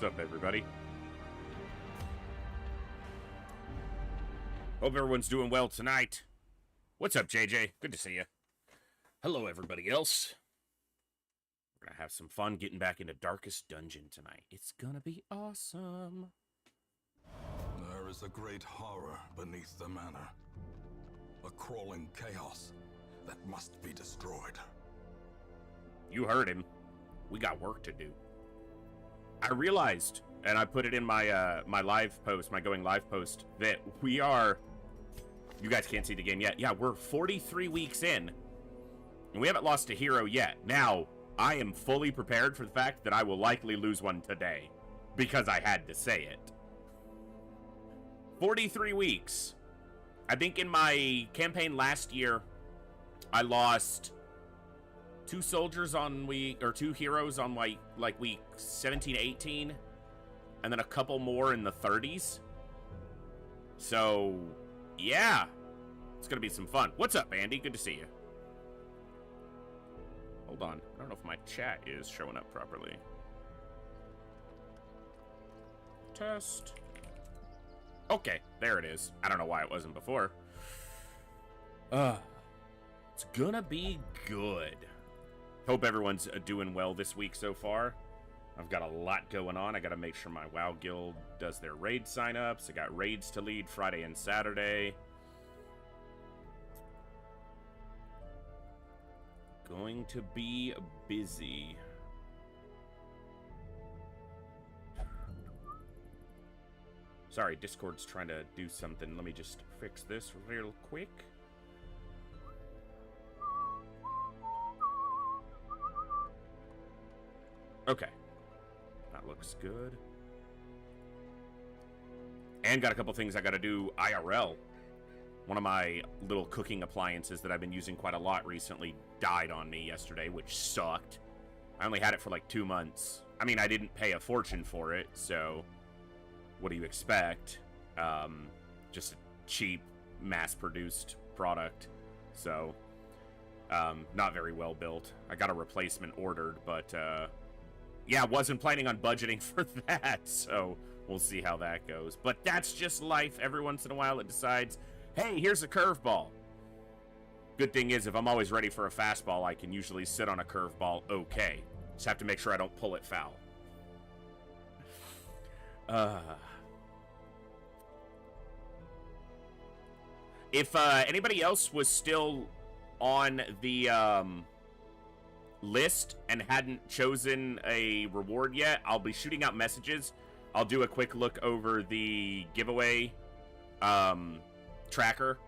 What's up, everybody? Hope everyone's doing well tonight. What's up, JJ? Good to see you. Hello, everybody else. We're gonna have some fun getting back into Darkest Dungeon tonight. It's gonna be awesome. There is a great horror beneath the manor. A crawling chaos that must be destroyed. You heard him. We got work to do. I realized, and I put it in my my live post, my going live post, that we are... You guys can't see the game yet. Yeah, we're 43 weeks in, and we haven't lost a hero yet. Now, I am fully prepared for the fact that I will likely lose one today, because I had to say it. 43 weeks. I think in my campaign last year, I lost 2 soldiers on two heroes on like week 17, 18, and then a couple more in the 30s. So, yeah, it's gonna be some fun. What's up, Andy? Good to see you. Hold on, I don't know if my chat is showing up properly. Test. Okay, there it is. I don't know why it wasn't before. It's gonna be good. Hope everyone's doing well this week so far. I've got a lot going on. I gotta make sure my WoW guild does their raid signups. I got raids to lead Friday and Saturday. Going to be busy. Sorry, Discord's trying to do something. Let me just fix this real quick. Okay. That looks good. And got a couple things I gotta do IRL. One of my little cooking appliances that I've been using quite a lot recently died on me yesterday, which sucked. I only had it for like 2 months. I mean, I didn't pay a fortune for it, so... What do you expect? Just a cheap, mass-produced product. So, not very well built. I got a replacement ordered, but, yeah, wasn't planning on budgeting for that, so we'll see how that goes. But that's just life. Every once in a while it decides, hey, here's a curveball. Good thing is, if I'm always ready for a fastball, I can usually sit on a curveball okay. Just have to make sure I don't pull it foul. If anybody else was still on the list and hadn't chosen a reward yet, I'll be shooting out messages. I'll do a quick look over the giveaway tracker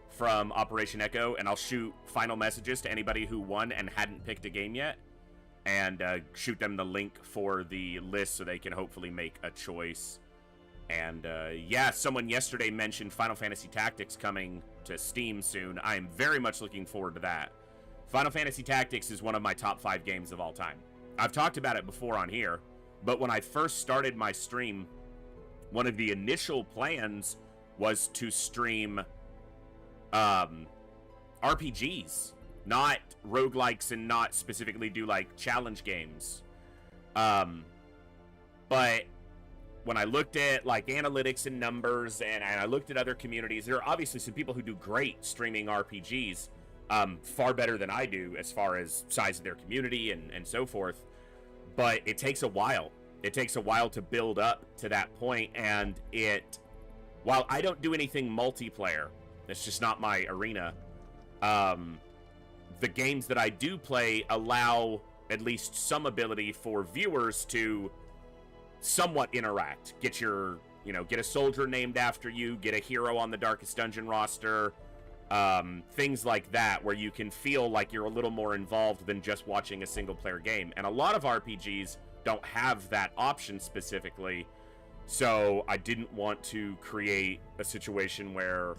from Operation Echo, and I'll shoot final messages to anybody who won and hadn't picked a game yet, and shoot them the link for the list so they can hopefully make a choice. And, yeah, someone yesterday mentioned Final Fantasy Tactics coming to Steam soon. I am very much looking forward to that. Final Fantasy Tactics is one of my top 5 games of all time. I've talked about it before on here, but when I first started my stream, one of the initial plans was to stream RPGs, not roguelikes and not specifically do, like, challenge games. But... when I looked at, like, analytics and numbers, and I looked at other communities, there are obviously some people who do great streaming RPGs, far better than I do as far as size of their community and so forth. But it takes a while. It takes a while to build up to that point, and while I don't do anything multiplayer, it's just not my arena, the games that I do play allow at least some ability for viewers to somewhat interact. Get a soldier named after you, get a hero on the Darkest Dungeon roster, things like that, where you can feel like you're a little more involved than just watching a single-player game. And a lot of RPGs don't have that option specifically, so I didn't want to create a situation where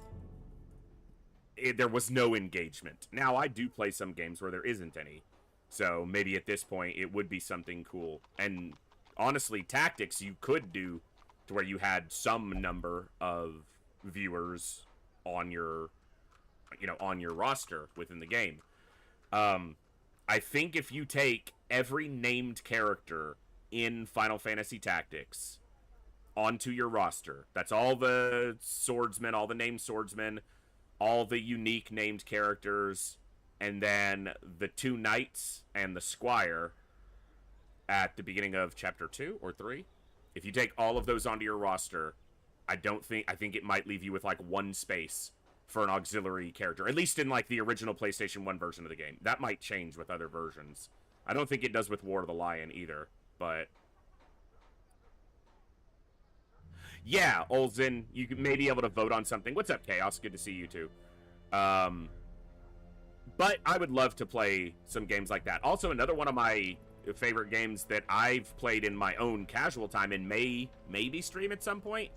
there was no engagement. Now, I do play some games where there isn't any, so maybe at this point it would be something cool. And honestly, Tactics you could do to where you had some number of viewers on your, on your roster within the game. I think if you take every named character in Final Fantasy Tactics onto your roster. That's all the swordsmen, all the named swordsmen, all the unique named characters, and then the 2 knights and the squire at the beginning of chapter 2 or 3. If you take all of those onto your roster, I think it might leave you with like 1 space for an auxiliary character, at least in like the original PlayStation 1 version of the game. That might change with other versions. I don't think it does with War of the Lion either, but yeah, Olzen, you may be able to vote on something. What's up, Chaos? Good to see you too. But I would love to play some games like that. Also, another one of my favorite games that I've played in my own casual time and maybe stream at some point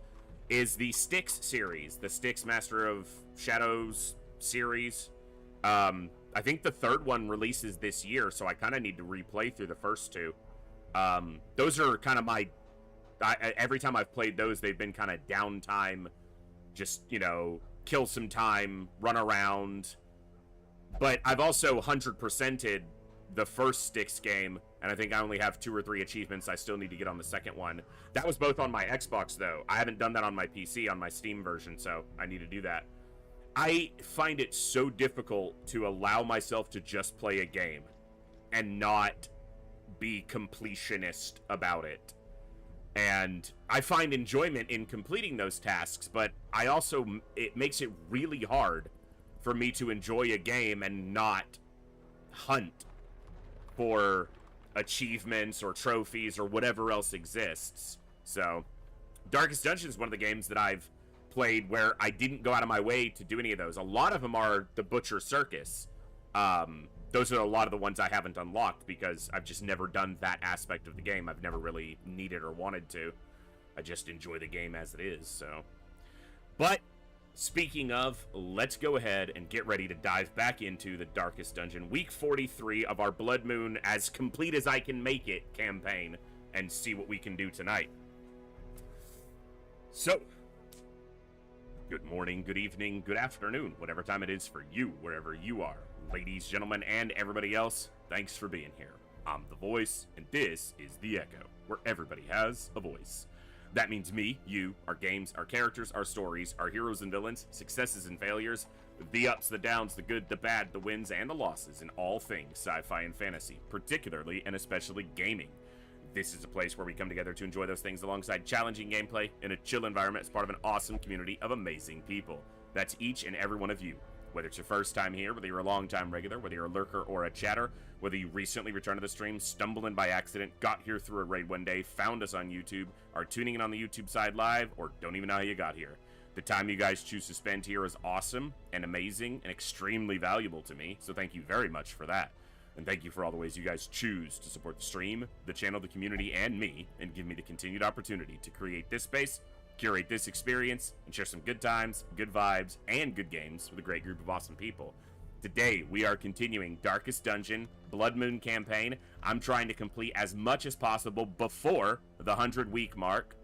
is the Styx series, the Styx Master of Shadows series. I think the 3rd one releases this year, so I kind of need to replay through the first 2. Those are kind of my... every time I've played those, they've been kind of downtime, just, you know, kill some time, run around. But I've also 100%ed the first Styx game, and I think I only have 2 or 3 achievements I still need to get on the second one. That was both on my Xbox, though. I haven't done that on my PC, on my Steam version, so I need to do that. I find it so difficult to allow myself to just play a game and not be completionist about it. And I find enjoyment in completing those tasks, but it makes it really hard for me to enjoy a game and not hunt for achievements or trophies or whatever else exists. So, Darkest Dungeon is one of the games that I've played where I didn't go out of my way to do any of those. A lot of them are the Butcher Circus. Those are a lot of the ones I haven't unlocked because I've just never done that aspect of the game. I've never really needed or wanted to. I just enjoy the game as it is, so. But, speaking of, let's go ahead and get ready to dive back into the Darkest Dungeon. Week 43 of our Bloodmoon as complete as I can make it campaign and see what we can do tonight. So, good morning, good evening, good afternoon, whatever time it is for you, wherever you are. Ladies, gentlemen, and everybody else, thanks for being here. I'm The Voice, and this is The Echo, where everybody has a voice. That means me, you, our games, our characters, our stories, our heroes and villains, successes and failures, the ups, the downs, the good, the bad, the wins, and the losses in all things sci-fi and fantasy, particularly and especially gaming. This is a place where we come together to enjoy those things alongside challenging gameplay in a chill environment as part of an awesome community of amazing people. That's each and every one of you. Whether it's your first time here, whether you're a long-time regular, whether you're a lurker or a chatter, whether you recently returned to the stream, stumbled in by accident, got here through a raid one day, found us on YouTube, are tuning in on the YouTube side live, or don't even know how you got here. The time you guys choose to spend here is awesome and amazing and extremely valuable to me, so thank you very much for that. And thank you for all the ways you guys choose to support the stream, the channel, the community, and me, and give me the continued opportunity to create this space, curate this experience, and share some good times, good vibes, and good games with a great group of awesome people. Today, we are continuing Darkest Dungeon, Bloodmoon campaign. I'm trying to complete as much as possible before the 100-week mark.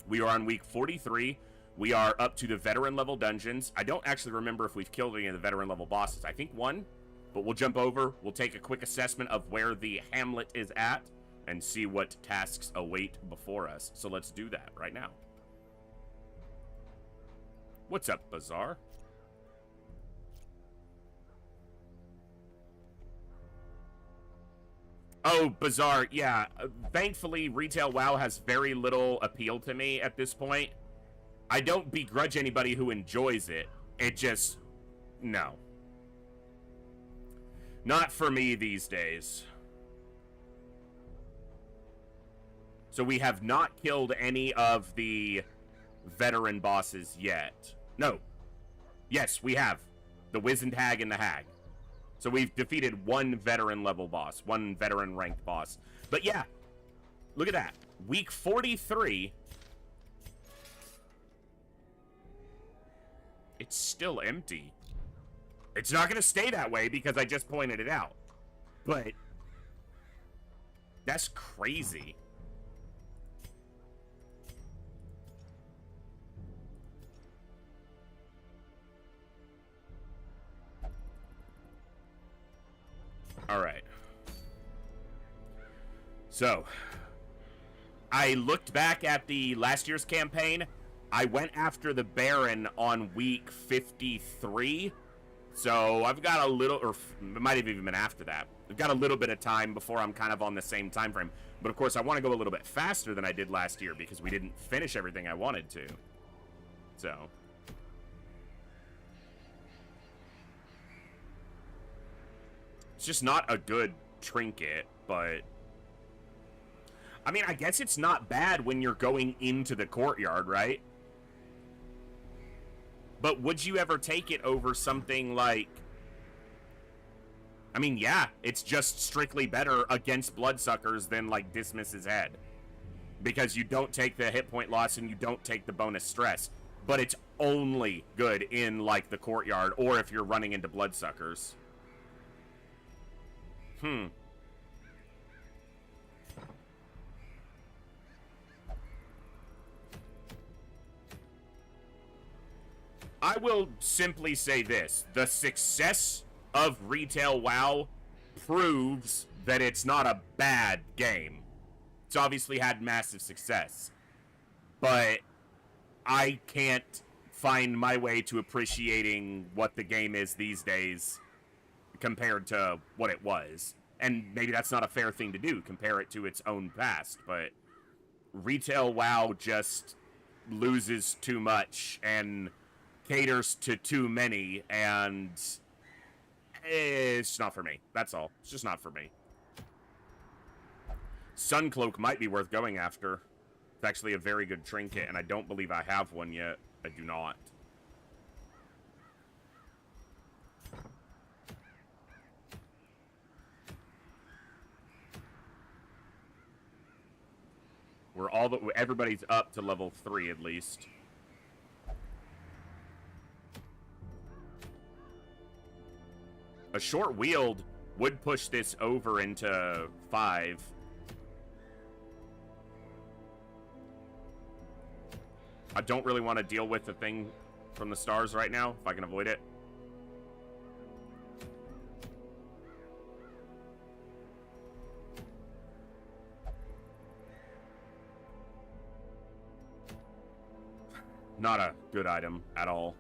We are on week 43. We are up to the veteran level dungeons. I don't actually remember if we've killed any of the veteran level bosses. I think one, but we'll jump over. We'll take a quick assessment of where the hamlet is at and see what tasks await before us. So let's do that right now. What's up, Bazaar? Oh, Bazaar, yeah. Thankfully, Retail WoW has very little appeal to me at this point. I don't begrudge anybody who enjoys it. It just... no. Not for me these days. So we have not killed any of the veteran bosses yet. No. Yes, we have. The Wizened Hag and the Hag. So we've defeated one veteran level boss. One veteran ranked boss. But yeah. Look at that. Week 43. It's still empty. It's not going to stay that way because I just pointed it out. But that's crazy. All right. So, I looked back at the last year's campaign. I went after the Baron on week 53. So I've got a little, or it might have even been after that. I've got a little bit of time before I'm kind of on the same time frame. But of course, I want to go a little bit faster than I did last year because we didn't finish everything I wanted to. So. It's just not a good trinket, but... I mean, I guess it's not bad when you're going into the courtyard, right? But would you ever take it over something like... I mean, yeah, it's just strictly better against bloodsuckers than, like, Dismiss his head. Because you don't take the hit point loss and you don't take the bonus stress. But it's only good in, like, the courtyard or if you're running into bloodsuckers. I will simply say this. The success of Retail WoW proves that it's not a bad game. It's obviously had massive success. But I can't find my way to appreciating what the game is these days compared to what it was. And maybe that's not a fair thing to do, compare it to its own past, but Retail WoW just loses too much and caters to too many, and it's not for me. That's all. It's just not for me. Suncloak might be worth going after. It's actually a very good trinket, and I don't believe I have one yet. I do not. Everybody's up to level 3 at least. A short wield would push this over into 5. I don't really want to deal with the thing from the stars right now, if I can avoid it. Not a good item at all.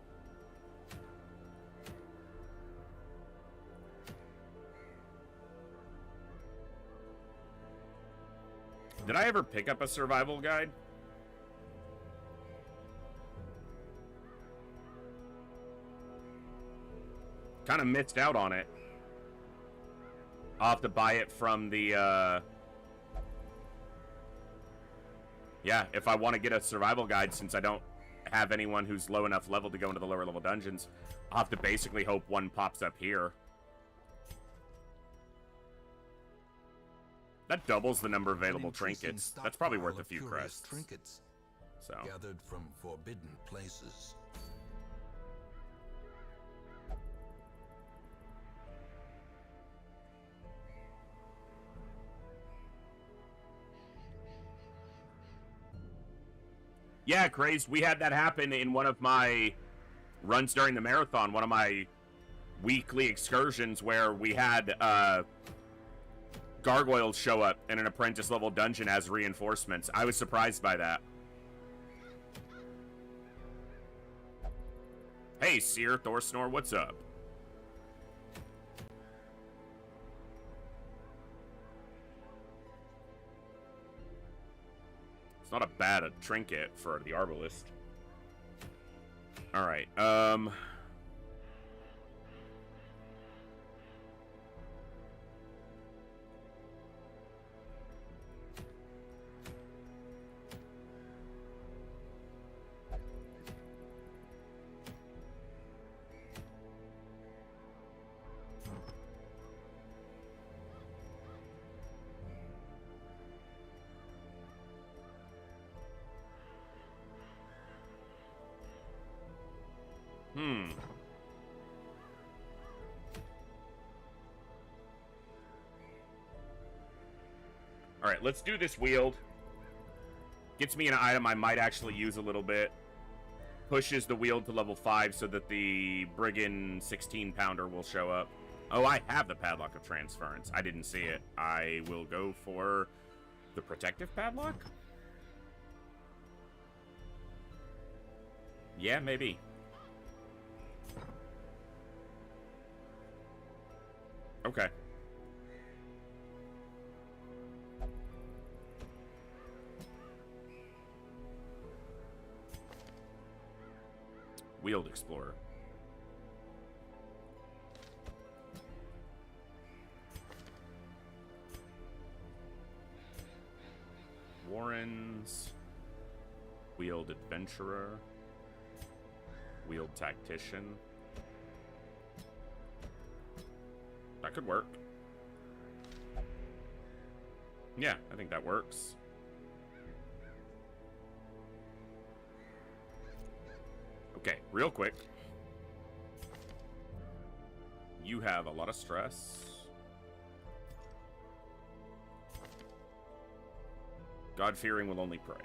Did I ever pick up a survival guide? Kind of missed out on it. I'll have to buy it from the, yeah, if I want to get a survival guide, since I don't have anyone who's low enough level to go into the lower level dungeons, I'll have to basically hope one pops up here. That doubles the number of available trinkets. That's probably worth a few crests. Trinkets so gathered from forbidden places. yeah, Crazed, we had that happen in one of my runs during the marathon, one of my weekly excursions where we had gargoyles show up in an apprentice level dungeon as reinforcements. I was surprised by that. Hey, Seer Thorsnor, what's up? It's not a bad trinket for the Arbalist. Alright, Alright, let's do this wield. Gets me an item I might actually use a little bit. Pushes the wield to level 5 so that the Brigand 16-pounder will show up. Oh, I have the Padlock of Transference. I didn't see it. I will go for the Protective Padlock? Yeah, maybe. Okay. Wheeled Explorer. Warrens. Wheeled Adventurer. Wheeled Tactician. That could work. Yeah, I think that works. Okay, real quick. You have a lot of stress. God-fearing will only pray.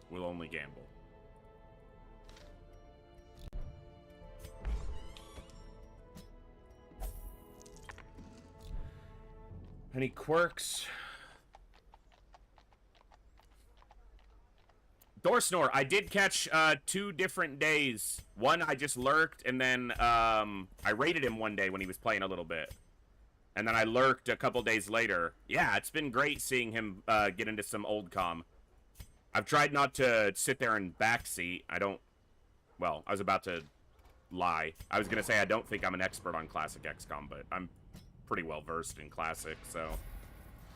Will only gamble. Any quirks? Door Snore, I did catch 2 different days. One I just lurked, and then I raided him one day when he was playing a little bit. And then I lurked a couple days later. Yeah, it's been great seeing him get into some old com. I've tried not to sit there and backseat. Well, I was about to lie. I was going to say I don't think I'm an expert on Classic XCOM, but I'm pretty well versed in Classic, so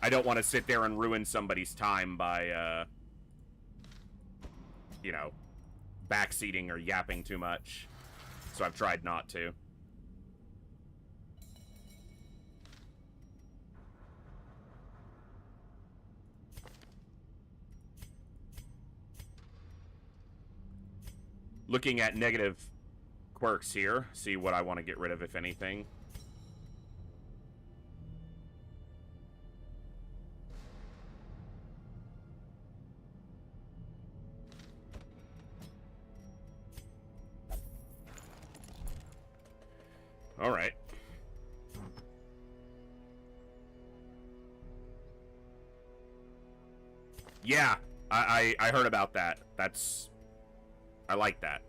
I don't want to sit there and ruin somebody's time by, you know, backseating or yapping too much. So I've tried not to. Looking at negative quirks here, see what I want to get rid of, if anything. All right. Yeah, I heard about that. I like that.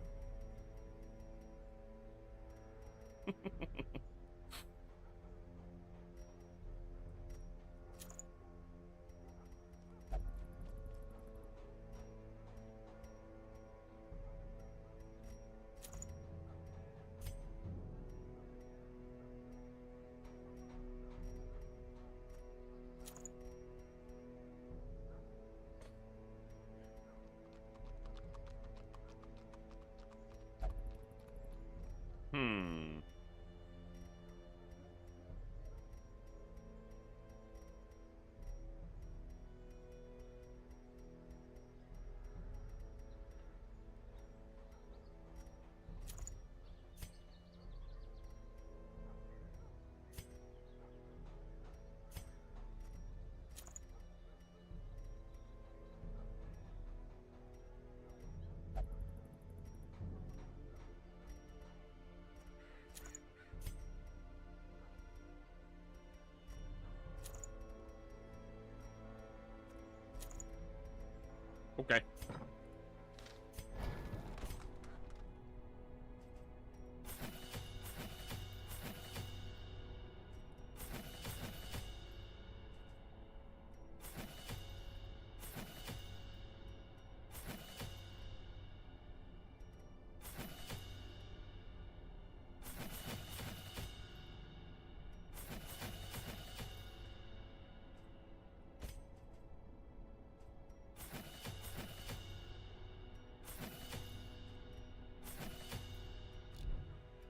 Okay.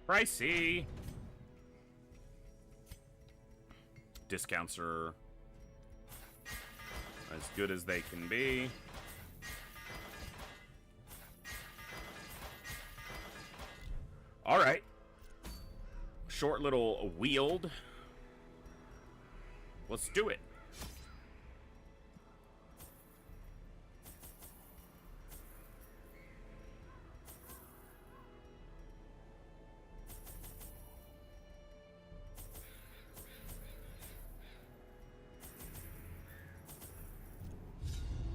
Pricey. Discounts are as good as they can be. All right. Short little wheeled. Let's do it.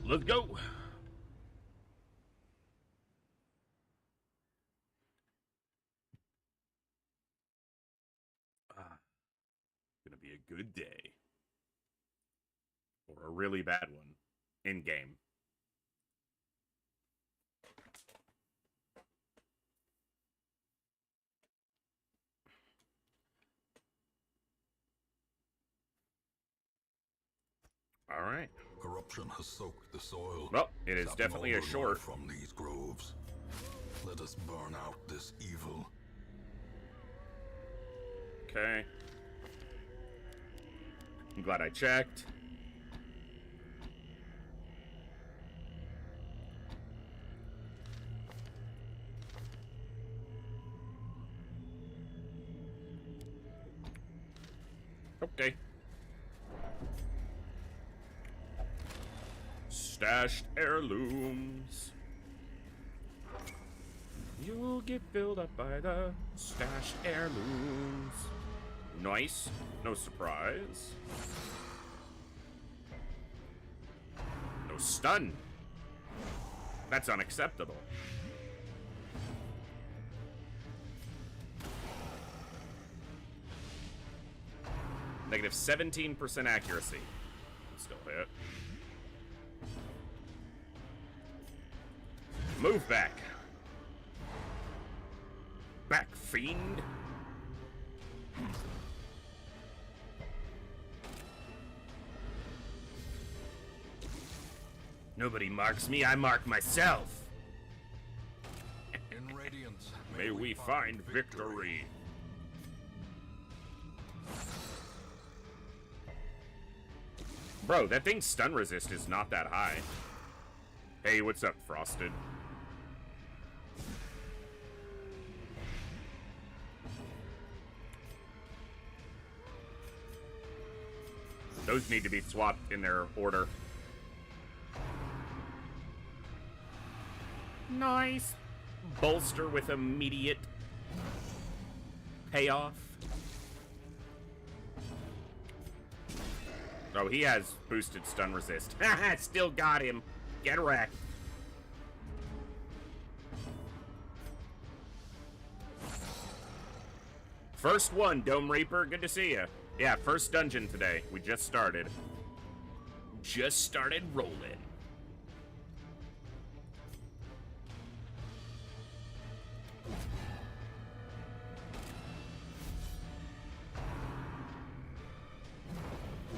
Let's go. Gonna be a good day. Or a really bad one. In game. All right. Corruption has soaked the soil. Well, it is sapping definitely all a the short. life from these groves. Let us burn out this evil. Okay. I'm glad I checked. Okay. Stashed heirlooms. You'll get filled up by the stashed heirlooms. Nice. No surprise. No stun. That's unacceptable. Negative 17% accuracy. Still hit. Move back. Back, fiend. Nobody marks me, I mark myself. In Radiance, May we find victory. Bro, that thing's stun resist is not that high. Hey, what's up, Frosted? Those need to be swapped in their order. Nice. Bolster with immediate payoff. Oh, he has boosted stun resist. Haha, still got him. Get wrecked. First one, Dome Reaper. Good to see you. Yeah, first dungeon today. We just started. Just started rolling.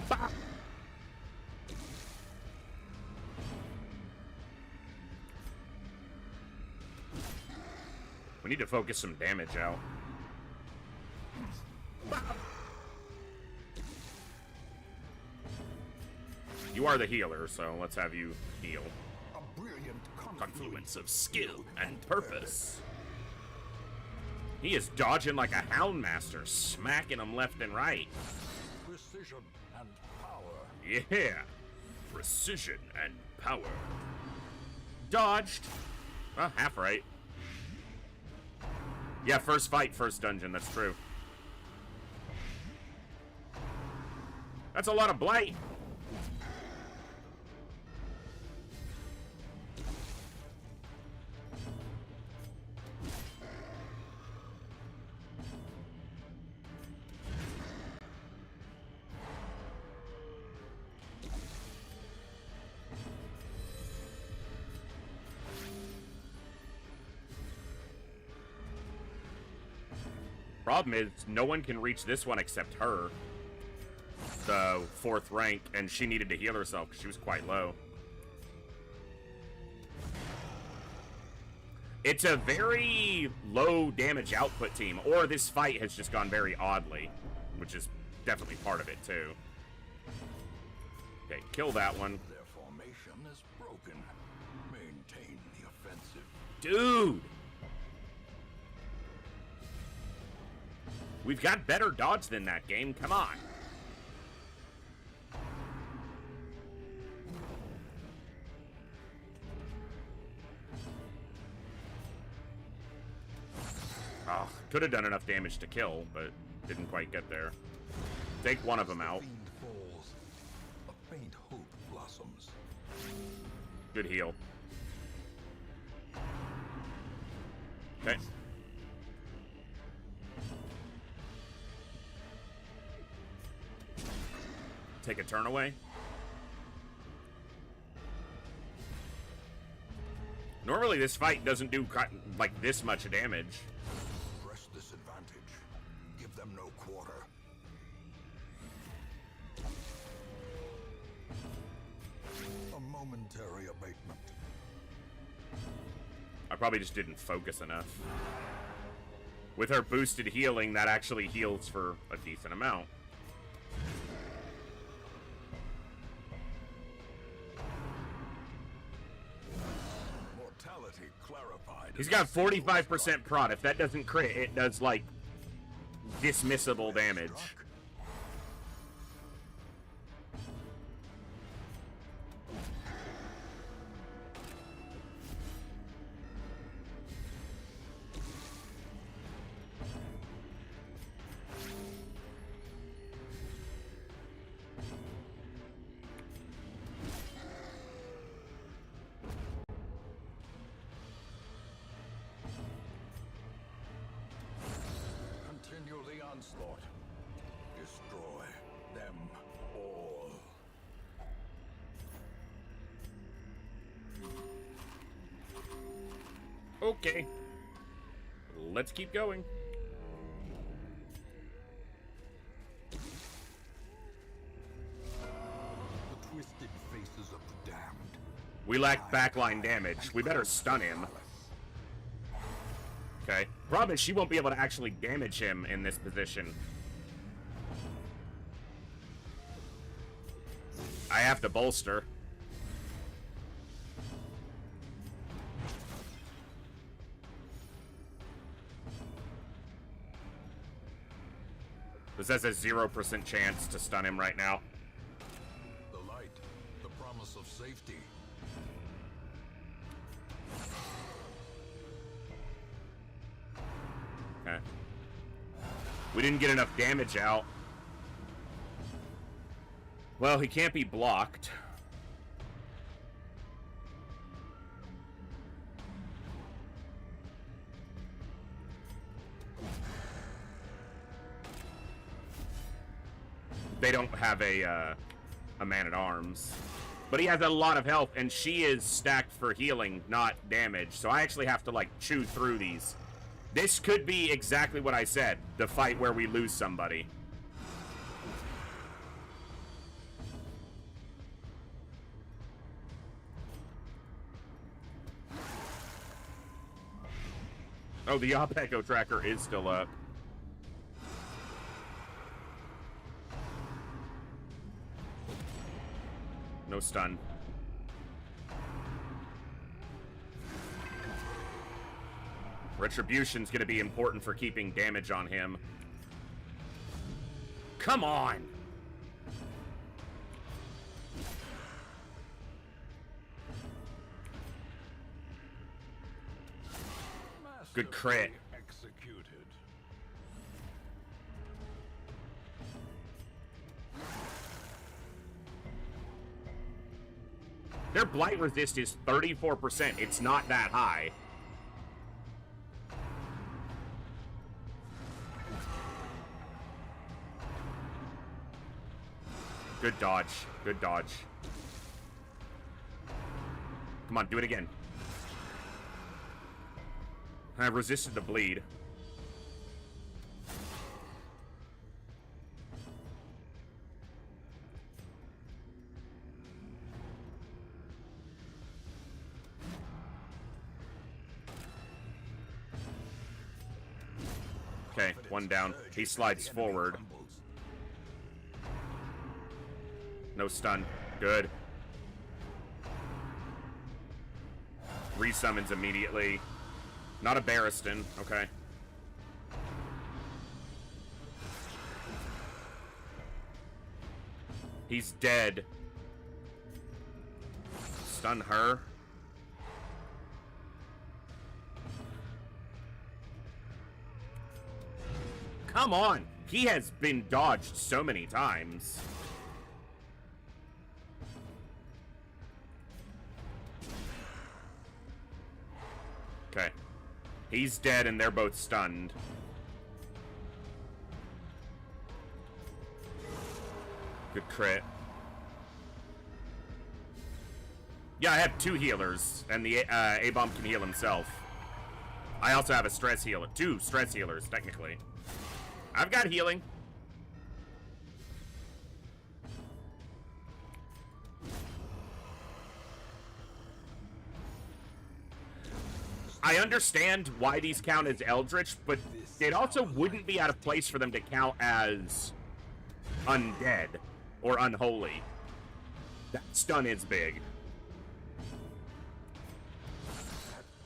Bah! We need to focus some damage out. You are the healer, so let's have you heal. A brilliant Confluence of skill and purpose. He is dodging like a Houndmaster, smacking them left and right. precision and power. Yeah, precision and power. Dodged. Well, half right. Yeah, first fight, first dungeon, that's true. That's a lot of blight. Problem is, no one can reach this one except her. The 4th rank, and she needed to heal herself because she was quite low. It's a very low damage output team, or this fight has just gone very oddly, which is definitely part of it too. Okay, kill that one. Their formation is broken. Maintain the offensive. Dude! We've got better dodge than that game, come on. Oh, could have done enough damage to kill, but didn't quite get there. Take one of them out. Fiend falls. A faint hope blossoms. Good heal. Okay. Take a turn away. Normally this fight doesn't do like this much damage. Press this advantage. Give them no quarter. A momentary abatement. I probably just didn't focus enough. With her boosted healing, that actually heals for a decent amount. Mortality clarified. He's got 45% prot. If that doesn't crit, it does, like, dismissible damage. Continue the onslaught. Destroy them all. Okay. Let's keep going. The twisted faces of the damned. We lack backline damage. We better stun him. Okay. Problem is, she won't be able to actually damage him in this position. I have to bolster. This has a 0% chance to stun him right now. The light, the promise of safety. Okay. We didn't get enough damage out. Well, he can't be blocked. They don't have a man-at-arms. But he has a lot of health, and she is stacked for healing, not damage. So I actually have to, like, chew through these. This could be exactly what I said, the fight where we lose somebody. Oh, the Op Echo tracker is still up. No stun. Retribution's gonna be important for keeping damage on him. Come on! Good crit. Executed. Their blight resist is 34%. It's not that high. Good dodge. Good dodge. Come on, do it again. I resisted the bleed. Okay, one down. He slides forward. No stun. Good. Resummons immediately. Not a Barristan. Okay. He's dead. Stun her. Come on! He has been dodged so many times. Okay. He's dead and they're both stunned. Good crit. Yeah, I have 2 healers, and the A-Bomb can heal himself. I also have a stress healer. 2 stress healers, technically. I've got healing. I understand why these count as Eldritch, but it also wouldn't be out of place for them to count as undead or unholy. That stun is big.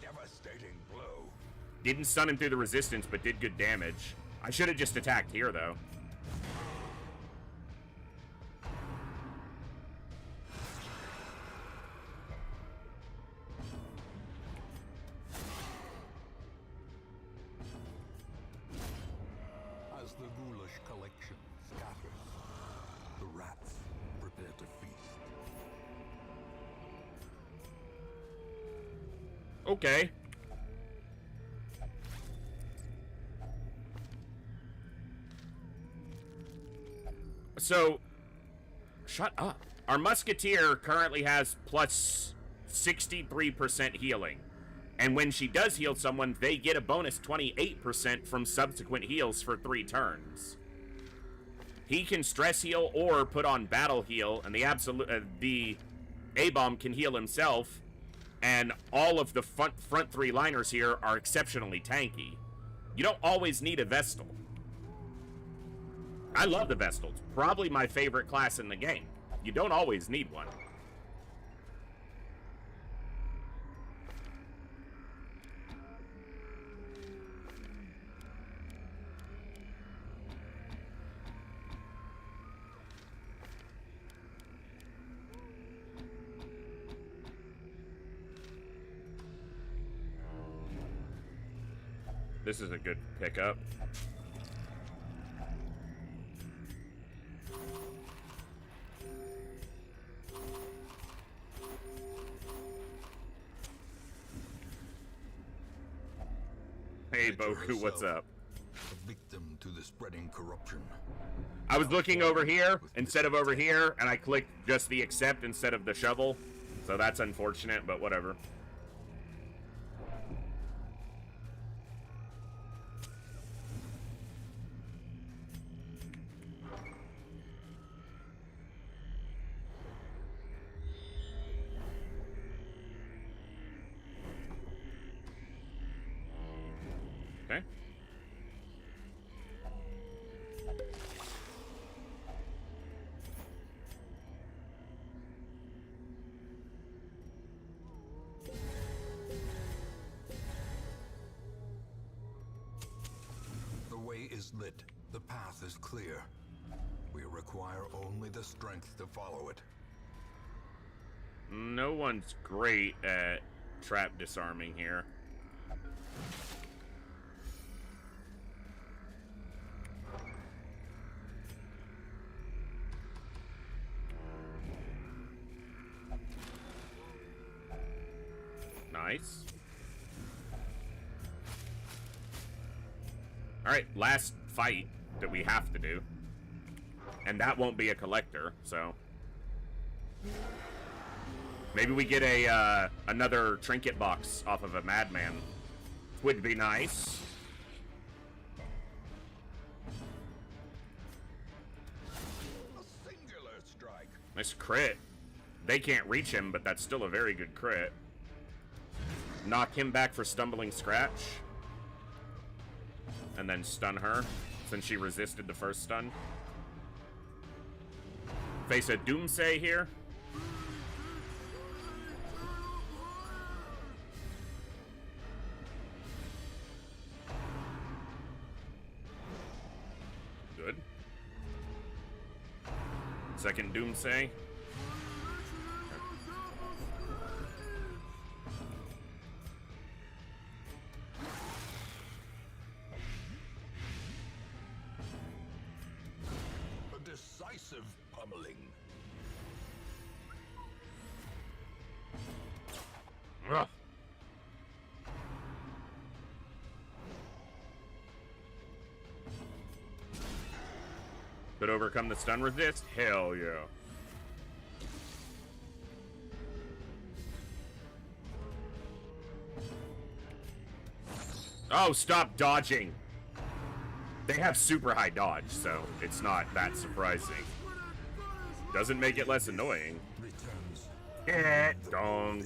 Devastating blow. Didn't stun him through the resistance, but did good damage. I should have just attacked here, though. As the ghoulish collection scatters, the rats prepare to feast. Okay. So, shut up. Our Musketeer currently has plus 63% healing. And when she does heal someone, they get a bonus 28% from subsequent heals for 3 turns. He can stress heal or put on battle heal, and the A-Bomb can heal himself. And all of the front 3 liners here are exceptionally tanky. You don't always need a Vestal. I love the Vestal. It's probably my favorite class in the game. You don't always need one. This is a good pickup. Hey, Boku, what's up? A victim to the spreading corruption. I was looking over here instead of over here, and I clicked just the accept instead of the shovel. So that's unfortunate, but whatever. Okay. The way is lit. The path is clear. We require only the strength to follow it. No one's great at trap disarming here. Nice. Alright, last fight that we have to do. And that won't be a collector, so... maybe we get a, another trinket box off of a madman. Would be nice. A singular strike. Nice crit. They can't reach him, but that's still a very good crit. Knock him back for stumbling scratch. And then stun her, since she resisted the first stun. Face a Doomsay here. Good. Second Doomsay. A decisive pummeling. Ugh. Could overcome the stun resist? Hell yeah. Oh, stop dodging. They have super high dodge, so it's not that surprising. Doesn't make it less annoying. Dong.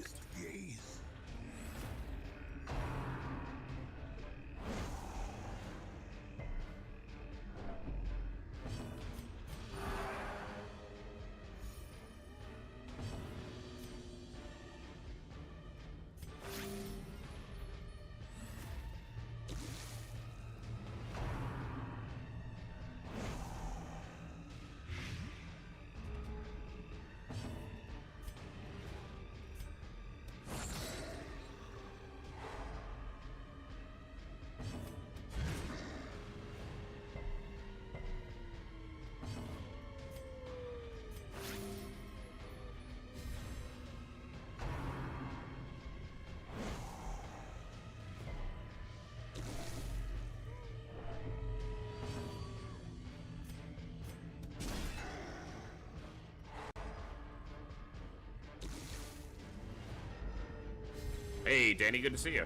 Hey, Danny, good to see you.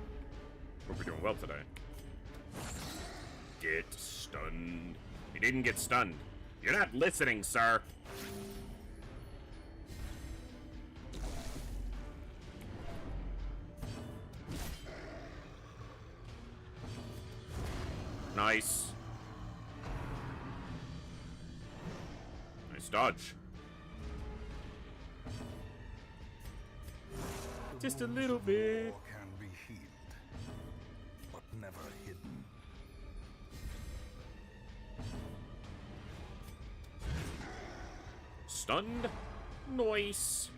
Hope you're doing well today. Get stunned. You didn't get stunned. You're not listening, sir. Nice. Nice dodge. Just a little bit. War can be healed, but never hidden. Stunned. Nice.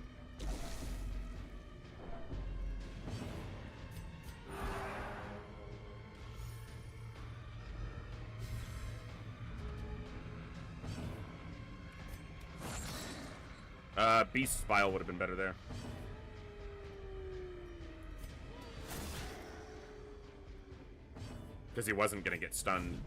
Beast Spile would have been better there. Because he wasn't going to get stunned.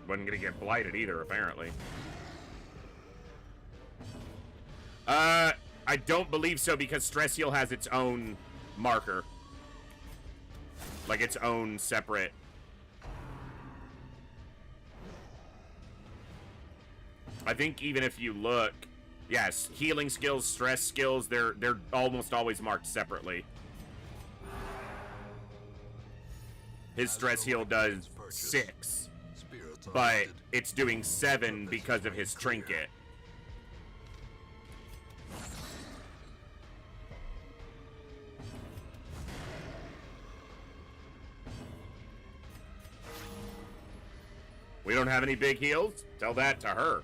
Wasn't going to get blighted either, apparently. I don't believe so, because Stress Heal has its own marker. Like its own separate. I think even if you look, yes, healing skills, stress skills, they're almost always marked separately. His stress heal does 6, but it's doing 7 because of his trinket. We don't have any big heals? Tell that to her.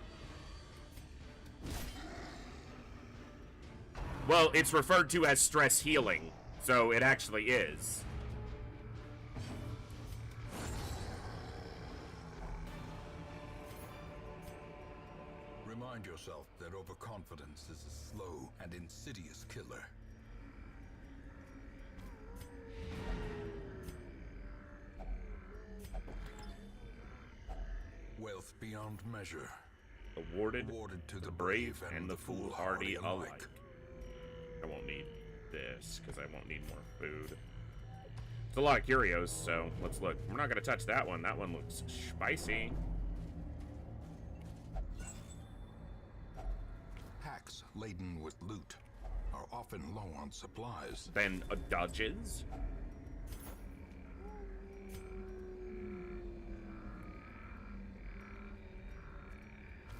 Well, it's referred to as stress healing, so it actually is. Remind yourself that overconfidence is a slow and insidious killer. Wealth beyond measure. Awarded to the brave and the foolhardy alike. I won't need this, because I won't need more food. It's a lot of curios, so let's look. We're not going to touch that one. That one looks spicy. Packs laden with loot are often low on supplies. Then dodges.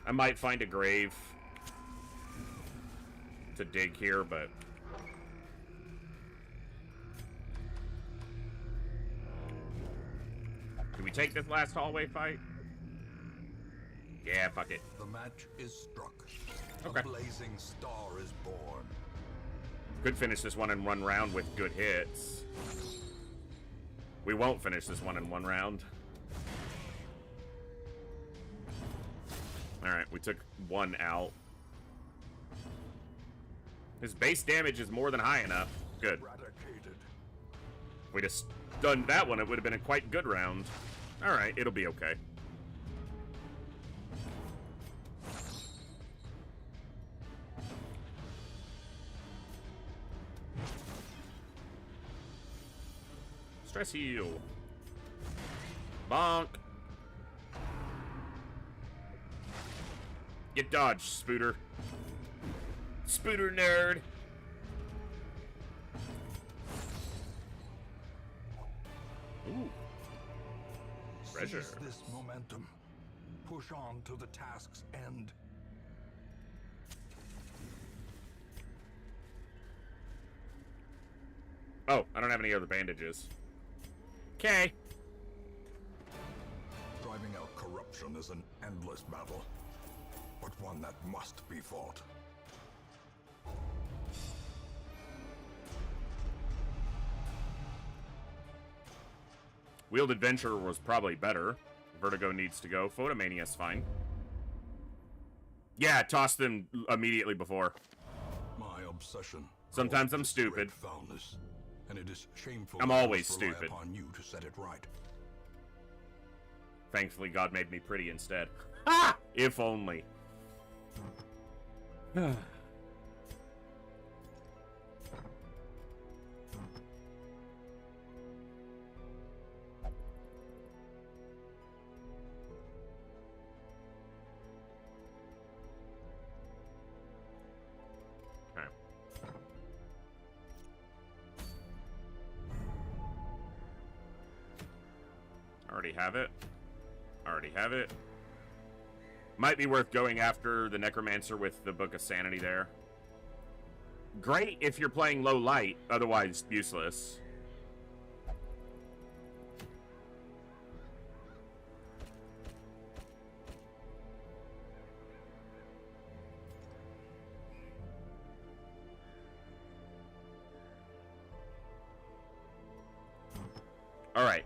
I might find a grave to dig here, but do we take this last hallway fight? Yeah, fuck it. The match is struck. Okay. A blazing star is born. Could finish this one in one round with good hits. We won't finish this one in one round. Alright, we took one out. His base damage is more than high enough. Good. If we'd have done that one, it would have been a quite good round. Alright, it'll be okay. Stress heal. Bonk. Get dodged, Spooter. Spooter nerd. Ooh. Treasure. Seize this momentum. Push on to the task's end. Oh, I don't have any other bandages. Okay. Driving out corruption is an endless battle, but one that must be fought. Wheeled Adventure was probably better. Vertigo needs to go. Photomania's fine. Yeah, toss them immediately before. My obsession. Sometimes I'm stupid. Foulness, and it is shameful. I'm always to rely stupid. upon you to set it right. Thankfully, God made me pretty instead. Ah! If only. Okay. Already have it. Already have it. Might be worth going after the Necromancer with the Book of Sanity there. Great if you're playing low light, otherwise useless. All right.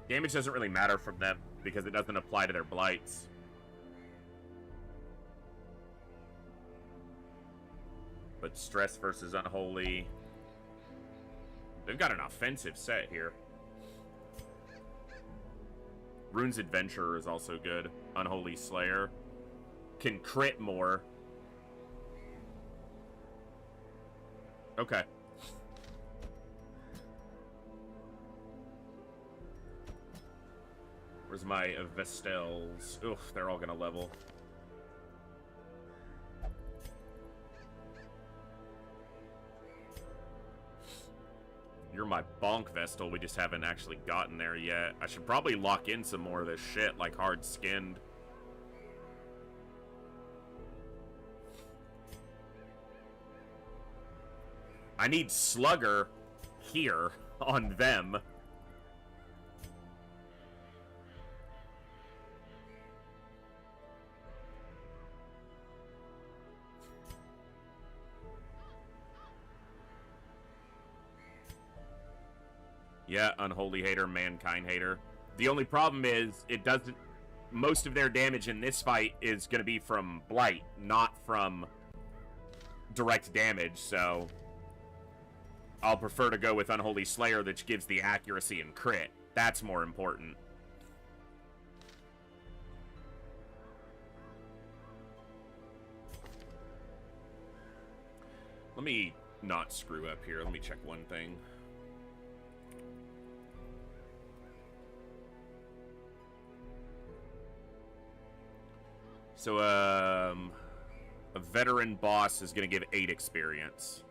Damage doesn't really matter from them because it doesn't apply to their blights. But Stress versus Unholy. They've got an offensive set here. Rune's Adventurer is also good. Unholy Slayer. Can crit more. Okay. Where's my Vestels? Oof, they're all gonna level. You're my bonk Vestal, we just haven't actually gotten there yet. I should probably lock in some more of this shit, like hard skinned. I need Slugger here on them. Yeah, Unholy Hater, Mankind Hater. The only problem is, it doesn't... Most of their damage in this fight is going to be from Blight, not from direct damage, so... I'll prefer to go with Unholy Slayer, that gives the accuracy and crit. That's more important. Let me not screw up here. Let me check one thing. So, a veteran boss is going to give 8 experience.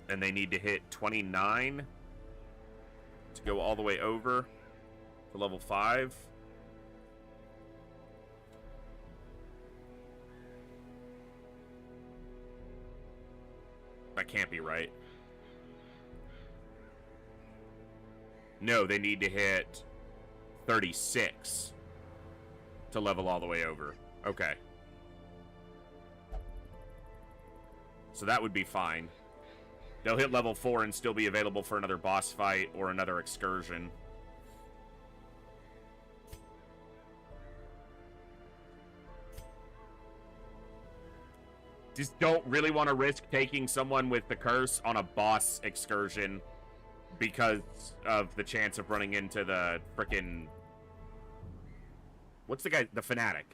And they need to hit 29 to go all the way over to level 5. That can't be right. No, they need to hit 36 to level all the way over. Okay. So that would be fine. They'll hit level 4 and still be available for another boss fight or another excursion. Just don't really want to risk taking someone with the curse on a boss excursion because of the chance of running into the frickin'... What's the guy? The fanatic.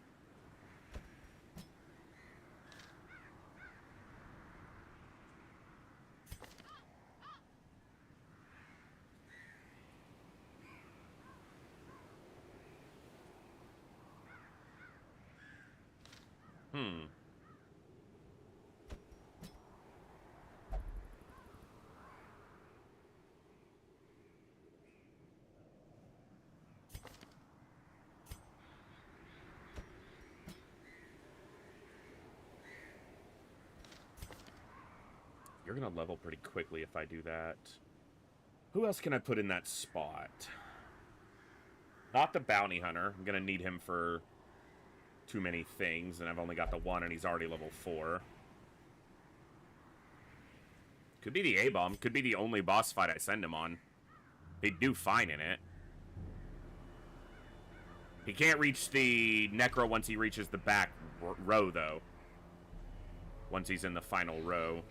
You're gonna level pretty quickly if I do that. Who else can I put in that spot? Not the bounty hunter. I'm gonna need him for too many things, and I've only got the one, and he's already level 4. Could be the A-bomb. Could be the only boss fight I send him on. He'd do fine in it. He can't reach the Necro once he reaches the back row, though. Once he's in the final row.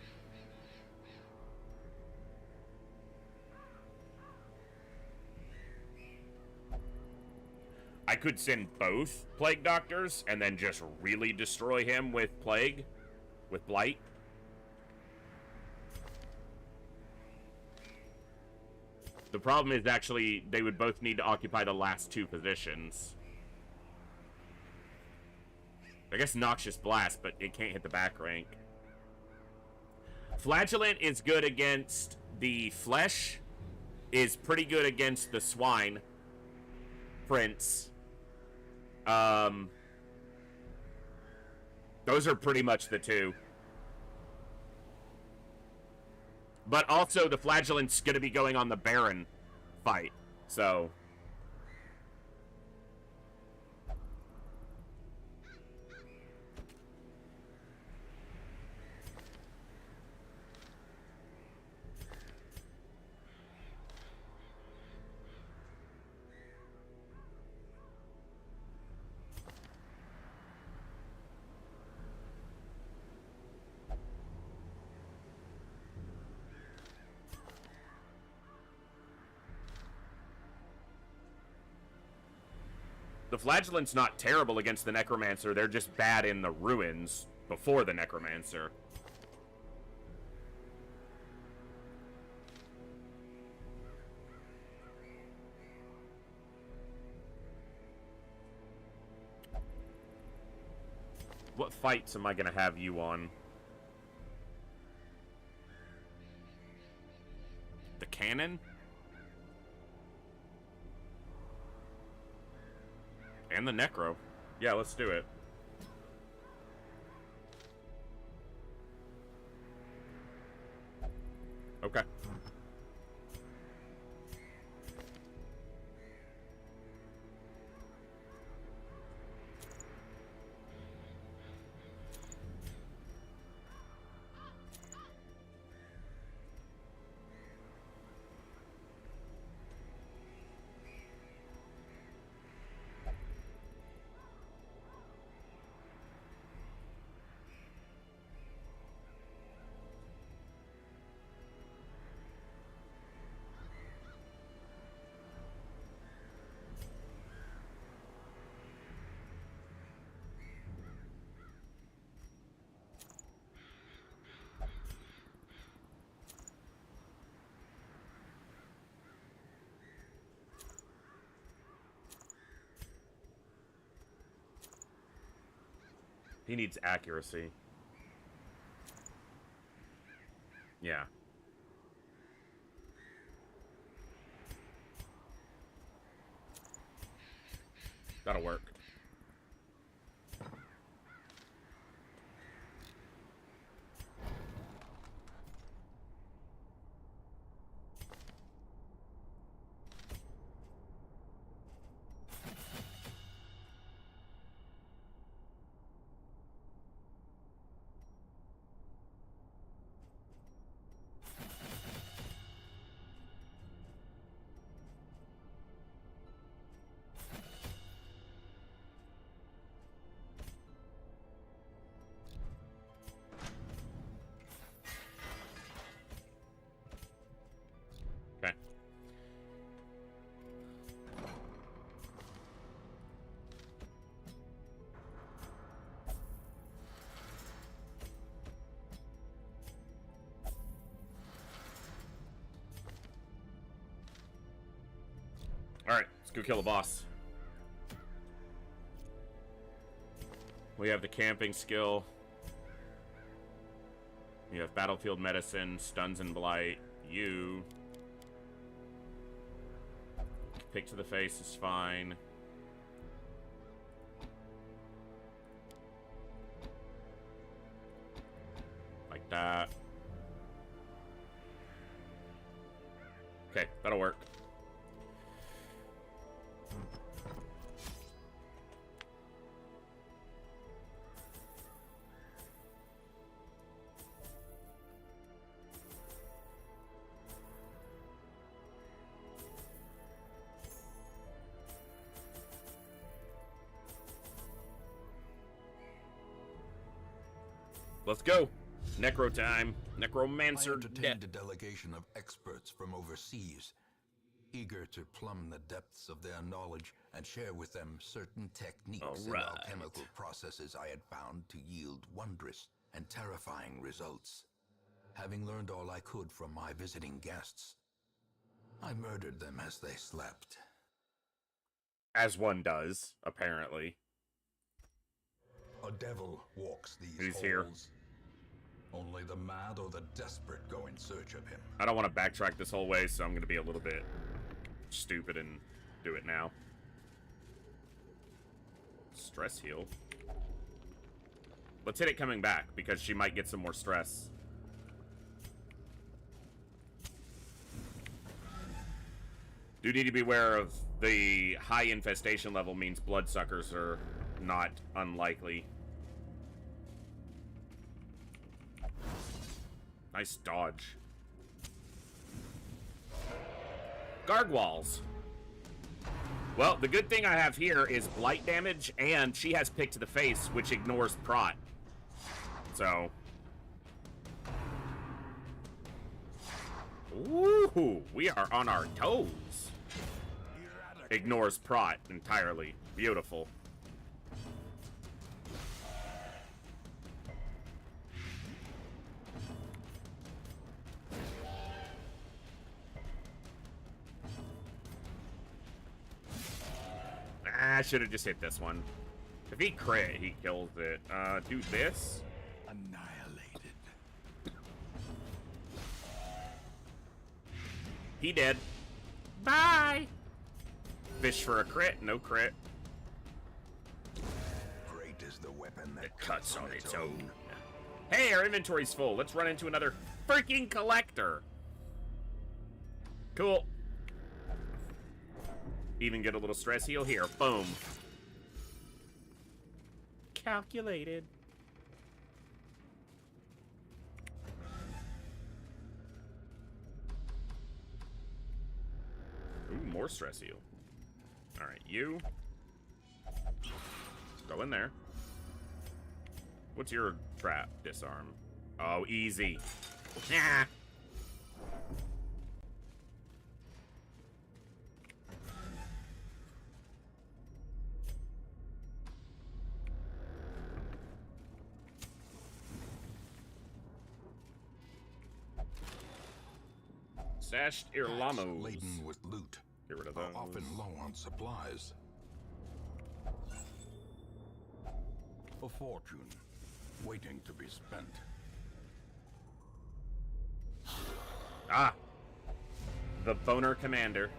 I could send both Plague Doctors and then just really destroy him with Plague. With Blight. The problem is actually they would both need to occupy the last 2 positions. I guess Noxious Blast, but it can't hit the back rank. Flagellant is good against the flesh. Is pretty good against the swine. Prince. Those are pretty much the 2. But also, the Flagellant's going to be going on the Baron fight, so... The Flagellant's not terrible against the Necromancer, they're just bad in the ruins before the Necromancer. What fights am I gonna have you on? The cannon? And the Necro. Yeah, let's do it. Okay. He needs accuracy. Yeah. That'll work. Go kill the boss. We have the camping skill. You have battlefield medicine, stuns and blight. You. Pick to the face is fine. Like that. Okay, that'll work. Let's go. Necro time. Necromancer I entertained death. a delegation of experts from overseas, eager to plumb the depths of their knowledge and share with them certain techniques and alchemical processes I had found to yield wondrous and terrifying results. Having learned all I could from my visiting guests, I murdered them as they slept. As one does, apparently. A devil walks these Who's halls. here? Only the mad or the desperate go in search of him. I don't want to backtrack this whole way, so I'm going to be a little bit stupid and do it now. Stress heal. Let's hit it coming back, because she might get some more stress. Do need to be aware of the high infestation level means bloodsuckers are not unlikely. Nice dodge. Gargoyles. Well, the good thing I have here is blight damage, and she has pick to the face, which ignores prot. So. Ooh, we are on our toes. Ignores prot entirely. Beautiful. I should have just hit this one. If he crit, he kills it. Do this. Annihilated. He did. Bye! Fish for a crit, no crit. Great is the weapon that It cuts on its own. Hey, our inventory's full. Let's run into another freaking collector. Cool. Even get a little stress heal here. Boom. Calculated. Ooh, more stress heal. Alright, you. Go in there. What's your trap? Disarm. Oh, easy. Ah. Sashed Irlamos. Laden with loot. Get rid of Are those. often low on supplies. A fortune waiting to be spent. Ah! The Boner Commander.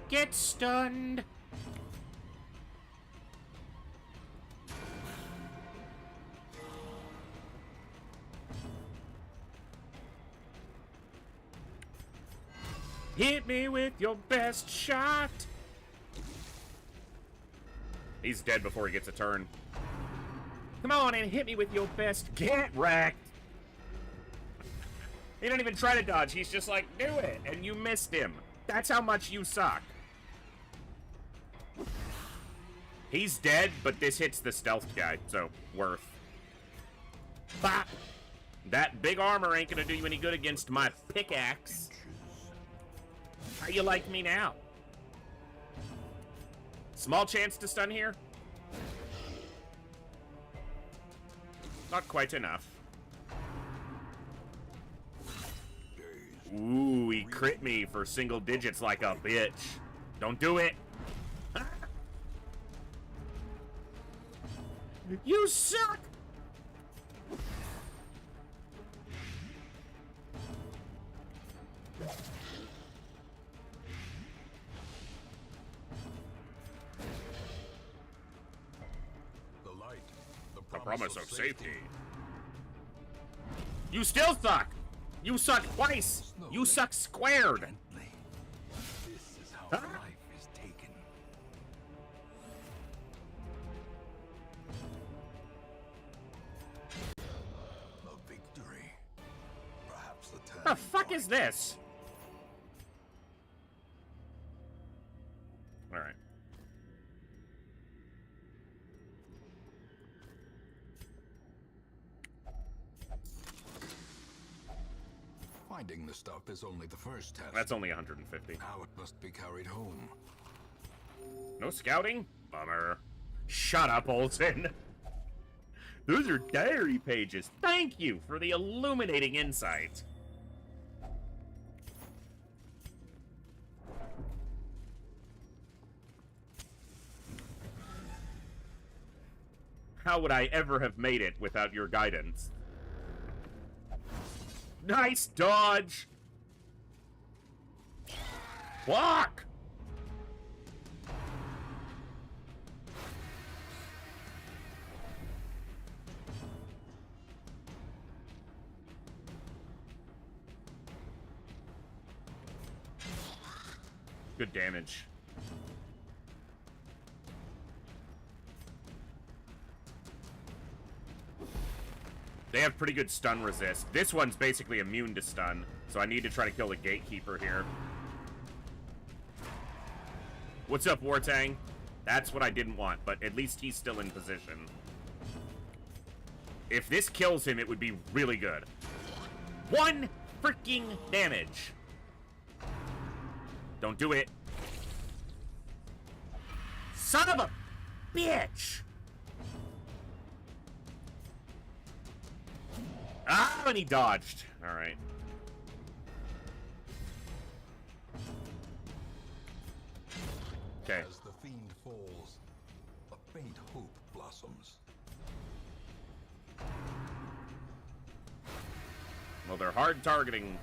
Get stunned! Hit me with your best shot! He's dead before he gets a turn. Come on and hit me with your best. Get wrecked! He didn't even try to dodge. He's just like, do it. And you missed him. That's how much you suck. He's dead, but this hits the stealth guy, so worth. Bop! That big armor ain't gonna do you any good against my pickaxe. How you like me now? Small chance to stun here. Not quite enough. Ooh, he crit me for single digits like a bitch. Don't do it. You suck! The light, The promise of safety. You still suck! You suck twice! You suck squared! This is how life is taken. A victory. Perhaps the turn. The fuck is this? Alright. Finding the stuff is only the first test. That's only 150. Now it must be carried home. No scouting? Bummer. Shut up, Olsen. Those are diary pages. Thank you for the illuminating insight. How would I ever have made it without your guidance? Nice dodge! Fuck! Good damage. They have pretty good stun resist. This one's basically immune to stun, so I need to try to kill the gatekeeper here. What's up, Wartang? That's what I didn't want, but at least he's still in position. If this kills him, it would be really good. 1 freaking damage. Don't do it. Son of a bitch! Ah, and he dodged. All right. Okay. As the fiend falls, a faint hope blossoms. Well, they're hard targeting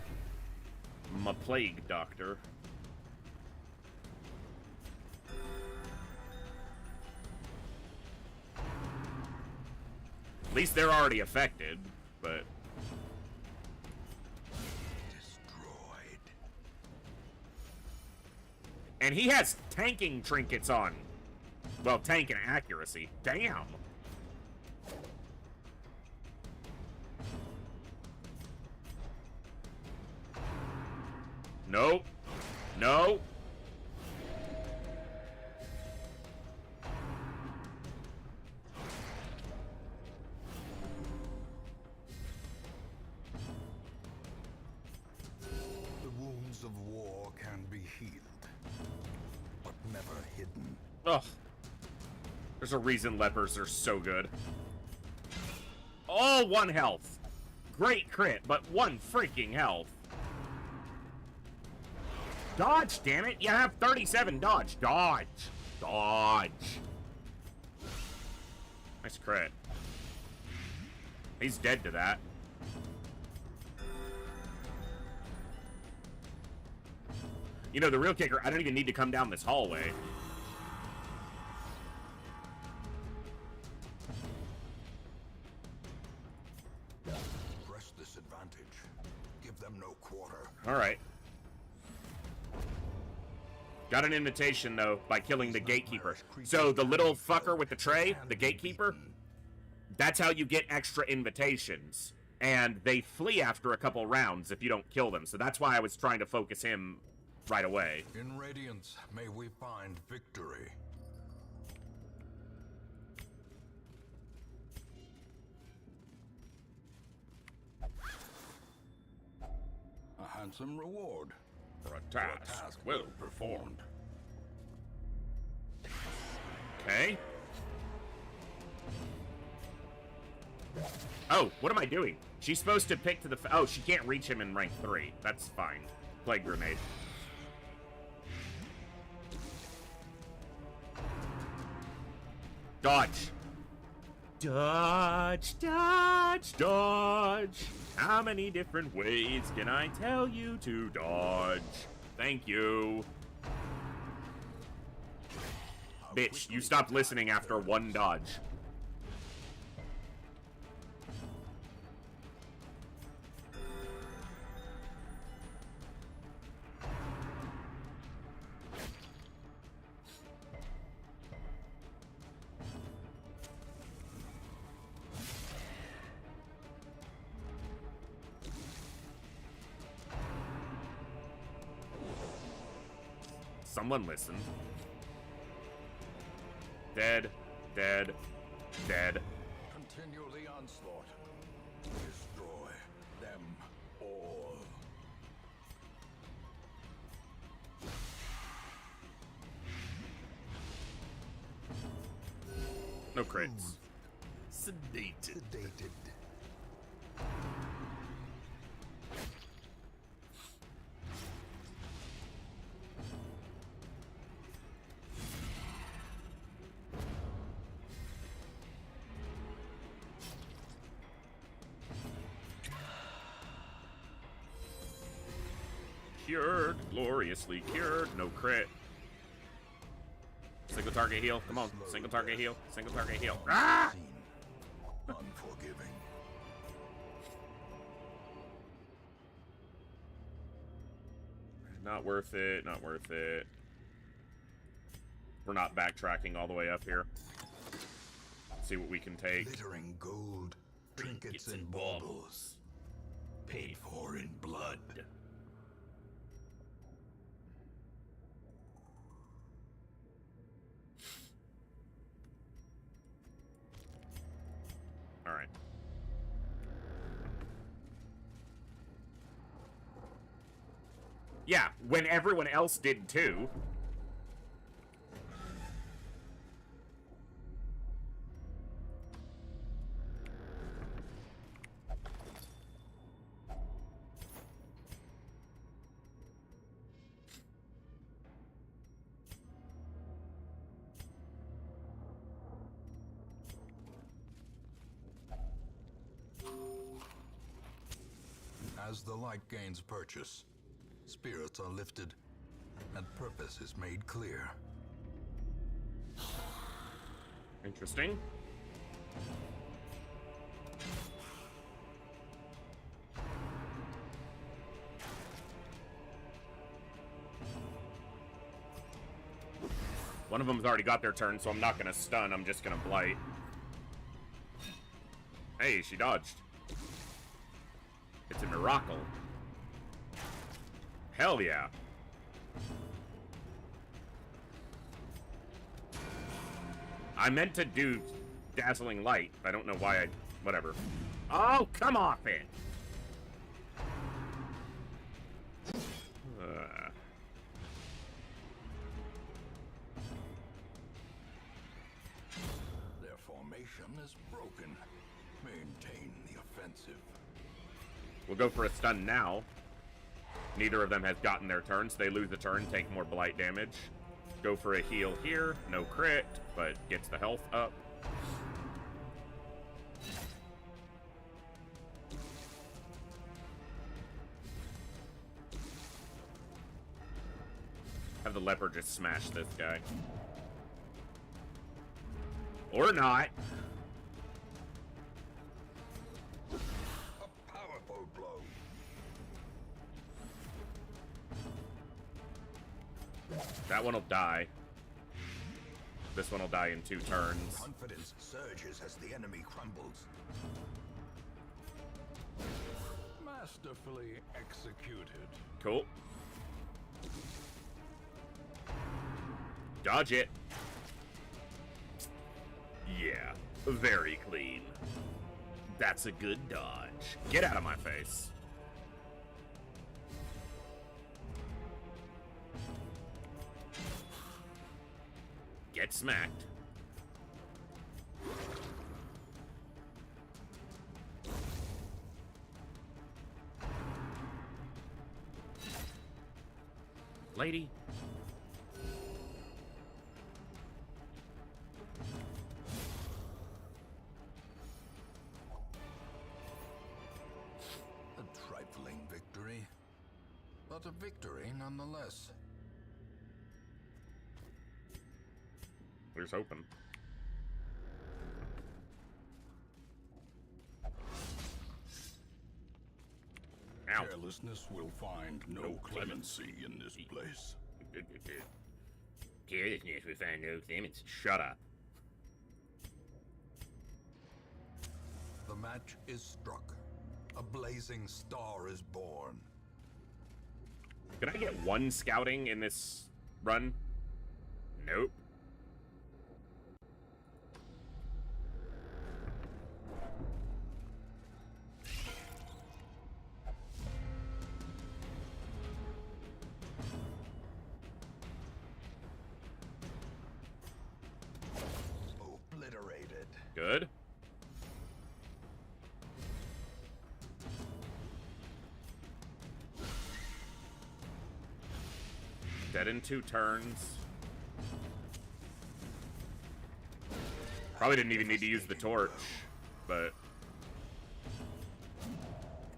my plague doctor. At least they're already affected, but... Destroyed. And he has tanking trinkets on. Well, tank and accuracy. Damn. Nope. No. The wounds of war can be healed, but never hidden. Ugh. There's a reason lepers are so good. All 1 health. Great crit, but 1 freaking health. Dodge, damn it! You have 37 dodge. Dodge. Dodge. Nice crit. He's dead to that. You know, the real kicker, I don't even need to come down this hallway. Press this advantage. Give them no quarter. All right. Got an invitation, though, by killing the gatekeeper. So the little fucker with the tray, the gatekeeper, that's how you get extra invitations. And they flee after a couple rounds if you don't kill them. So that's why I was trying to focus him right away. In Radiance, may we find victory. A handsome reward. For a task well performed. Okay. Oh, what am I doing? She's supposed to pick to the... Oh, she can't reach him in rank 3. That's fine. Plague Grenade. Dodge. Dodge, dodge, dodge. How many different ways can I tell you to dodge? Thank you. Bitch, you stopped listening after one dodge. Someone listened. Dead, dead, dead. Continue the onslaught. Destroy them all. No crits. Sedated. Cured, gloriously cured, no crit. Single target heal, come on, single target heal, single target heal. Ah! Unforgiving. Not worth it, not worth it. We're not backtracking all the way up here. See what we can take. Glittering gold, trinkets and baubles, paid for in blood. All right. Yeah, when everyone else did too. As the light gains purchase, spirits are lifted, and purpose is made clear. Interesting. One of them's already got their turn, so I'm not gonna stun, I'm just gonna blight. Hey, she dodged. It's a miracle. Hell yeah. I meant to do Dazzling Light. I don't know why I... Whatever. Oh, come off it! Their formation is broken. Maintain the offensive. We'll go for a stun now. Neither of them has gotten their turn, so they lose the turn, take more blight damage. Go for a heal here. No crit, but gets the health up. Have the leopard just smash this guy. Or not. A powerful blow. That one will die. This one will die in 2 turns. Confidence surges as the enemy crumbles. Masterfully executed. Cool. Dodge it. Yeah, very clean. That's a good dodge. Get out of my face. Get smacked. lady. A trifling victory, but a victory nonetheless. Here's hoping. Ow. Carelessness will find no clemency in this place. Carelessness will find no clemency. Shut up. The match is struck. A blazing star is born. Can I get one scouting in this run? Nope. Obliterated. Good. Dead in 2 turns. Probably didn't even need to use the torch, but...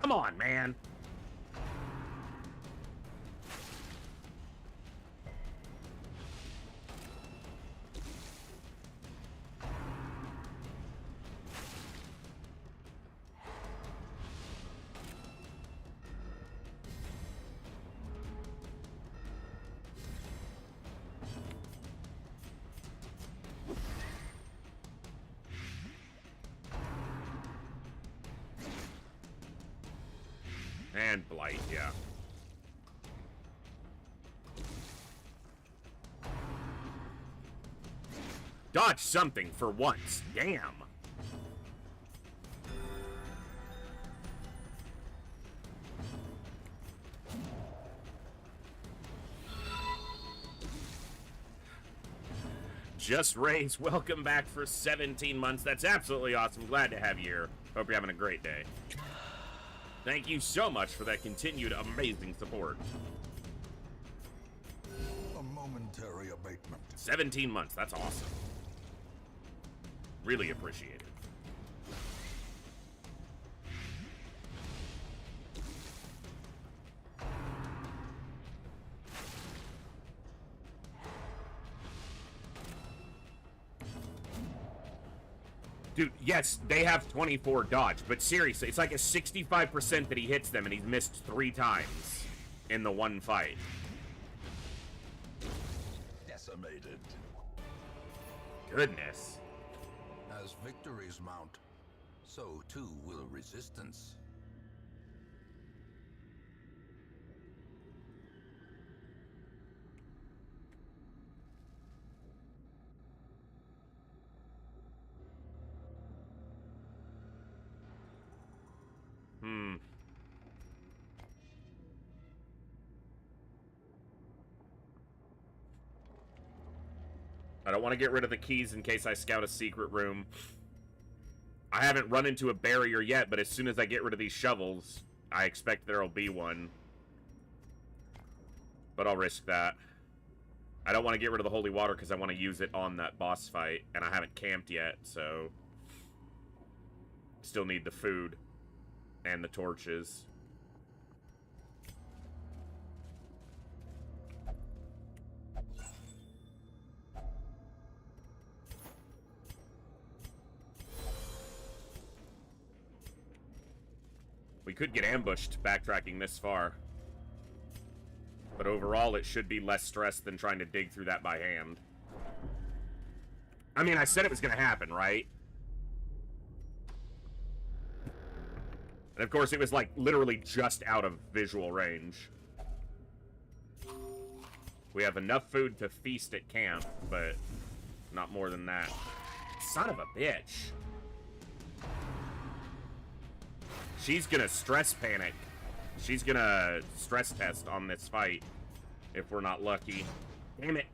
Come on, man! And Blight, yeah. Dodge something for once. Damn. Just Rays, welcome back for 17 months. That's absolutely awesome. Glad to have you here. Hope you're having a great day. Thank you so much for that continued amazing support. A momentary abatement. 17 months, that's awesome. Really appreciate it. Dude, yes, they have 24 dodge, but seriously, it's like a 65% that he hits them, and he's missed 3 times in the one fight. Decimated. Goodness. As victories mount, so too will resistance. I don't want to get rid of the keys in case I scout a secret room. I haven't run into a barrier yet, but as soon as I get rid of these shovels, I expect there'll be one. But I'll risk that. I don't want to get rid of the holy water because I want to use it on that boss fight, and I haven't camped yet, so... Still need the food and the torches. We could get ambushed backtracking this far. But overall, it should be less stress than trying to dig through that by hand. I mean, I said it was going to happen, right? And of course, it was like literally just out of visual range. We have enough food to feast at camp, but not more than that. Son of a bitch. She's gonna stress panic. She's gonna stress test on this fight if we're not lucky. Damn it.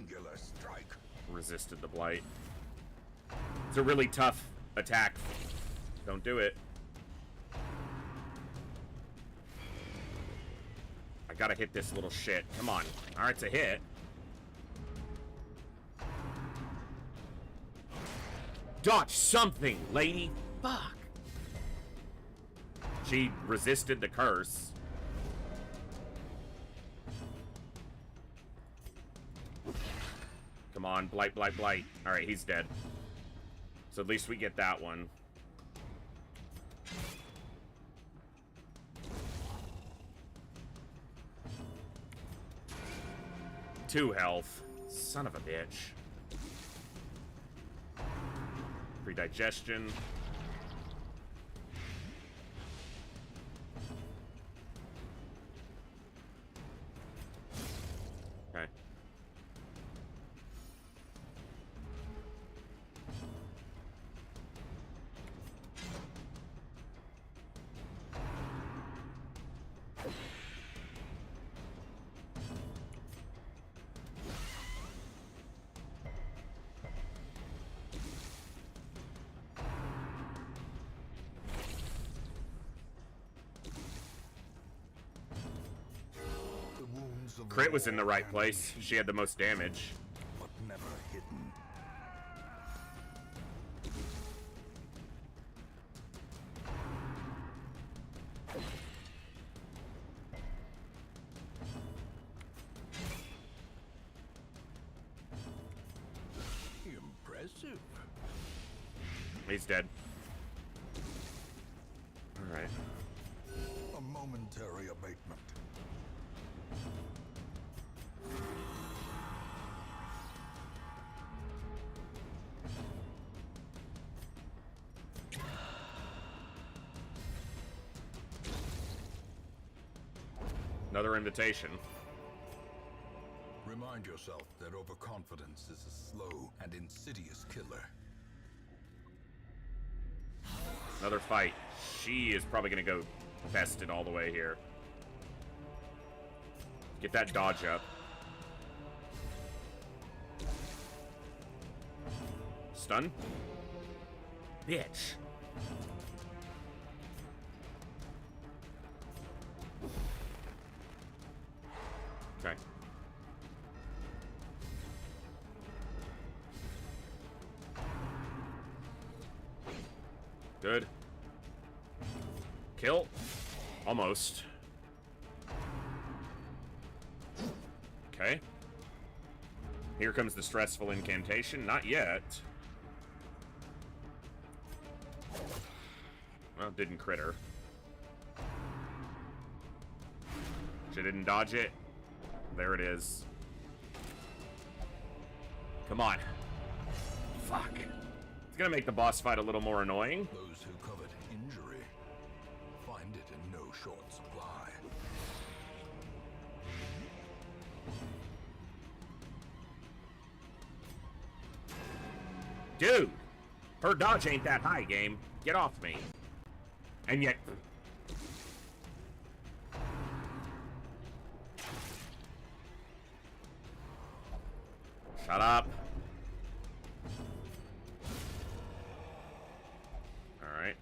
singular strike. Resisted the blight. It's a really tough attack. Don't do it. I gotta hit this little shit. Come on. Alright, it's a hit. Dodge something, lady. Fuck. She resisted the curse. Come on, blight, blight, blight. Alright, he's dead. So at least we get that one. Two health. Son of a bitch. Free digestion. Okay. Crit was in the right place. She had the most damage. But never hidden. Impressive. He's dead. Alright. A momentary abatement. Another invitation. Remind yourself that overconfidence is a slow and insidious killer. Another fight. She is probably going to go vested all the way here. Get that dodge up. Stun. Bitch. Okay. Good. Kill. Almost. Okay. Here comes the stressful incantation. Not yet. Well, didn't crit her. She didn't dodge it. There it is. Come on. Fuck. It's gonna make the boss fight a little more annoying. Those who covet injury find it in no short supply. Dude! Her dodge ain't that high, game. Get off me. And yet... Shut up. Alright.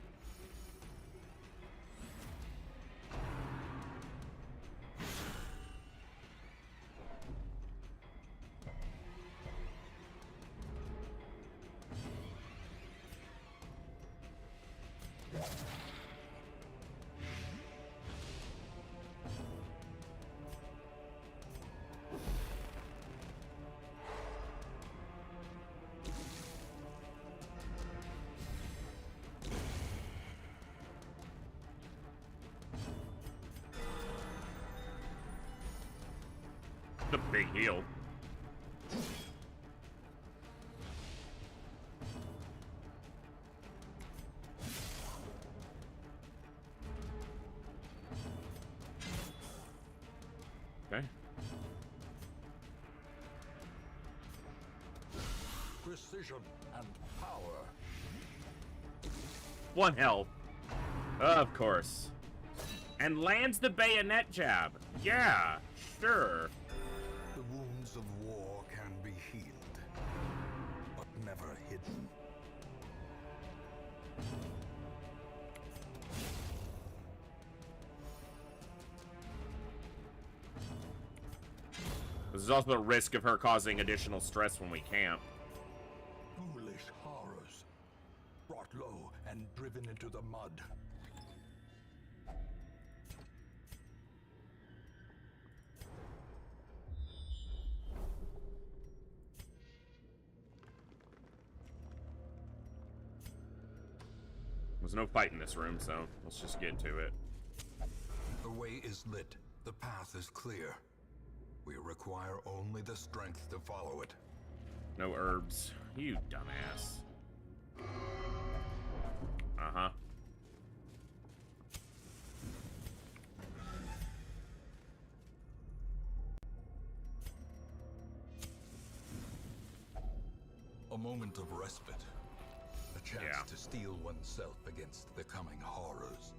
The big heal. Okay. Precision and power. One health. Of course. And lands the bayonet jab. Yeah, sure. The wounds of war can be There's also the risk of her causing additional stress when we camp. Foolish horrors. Brought low and driven into the mud. There's no fight in this room, so let's just get to it. The way is lit. The path is clear. We require only the strength to follow it. No herbs. You dumbass. Uh-huh. A moment of respite. A chance to steel oneself against the coming horrors.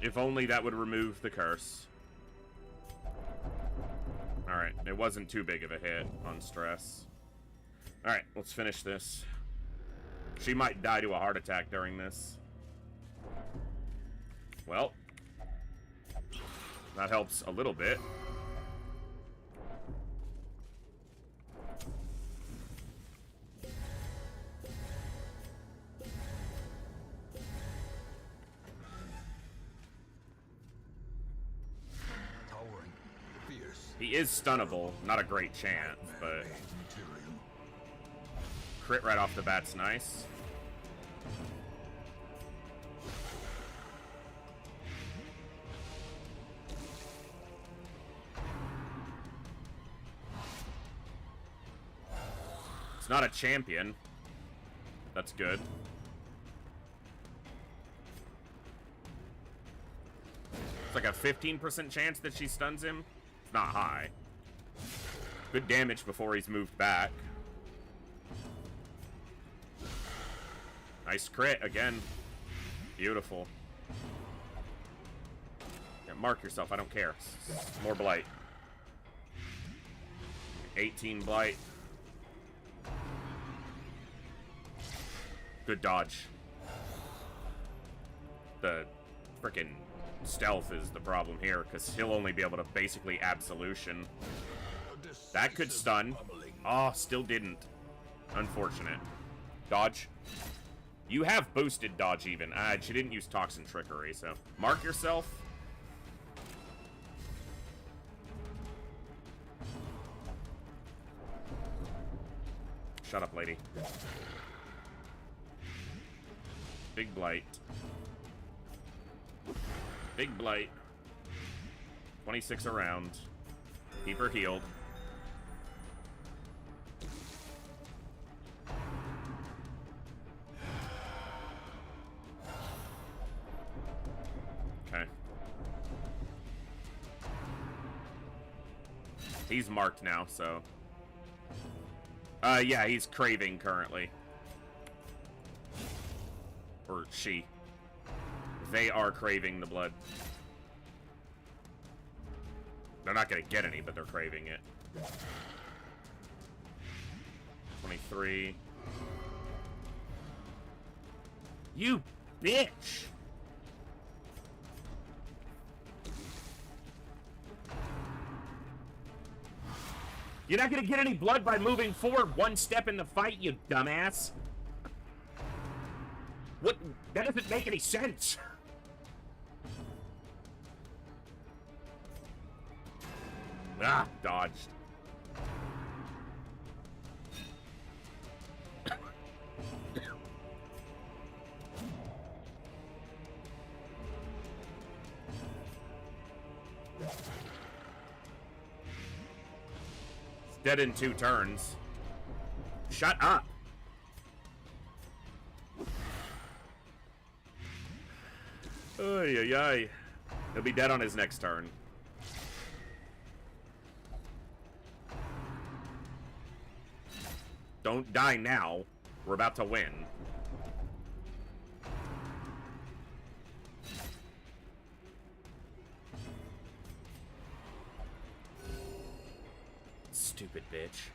If only that would remove the curse. Alright, it wasn't too big of a hit on stress. Alright, let's finish this. She might die to a heart attack during this. Well, that helps a little bit. Towering, fierce. He is stunnable. Not a great chance, but crit right off the bat's nice. It's not a champion. That's good. It's like a 15% chance that she stuns him. It's not high. Good damage before he's moved back. Nice crit again. Beautiful. Yeah, mark yourself. I don't care. More blight. 18 blight. Good dodge. The frickin' stealth is the problem here, because he'll only be able to basically absolution. That could stun. Oh, still didn't. Unfortunate. Dodge. You have boosted dodge even. She didn't use toxin trickery, so mark yourself. Shut up, lady. Big blight. Big blight. 26 around. Keep her healed. Okay. He's marked now, so. Yeah, he's craving currently. Or she. They are craving the blood. They're not gonna get any, but they're craving it. 23. You bitch! You're not gonna get any blood by moving forward one step in the fight, you dumbass. What? That doesn't make any sense. Ah, dodged. It's dead in 2 turns. Shut up. Ay, ay, ay. He'll be dead on his next turn. Don't die now. We're about to win. Stupid bitch.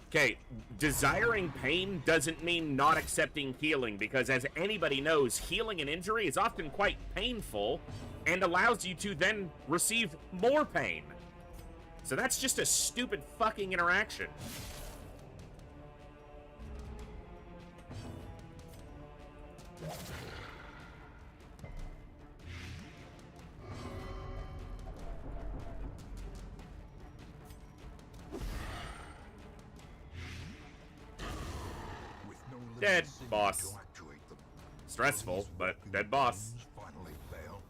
Okay, desiring pain doesn't mean not accepting healing, because as anybody knows, healing an injury is often quite painful and allows you to then receive more pain. So that's just a stupid fucking interaction. Dead boss. Stressful, but dead boss. Finally fail.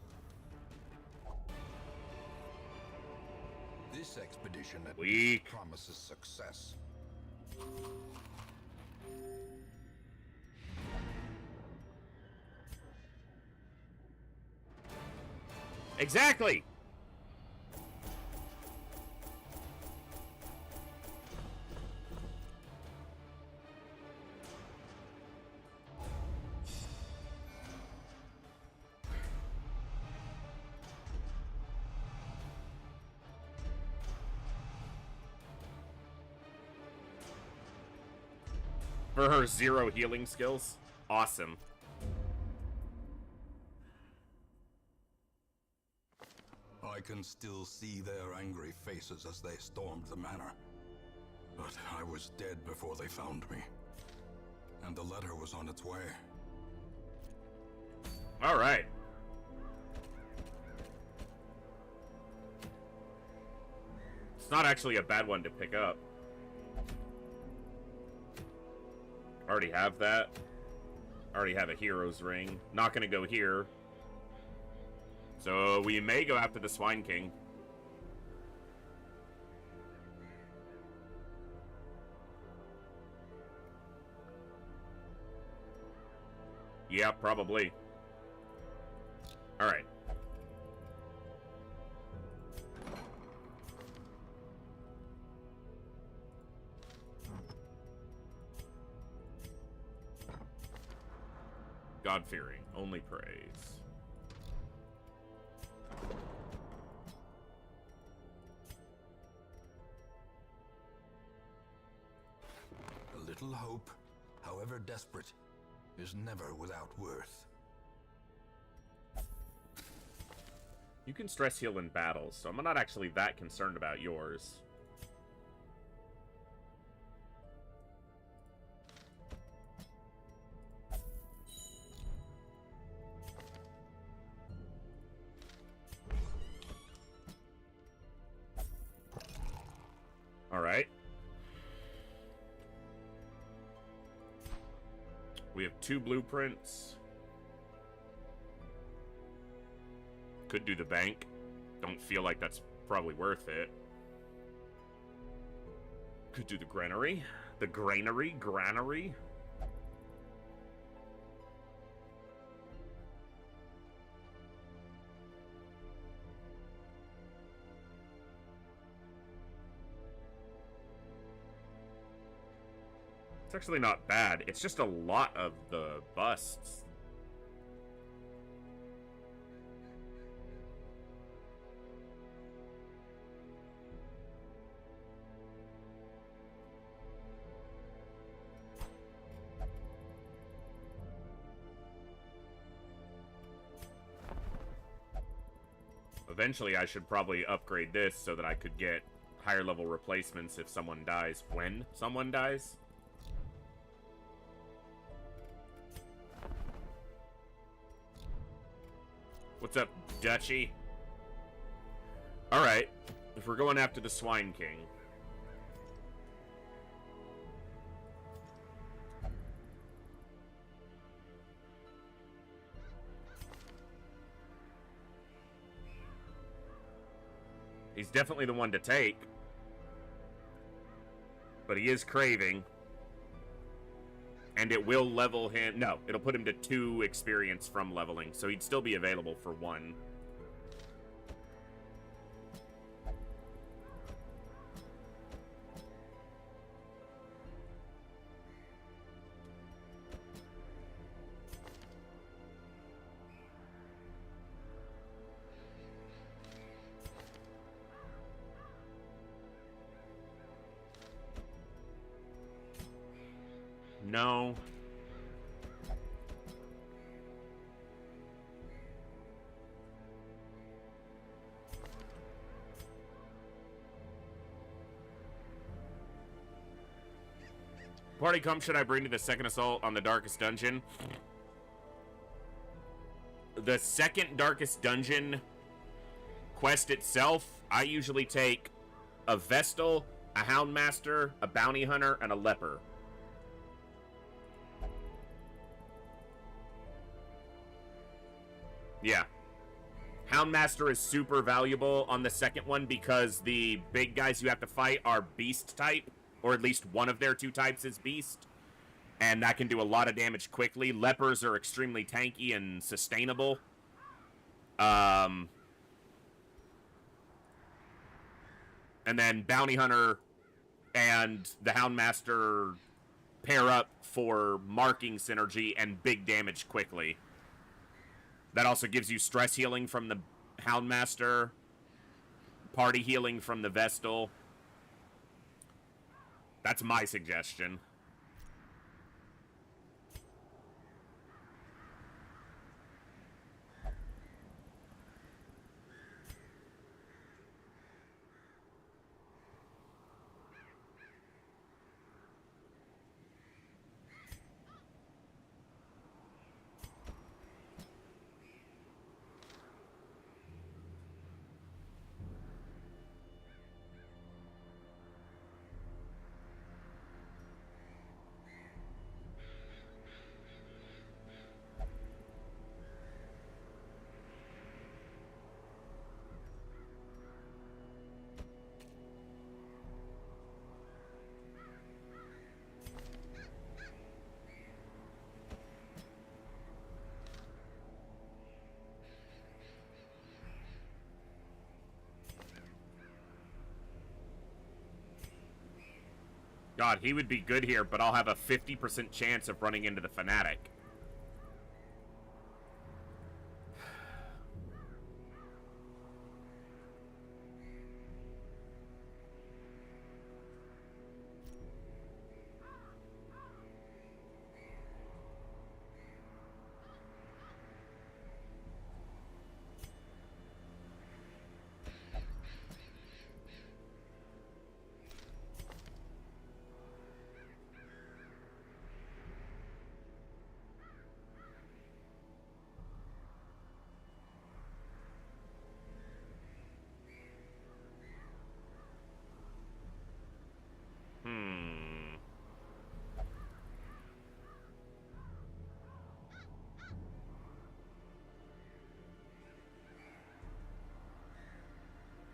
This expedition at Weak. promises success. Exactly. For her 0 healing skills. Awesome. I can still see their angry faces as they stormed the manor. But I was dead before they found me. And the letter was on its way. All right. It's not actually a bad one to pick up. Already have that. Already have a hero's ring. Not gonna go here. So we may go after the Swine King. Yeah, probably. Alright. God-fearing, only praise. A little hope, however desperate, is never without worth. You can stress heal in battles, so I'm not actually that concerned about yours. Alright. We have 2 blueprints. Could do the bank. Don't feel like that's probably worth it. Could do the granary. The granary? Granary? It's actually not bad. It's just a lot of the busts. Eventually, I should probably upgrade this so that I could get higher level replacements if someone dies. When someone dies? What's up, Dutchy? Alright, if we're going after the Swine King. He's definitely the one to take. But he is craving. And it will level him... No, it'll put him to 2 experience from leveling, so he'd still be available for 1. No. Party comp should I bring to the second assault on the darkest dungeon? The second darkest dungeon quest itself, I usually take a Vestal, a Houndmaster, a Bounty Hunter, and a Leper. Yeah. Houndmaster is super valuable on the second one because the big guys you have to fight are beast type, or at least one of their two types is beast, and that can do a lot of damage quickly. Lepers are extremely tanky and sustainable. And then Bounty Hunter and the Houndmaster pair up for marking synergy and big damage quickly. That also gives you stress healing from the Houndmaster, party healing from the Vestal. That's my suggestion. God, he would be good here, but I'll have a 50% chance of running into the Fanatic.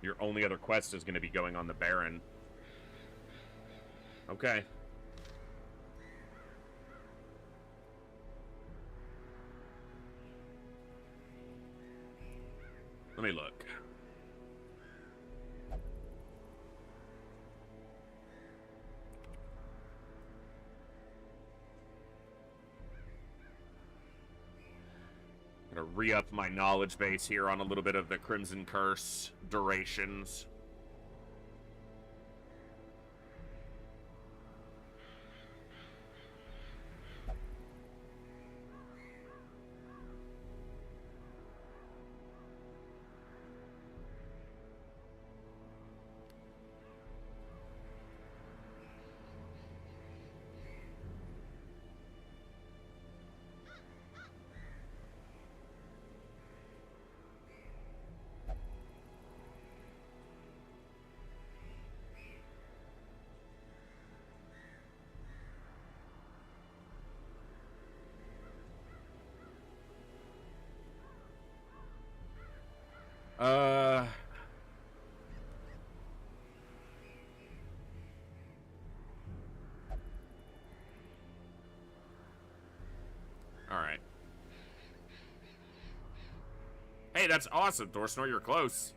Your only other quest is going to be going on the Baron. Okay. Let me look. I'm gonna re-up my knowledge base here on a little bit of the Crimson Curse durations. Alright. Hey, that's awesome, Thorsnor, you're close.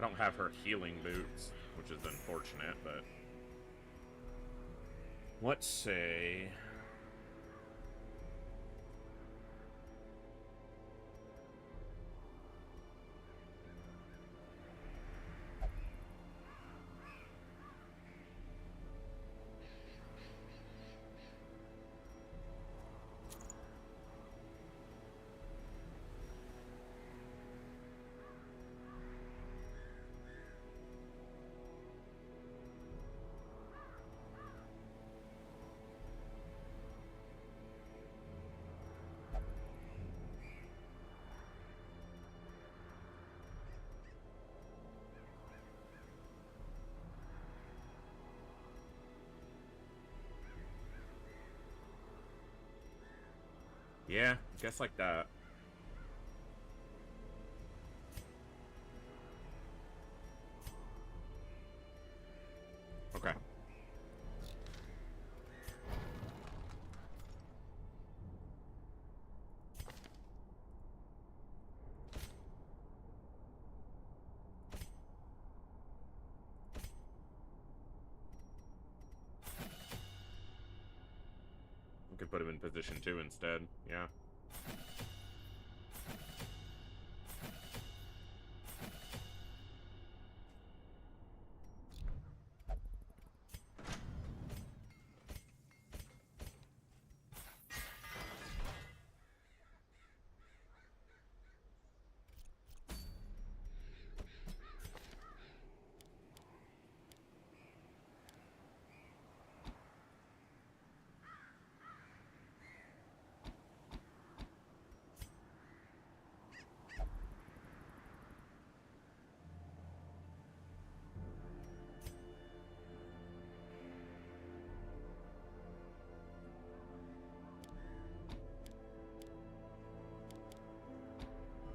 don't have her healing boots, which is unfortunate, but... Let's say... Yeah, I guess like that. Okay. We could put him in position 2 instead, yeah.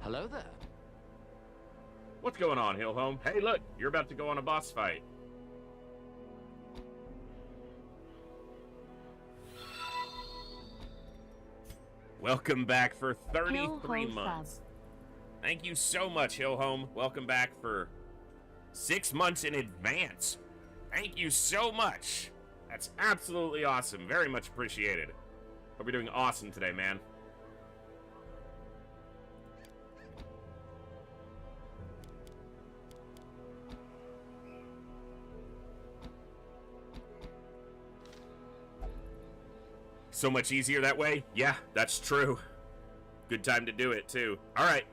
Hello there. What's going on, Hillhome? Hey, look, you're about to go on a boss fight. Welcome back for 33 months. Thank you so much, Hillhome. Welcome back for 6 months in advance. Thank you so much. That's absolutely awesome. Very much appreciated. Hope you're doing awesome today, man. So much easier that way? Yeah, that's true. Good time to do it, too. All right.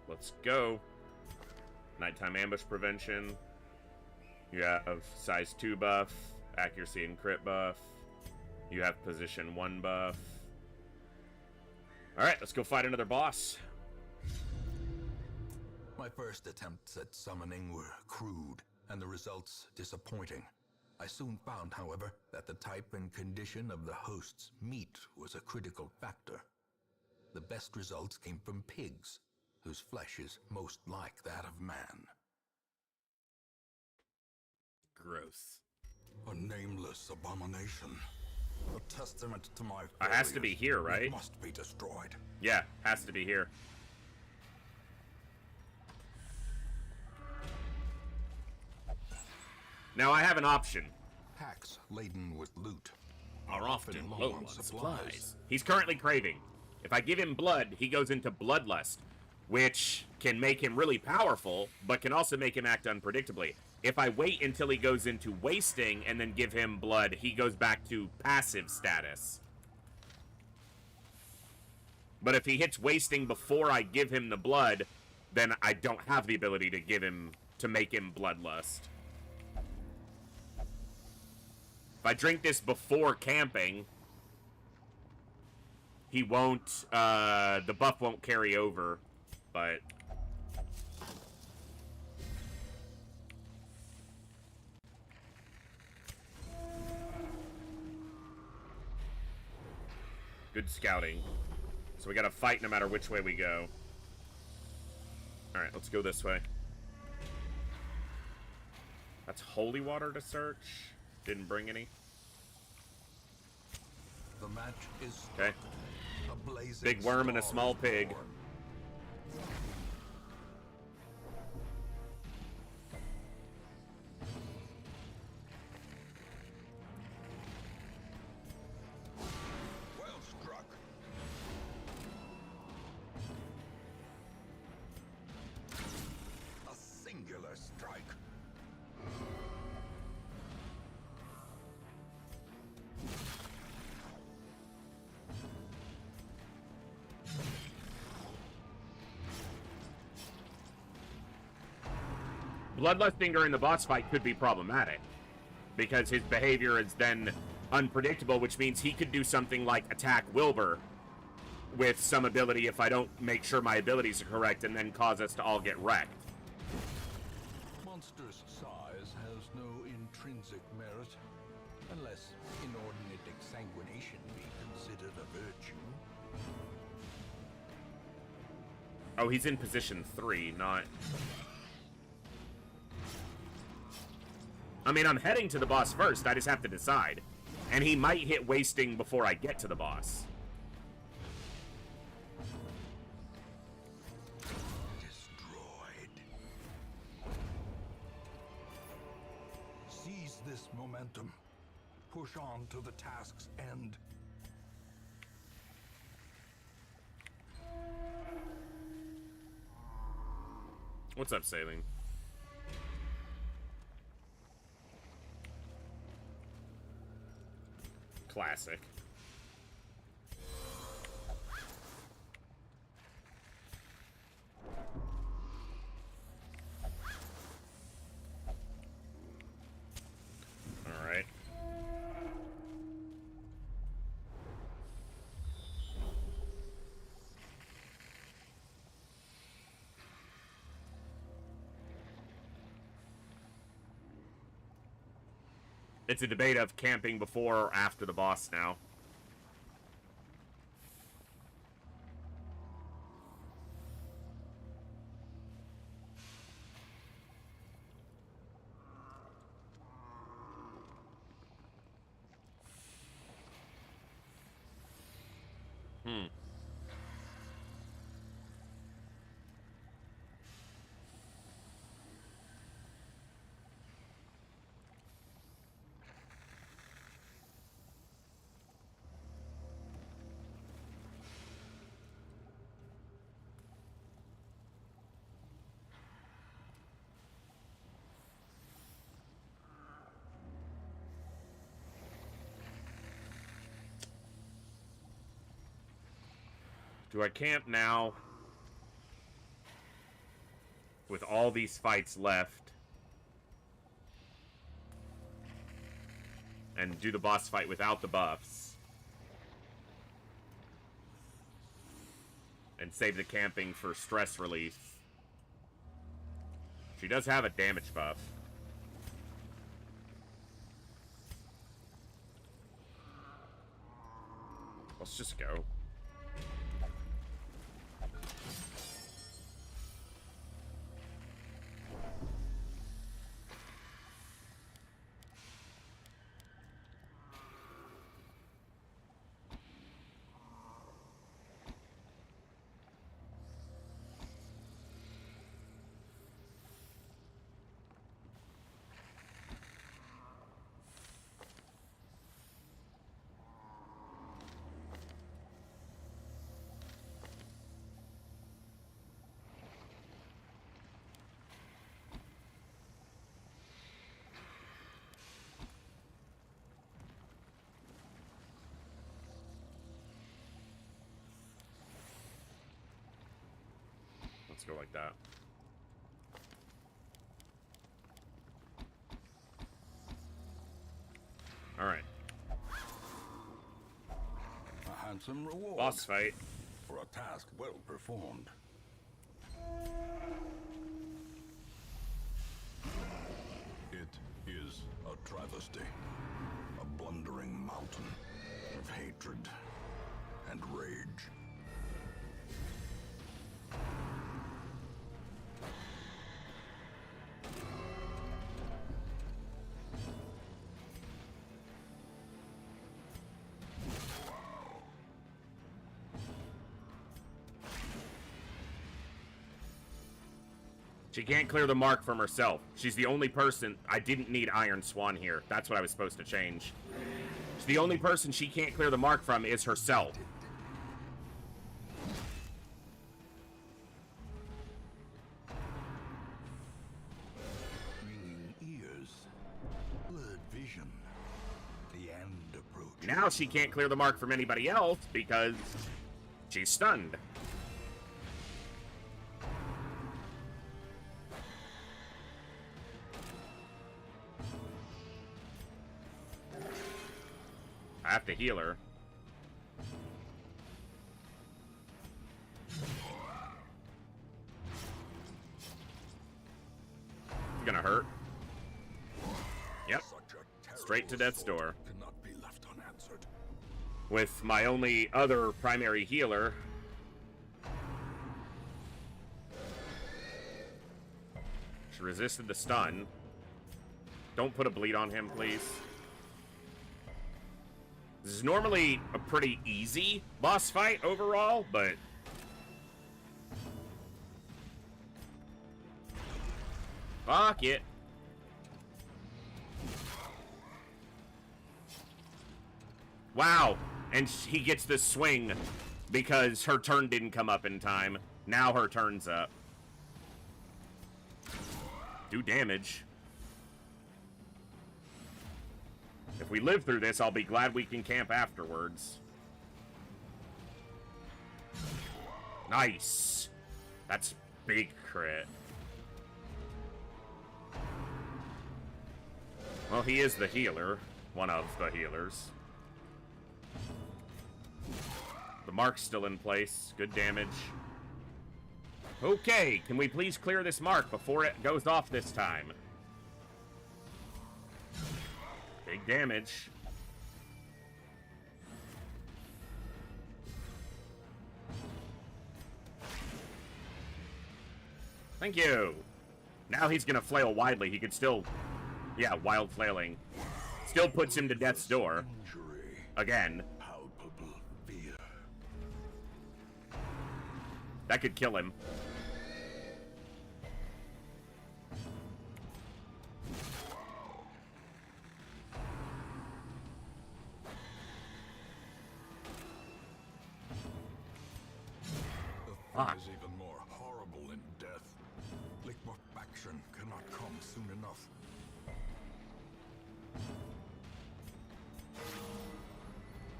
Let's go. Nighttime ambush prevention. You have size 2 buff, accuracy and crit buff. You have position 1 buff. Alright, let's go fight another boss. My first attempts at summoning were crude, and the results disappointing. I soon found, however, that the type and condition of the host's meat was a critical factor. The best results came from pigs, whose flesh is most like that of man. Gross. A nameless abomination. A testament to my It has to be here, right? It must be destroyed. Yeah, has to be here. Now I have an option. Packs laden with loot Are often low on supplies. He's currently craving. If I give him blood, he goes into bloodlust, which can make him really powerful, but can also make him act unpredictably. If I wait until he goes into wasting and then give him blood, he goes back to passive status. But if he hits wasting before I give him the blood, then I don't have the ability to make him bloodlust. If I drink this before camping, he won't, the buff won't carry over, but... Good scouting. So we gotta fight no matter which way we go. Alright, let's go this way. That's holy water to search. Didn't bring any. The match is okay. A blazing big worm and a small pig. Born. Well struck. A singular strike. Bloodlusting during the boss fight could be problematic, because his behavior is then unpredictable, which means he could do something like attack Wilbur with some ability if I don't make sure my abilities are correct, and then cause us to all get wrecked. Monster's size has no intrinsic merit, unless inordinate exsanguination be considered a virtue. Oh, he's in position 3, not... I mean, I'm heading to the boss first, I just have to decide. And he might hit wasting before I get to the boss. Destroyed. Seize this momentum. Push on to the task's end. What's up, Saline? Classic. All right. It's a debate of camping before or after the boss now. Do I camp now with all these fights left and do the boss fight without the buffs and save the camping for stress relief? She does have a damage buff. Let's just go. Let's go like that. All right. A handsome reward. Boss fight. For a task well performed. It is a travesty. A blundering mountain of hatred and rage. She can't clear the mark from herself. She's the only person... I didn't need Iron Swan here. That's what I was supposed to change. She's the only person she can't clear the mark from is herself. Ringing ears, blurred vision, the end approach. Now she can't clear the mark from anybody else because she's stunned. I have to heal her. It's gonna hurt. Yep. Straight to death's door. Cannot be left unanswered. With my only other primary healer. She resisted the stun. Don't put a bleed on him, please. This is normally a pretty easy boss fight overall, but... fuck it. Wow. And he gets the swing because her turn didn't come up in time. Now her turn's up. Do damage. If we live through this, I'll be glad we can camp afterwards. Nice. That's big crit. Well, he is the healer. One of the healers. The mark's still in place. Good damage. Okay, can we please clear this mark before it goes off this time? Big damage. Thank you. Now he's gonna flail widely. He could still... yeah, wild flailing. Still puts him to death's door. Injury, Again. palpable fear. That could kill him. The thing is even more horrible in death. Liquefaction cannot come soon enough.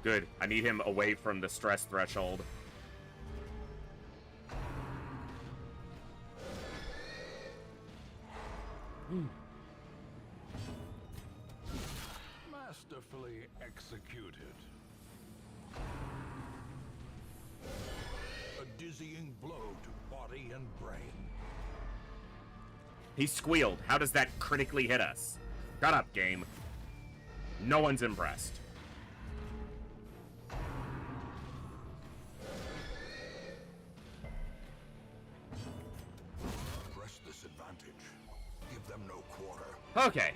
Good. I need him away from the stress threshold. Masterfully executed. A dizzying blow to body and brain. He squealed. How does that critically hit us? Shut up, game. No one's impressed. Press this advantage. Give them no quarter. Okay.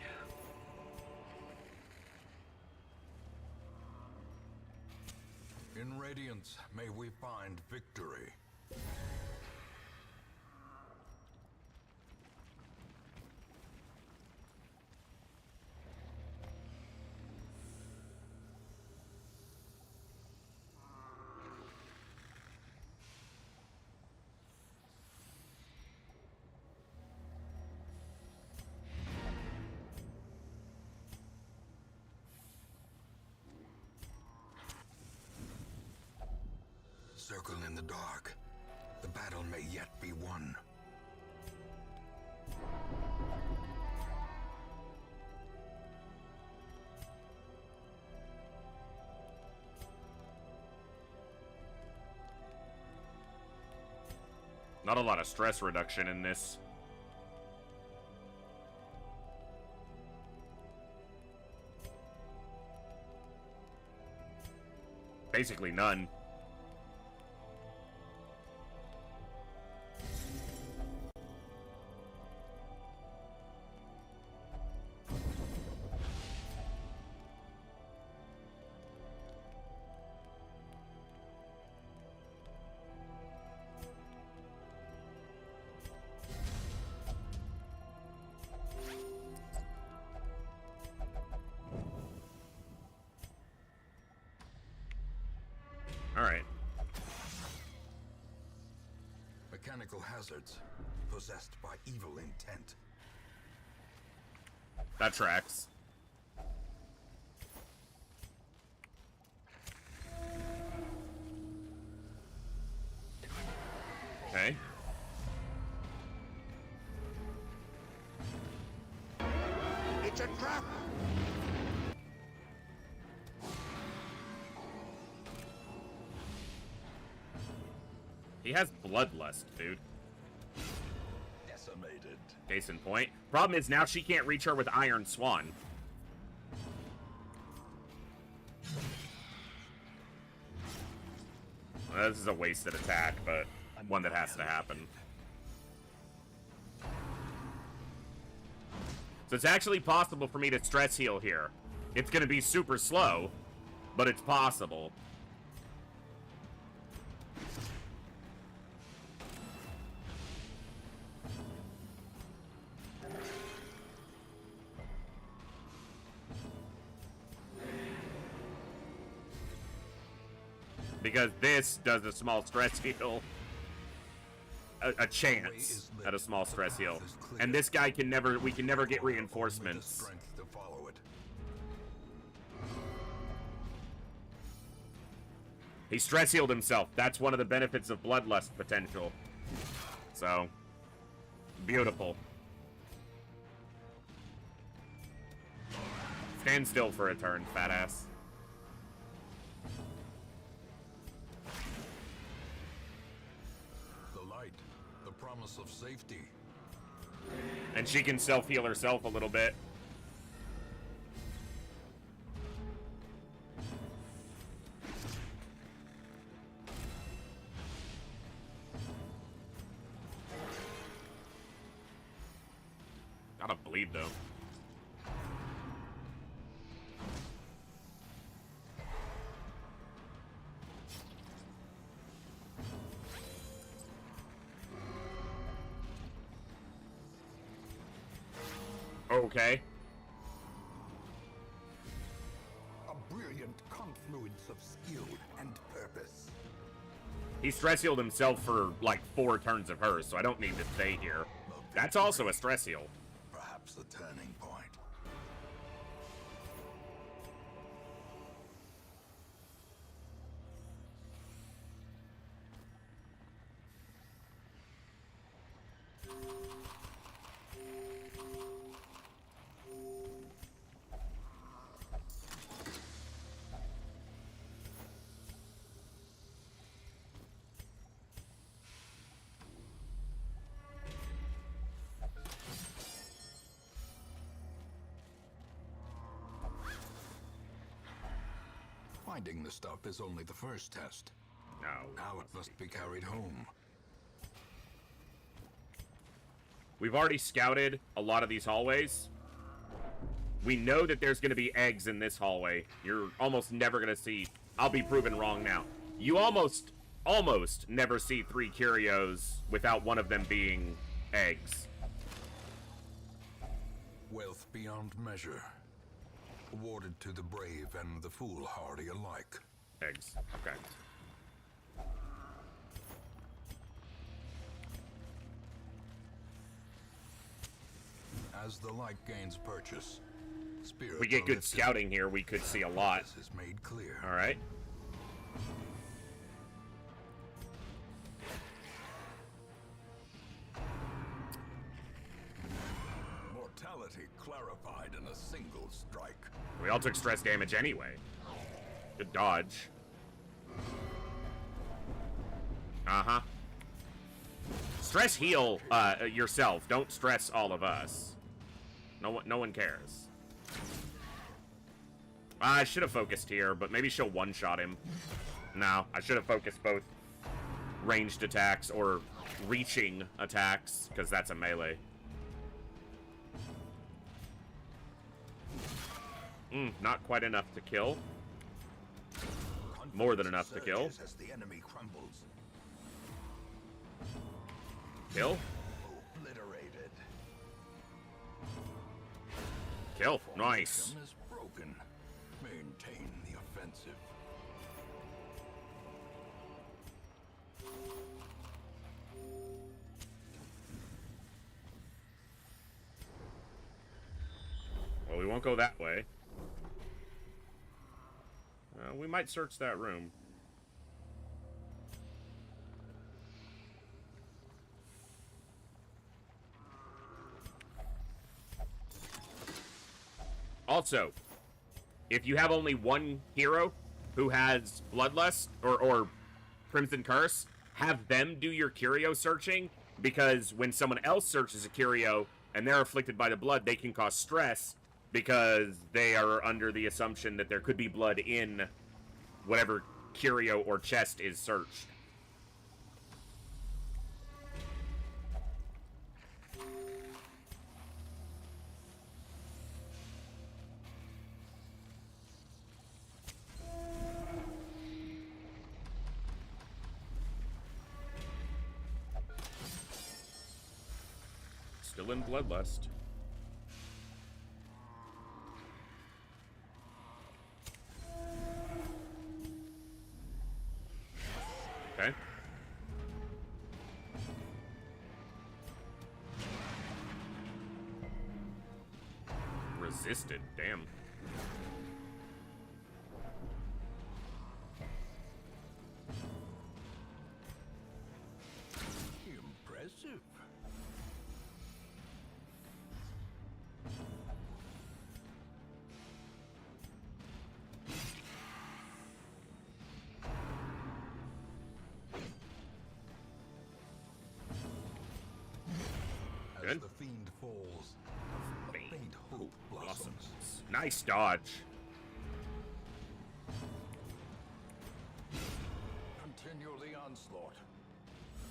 In Radiance, may we find victory. Circle in the dark. The battle may yet be won. Not a lot of stress reduction in this. Basically none. Alright. Mechanical hazards possessed by evil intent. That tracks. Okay. It's a trap! He has bloodlust, dude. Decimated. Case in point. Problem is now she can't reach her with Iron Swan. Well, this is a wasted attack, but one that has to happen. So it's actually possible for me to stress heal here. It's going to be super slow, but it's possible. Because this does a small stress heal. A chance at a small stress heal. And this guy can never, we can never get reinforcements. He stress healed himself. That's one of the benefits of Bloodlust potential. So, beautiful. Stand still for a turn, fat ass. Promise of safety. And she can self-heal herself a little bit. Gotta bleed though. Okay. A brilliant confluence of skill and purpose. He stress healed himself for like 4 turns of hers, so I don't need to stay here. That's also a stress heal. Perhaps the turning point. Finding the stuff is only the first test. No. Now it must be carried home. We've already scouted a lot of these hallways. We know that there's going to be eggs in this hallway. You're almost never going to see... I'll be proven wrong now. You almost never see 3 curios without one of them being eggs. Wealth beyond measure. Awarded to the brave and the foolhardy alike. Eggs. Okay. As the light gains purchase, spirits We get are good lifted. scouting here. We could see a lot. This is made clear. All right. Mortality clarified in a single strike. We all took stress damage anyway. Good dodge. Uh-huh. Stress heal yourself. Don't stress all of us. No one cares. I should have focused here, but maybe she'll one-shot him. No, I should have focused both ranged attacks or reaching attacks, because that's a melee. Not quite enough to kill. More than enough to kill. As the enemy crumbles. Kill. Obliterated. Kill. Nice. Momentum is broken. Maintain the offensive. won't go that way. We might search that room. Also, if you have only one hero who has Bloodlust or Crimson Curse, have them do your curio searching, because when someone else searches a curio and they're afflicted by the blood, they can cause stress because they are under the assumption that there could be blood in whatever curio or chest is searched. Still in Bloodlust. Okay. Resisted, damn. Impressive. As Good. the fiend falls, a faint hope blossoms. Nice dodge. Continue the onslaught.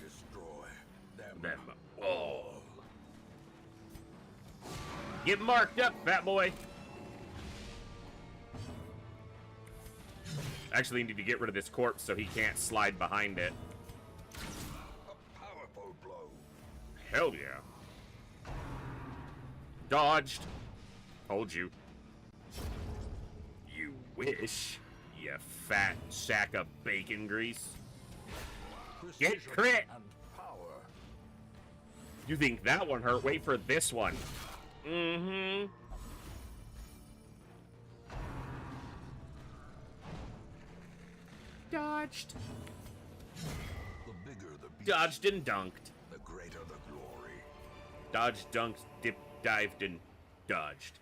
Destroy them. Them all. Get marked up, fat boy. Actually need to get rid of this corpse so he can't slide behind it. A powerful blow. Hell yeah. Dodged. Told you. You wish, you fat sack of bacon grease. Get Precision crit! and power. You think that one hurt? Wait for this one. Mm-hmm. Dodged. The bigger the beast, Dodged and dunked. the greater the glory. Dodged, dunked, dipped, dived, and dodged.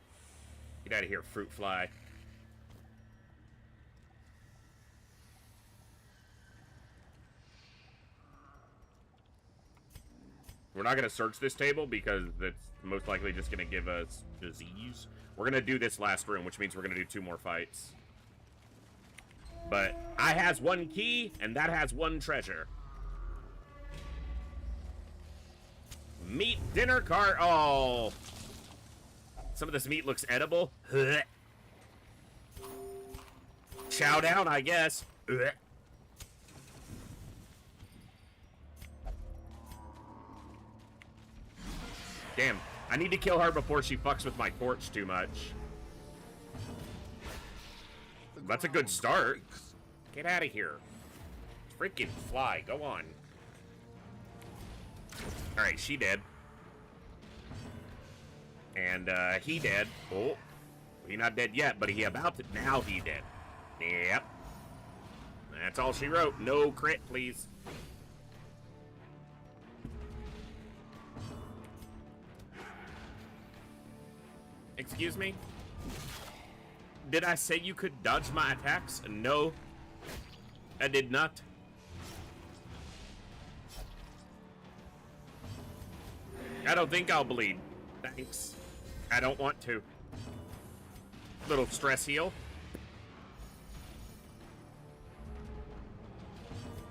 Get out of here, fruit fly. We're not going to search this table because that's most likely just going to give us disease. We're going to do this last room, which means we're going to do 2 more fights. But I has 1 key, and that has 1 treasure. Meat dinner cart. Oh. Some of this meat looks edible. Chow down, I guess. Damn, I need to kill her before she fucks with my torch too much. That's a good start. Get out of here. Freaking fly, go on. Alright, she dead. And, he dead. Oh, he not dead yet, but he about to. Now he dead. Yep. That's all she wrote. No crit, please. Excuse me? Did I say you could dodge my attacks? No, I did not. I don't think I'll bleed. Thanks. I don't want to. Little stress heal.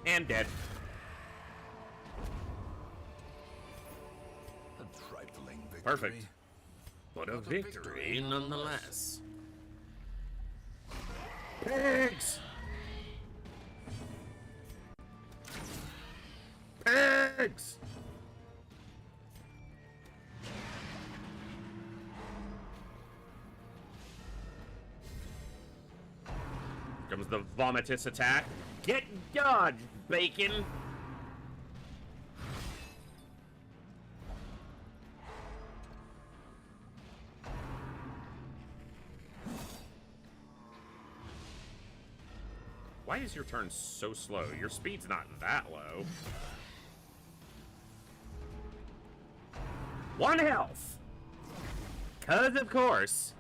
And dead. A trifling victory. Perfect. What a victory, nonetheless. Pigs! Pigs! Comes the vomitous attack. Get dodged, bacon! is your turn so slow? Your speed's not that low. 1 health! 'Cause of course.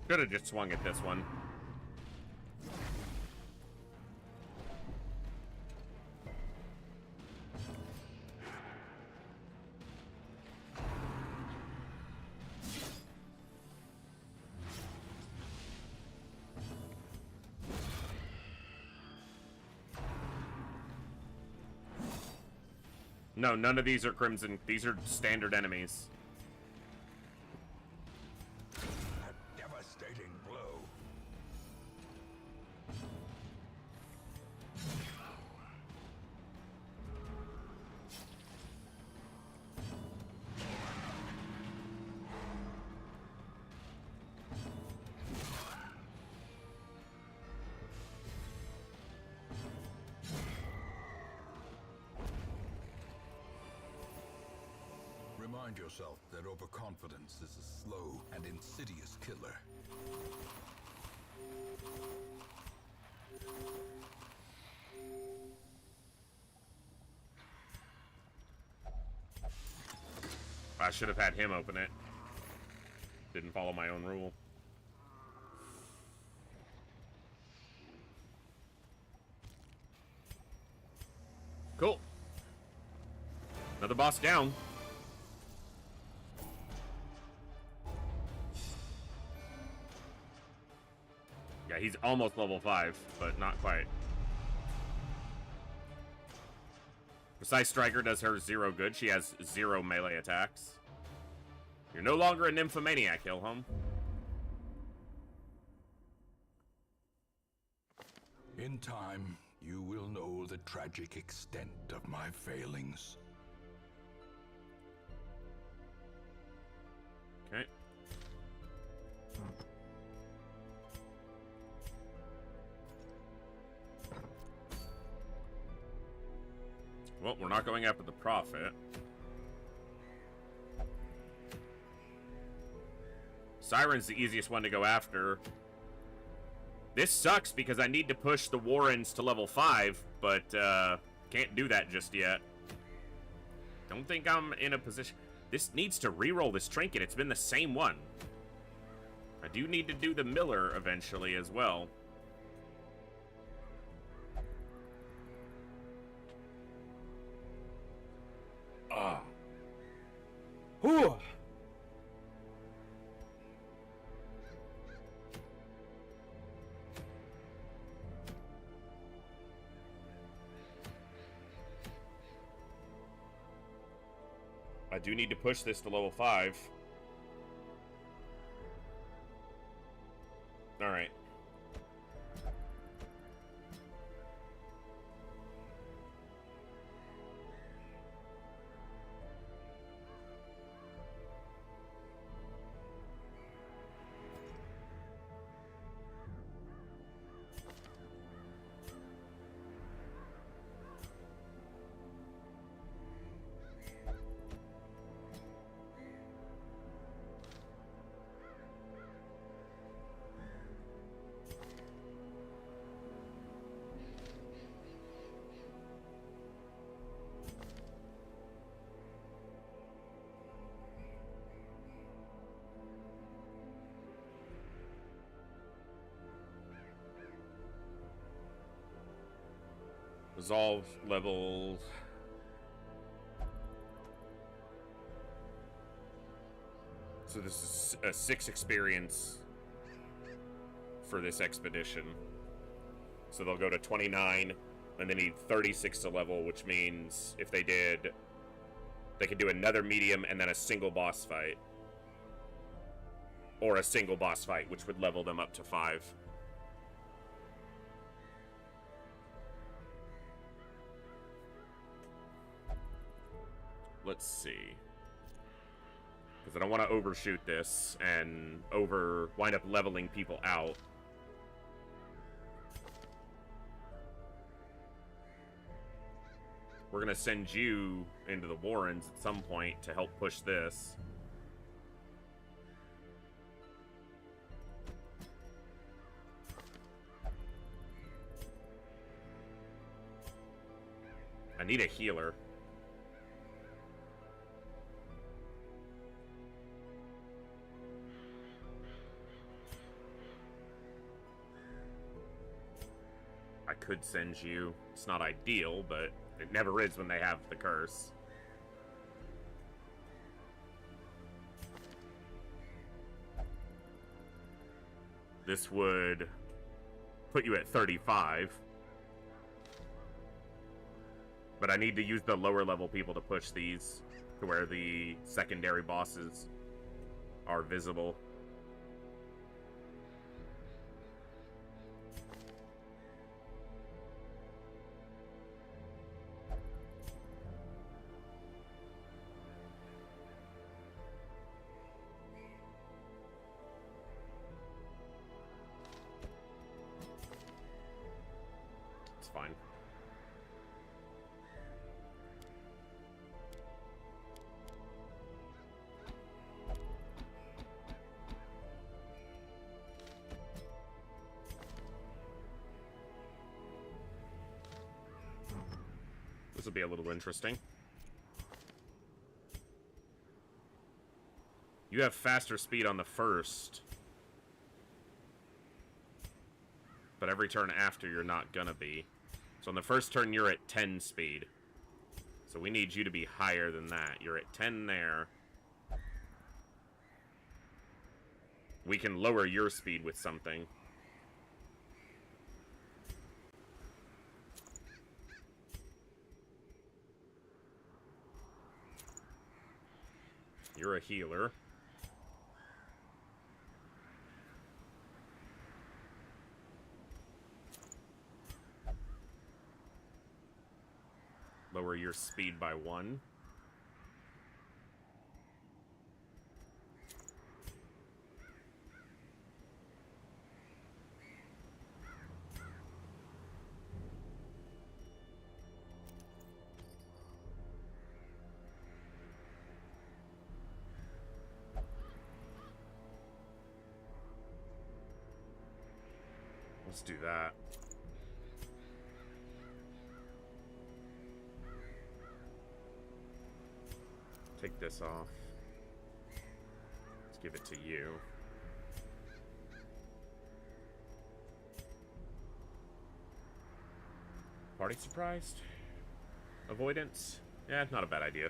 Could have just swung at this one. No, none of these are Crimson. These are standard enemies. A devastating blow. Remind yourself that overconfidence is a slow and insidious killer. I should have had him open it. Didn't follow my own rule. Cool. Another boss down. Yeah, he's almost level 5, but not quite. Precise Striker does her 0 good. She has 0 melee attacks. You're no longer a nymphomaniac, Hillhome. In time, you will know the tragic extent of my failings. Okay. Well, we're not going after the Prophet. Siren's the easiest one to go after. This sucks because I need to push the Warrens to level 5, but can't do that just yet. Don't think I'm in a position... This needs to reroll this trinket. It's been the same one. I do need to do the Miller eventually as well. Whew. I do need to push this to level 5. Alright. Resolve level... So this is a 6 experience for this expedition. So they'll go to 29, and they need 36 to level, which means if they did They could do another medium and then a single boss fight. Or a single boss fight, which would level them up to 5. Let's see. Because I don't want to overshoot this and wind up leveling people out. We're going to send you into the Warrens at some point to help push this. I need a healer. I could send you. It's not ideal, but it never is when they have the curse. This would put you at 35. But I need to use the lower level people to push these to where the secondary bosses are visible. It's fine. This will be a little interesting. You have faster speed on the first. But every turn after, you're not gonna be. So on the first turn, you're at 10 speed. So we need you to be higher than that. You're at 10 there. We can lower your speed with something. You're a healer. Lower your speed by 1. Let's do that. Take this off. Let's give it to you. Party surprised? Avoidance? Yeah, not a bad idea.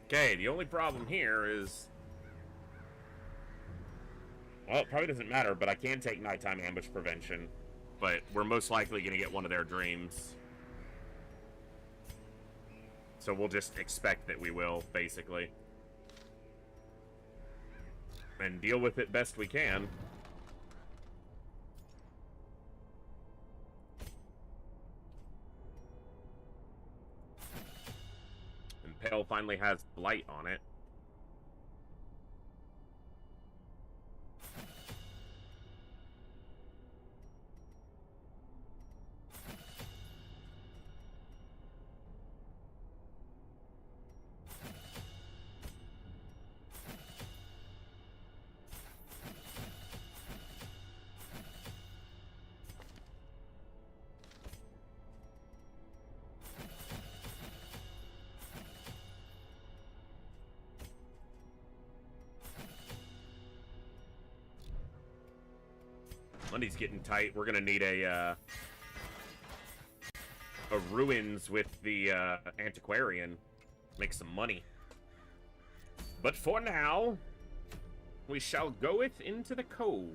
Okay, the only problem here is... Well, it probably doesn't matter, but I can take nighttime ambush prevention. But we're most likely going to get one of their dreams. So we'll just expect that we will, basically. And deal with it best we can. And Pale finally has Blight on it. Money's getting tight. We're gonna need a ruins with the antiquarian. Make some money. But for now, we shall goeth into the cove.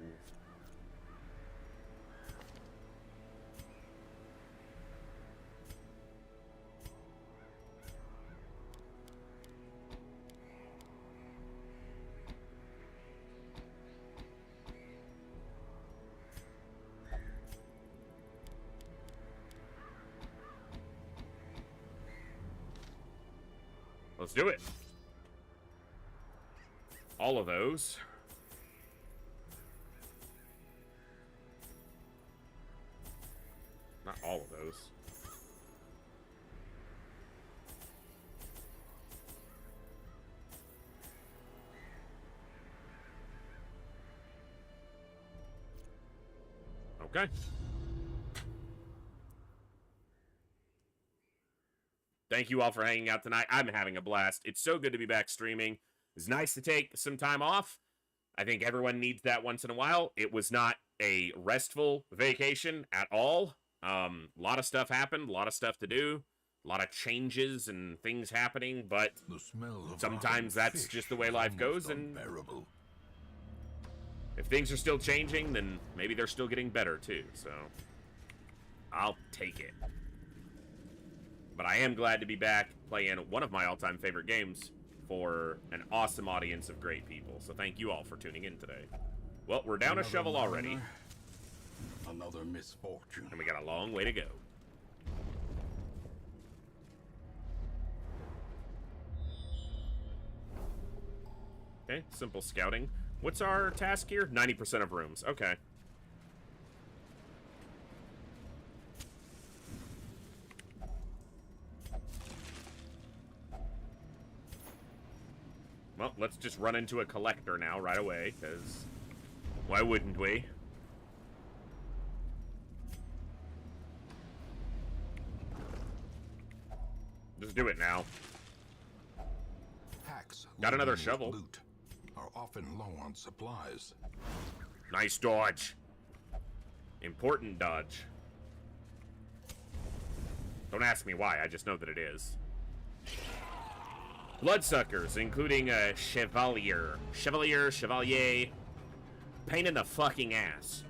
Let's do it. All of those. Not all of those. Okay. Thank you all for hanging out tonight. I'm having a blast. It's so good to be back streaming. It's nice to take some time off. I think everyone needs that once in a while. It was not a restful vacation at all. A lot of stuff happened, a lot of stuff to do, a lot of changes and things happening, but sometimes that's just the way life goes, and if things are still changing, then maybe they're still getting better too, so I'll take it. But I am glad to be back playing one of my all-time favorite games for an awesome audience of great people. So thank you all for tuning in today. Well, we're down a shovel already. Another misfortune. And we got a long way to go. Okay, simple scouting. What's our task here? 90% of rooms. Okay. Well, let's just run into a collector now right away, because why wouldn't we? Just do it now. Hacks got another shovel. Loot are often low on supplies. Nice dodge. Important dodge. Don't ask me why, I just know that it is. Bloodsuckers, including a Chevalier. Chevalier. Pain in the fucking ass.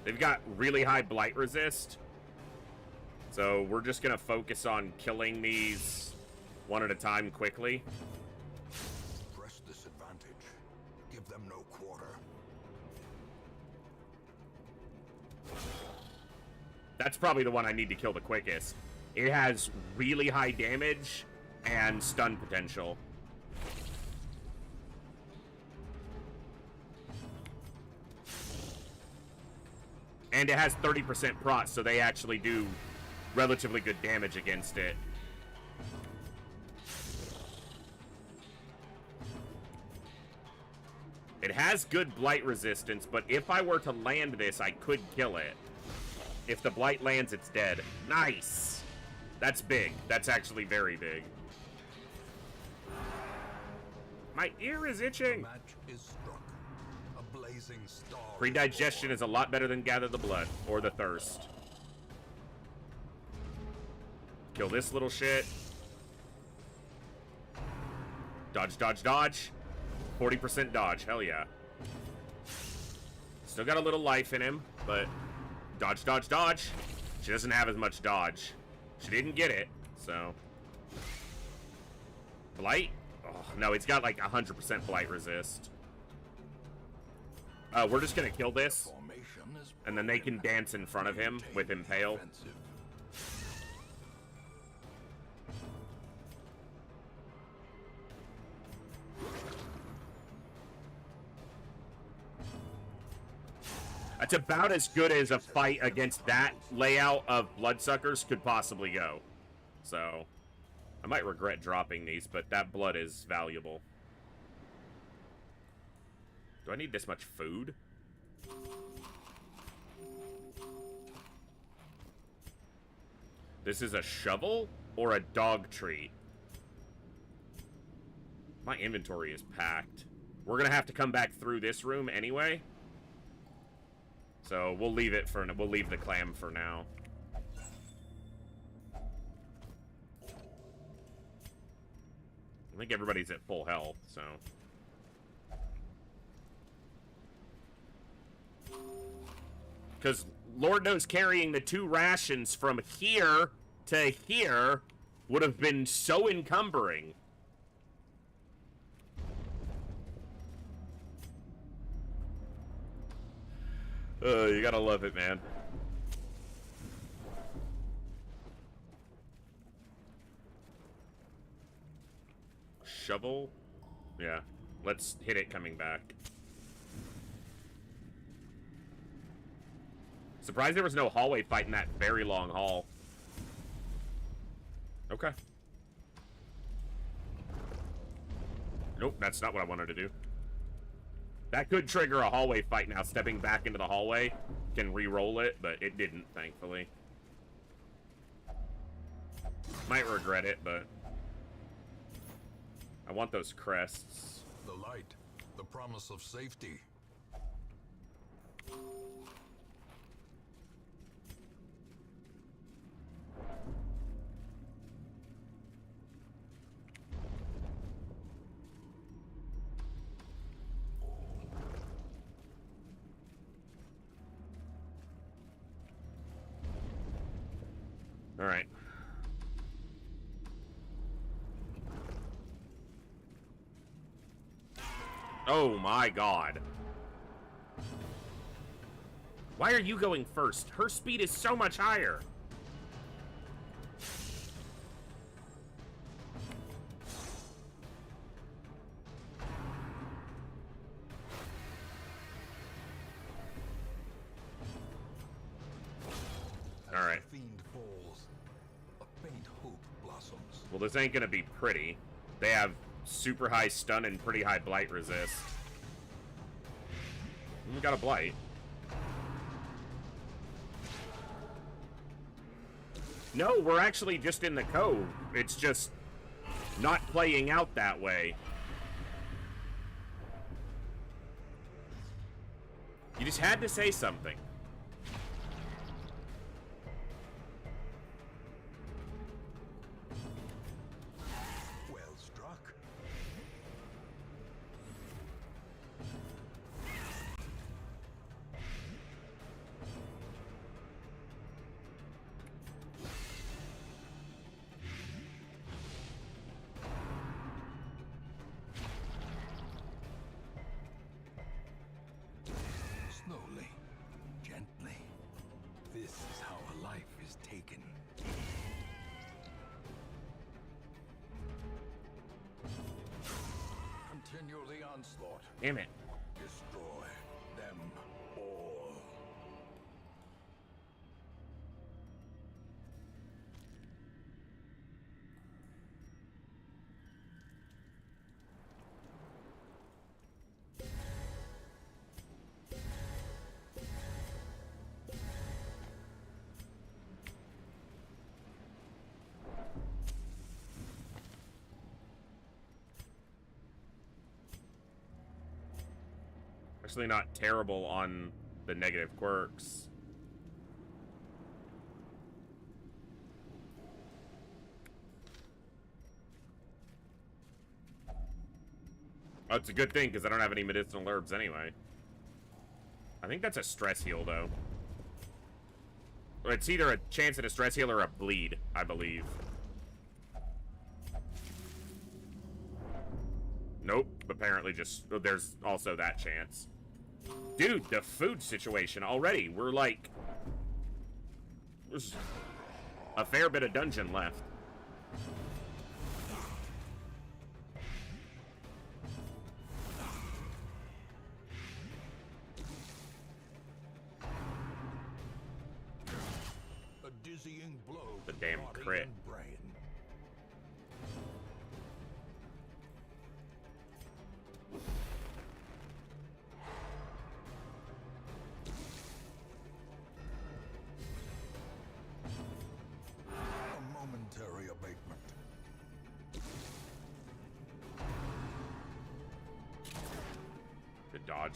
They've got really high blight resist. So we're just gonna focus on killing these one at a time quickly. Press this advantage. Give them no quarter. That's probably the one I need to kill the quickest. It has really high damage and stun potential. And it has 30% prot, so they actually do relatively good damage against it. It has good blight resistance, but if I were to land this, I could kill it. If the blight lands, it's dead. Nice! That's big. That's actually very big. My ear is itching! The match is struck. A blazing star. Predigestion is a lot better than Gather the Blood, or the Thirst. Kill this little shit. Dodge, dodge, dodge. 40% dodge, hell yeah. Still got a little life in him, but dodge, dodge, dodge. She doesn't have as much dodge. She didn't get it, so. Blight? Oh, no, he's got like 100% blight resist. We're just gonna kill this, and then they can dance in front of him with Impale. That's about as good as a fight against that layout of Bloodsuckers could possibly go. So, I might regret dropping these, but that blood is valuable. Do I need this much food? This is a shovel or a dog treat? My inventory is packed. We're gonna have to come back through this room anyway. So we'll leave it for we'll leave the clam for now. I think everybody's at full health, so. Because Lord knows carrying the 2 rations from here to here would have been so encumbering. You gotta love it, man. Shovel? Yeah. Let's hit it coming back. Surprised there was no hallway fight in that very long hall. Okay. Nope, that's not what I wanted to do. That could trigger a hallway fight now. Stepping back into the hallway can re-roll it, but it didn't, thankfully. Might regret it, but... I want those crests. The light, the promise of safety. All right. Oh my god. Why are you going first? Her speed is so much higher. All right. The fiend falls, a faint hope blossoms. Well, this ain't gonna be pretty. They have super high stun and pretty high blight resist. We got a blight. No, we're actually just in the cove. It's just not playing out that way. You just had to say something. Well struck. Slowly, gently. This is how a life is taken. Continue the onslaught. Damn it. Destroy them all. Actually not terrible on the negative quirks. Oh, it's a good thing because I don't have any medicinal herbs anyway. I think that's a stress heal though. It's either a chance at a stress heal or a bleed, I believe. Nope, apparently just, there's also that chance. Dude, the food situation already, we're like, there's a fair bit of dungeon left. A dizzying blow. The to damn body crit. and brain. A momentary abatement. Good dodge.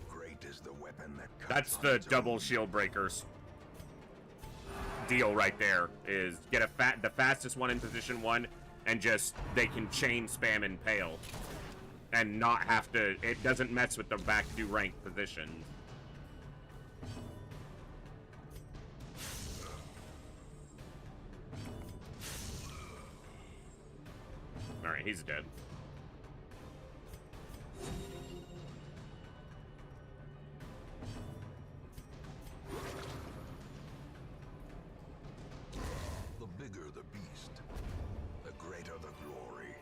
Great is the weapon that cuts That's on the its double own. shield breakers deal right there, is get the fastest one in position one, and just, they can chain spam Impale. and not have to... It doesn't mess with the back to rank position. Alright, he's dead. The bigger the beast, the greater the glory.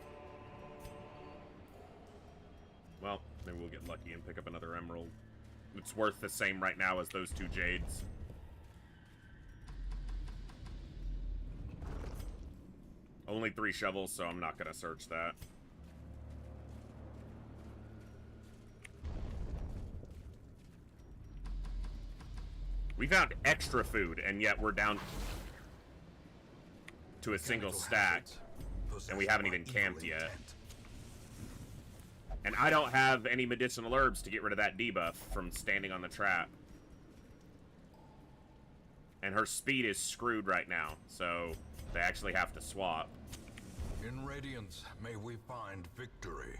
Well, maybe we'll get lucky and pick up another emerald. It's worth the same right now as those 2 jades. Only 3 shovels, so I'm not gonna search that. We found extra food, and yet we're down to a single stack, and we haven't even camped yet. And I don't have any medicinal herbs to get rid of that debuff from standing on the trap. And her speed is screwed right now, so they actually have to swap. In Radiance, may we find victory.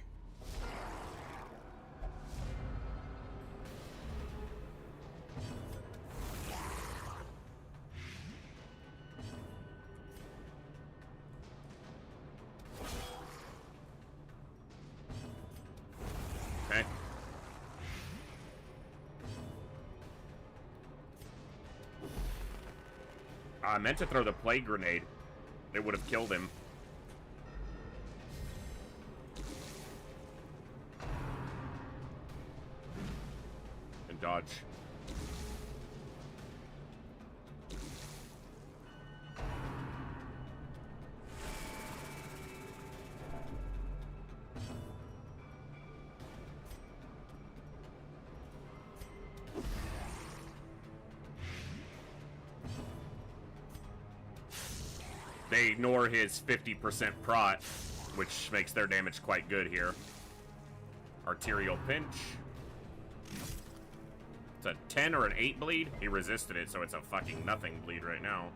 Okay. I meant to throw the plague grenade. It would have killed him. And dodge. They ignore his 50% prot, which makes their damage quite good here. Arterial pinch. It's a 10 or an 8 bleed. He resisted it, so it's a fucking nothing bleed right now.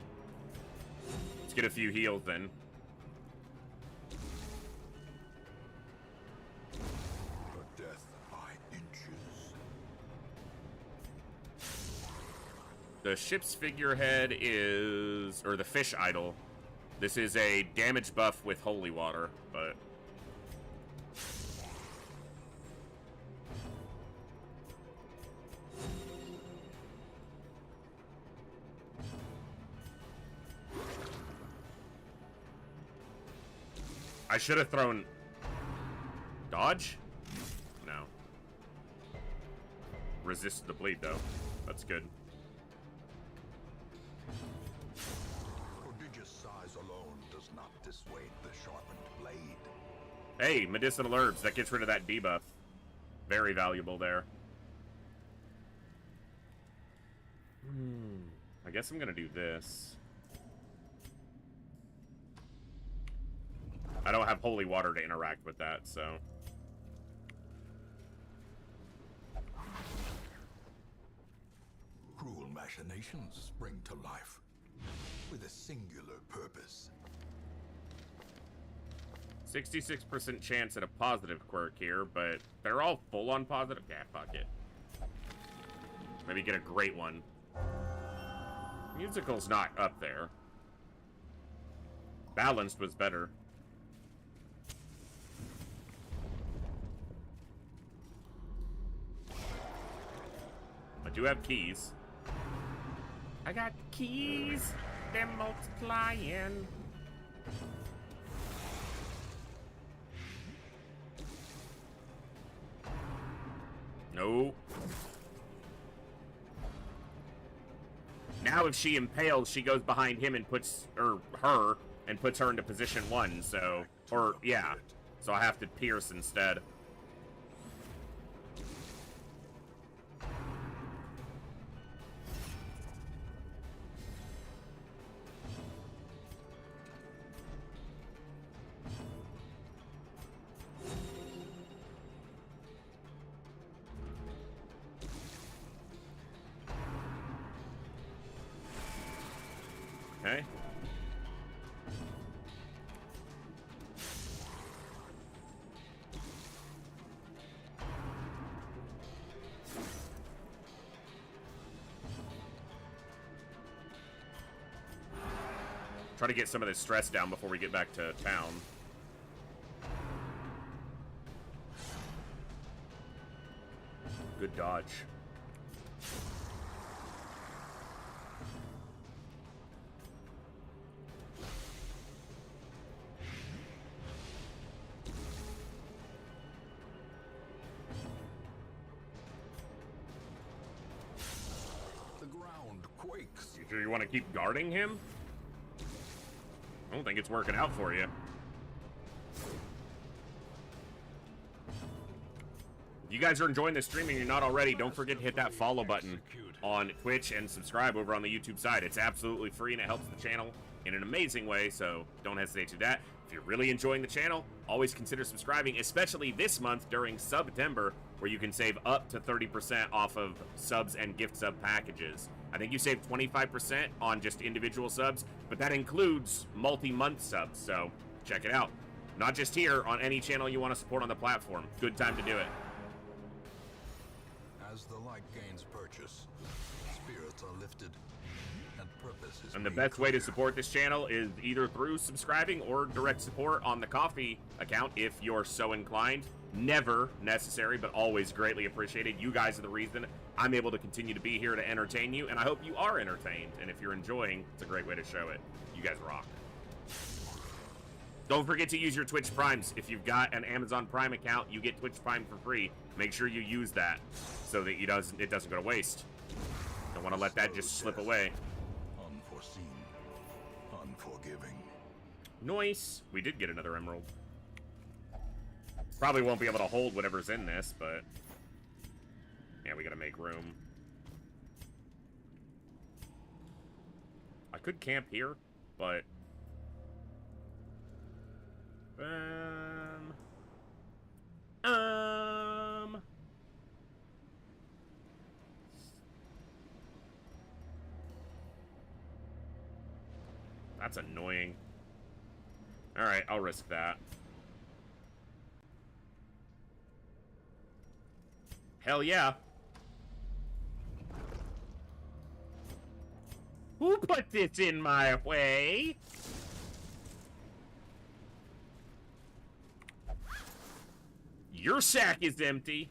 Let's get a few heals then. The death by inches. The ship's figurehead is... or the fish idol. This is a damage buff with holy water, but... I should have thrown... Dodge? No. Resisted the bleed, though. That's good. Prodigious size alone does not dissuade the sharpened blade. Hey, medicinal herbs. That gets rid of that debuff. Very valuable there. I guess I'm gonna do this. I don't have holy water to interact with that, so... Cruel machinations spring to life with a singular purpose. 66% chance at a positive quirk here, but they're all full on positive. Yeah, fuck it. Maybe get a great one. Musical's not up there. Balanced was better. I do have keys. I got keys. They're multiplying. No. Now if she impales, she goes behind him and puts, or her, and puts her into position 1, so, or, yeah. So I have to pierce instead. Okay. Try to get some of this stress down before we get back to town. Good dodge. The ground quakes. You sure you want to keep guarding him? I don't think it's working out for you. If you guys are enjoying this stream and you're not already, don't forget to hit that follow button on Twitch and subscribe over on the YouTube side. It's absolutely free and it helps the channel in an amazing way, so don't hesitate to do that. If you're really enjoying the channel, always consider subscribing, especially this month during September, where you can save up to 30% off of subs and gift sub packages. I think you save 25% on just individual subs, but that includes multi-month subs, so check it out. Not just here, on any channel you want to support on the platform. Good time to do it. As the light gains purchase, spirits are lifted, and purpose is And the made best way to clear. support this channel is either through subscribing or direct support on the Ko-fi account if you're so inclined. Never necessary, but always greatly appreciated. You guys are the reason I'm able to continue to be here to entertain you, and I hope you are entertained. And if you're enjoying, it's a great way to show it. You guys rock. Don't forget to use your Twitch Primes. If you've got an Amazon Prime account, you get Twitch Prime for free. Make sure you use that so that it doesn't go to waste. Don't want to let that just slip away. Unforeseen, unforgiving. Nice. We did get another emerald. Probably won't be able to hold whatever's in this, but yeah, we gotta make room. I could camp here, but that's annoying. All right, I'll risk that. Hell yeah. Who put this in my way? Your sack is empty.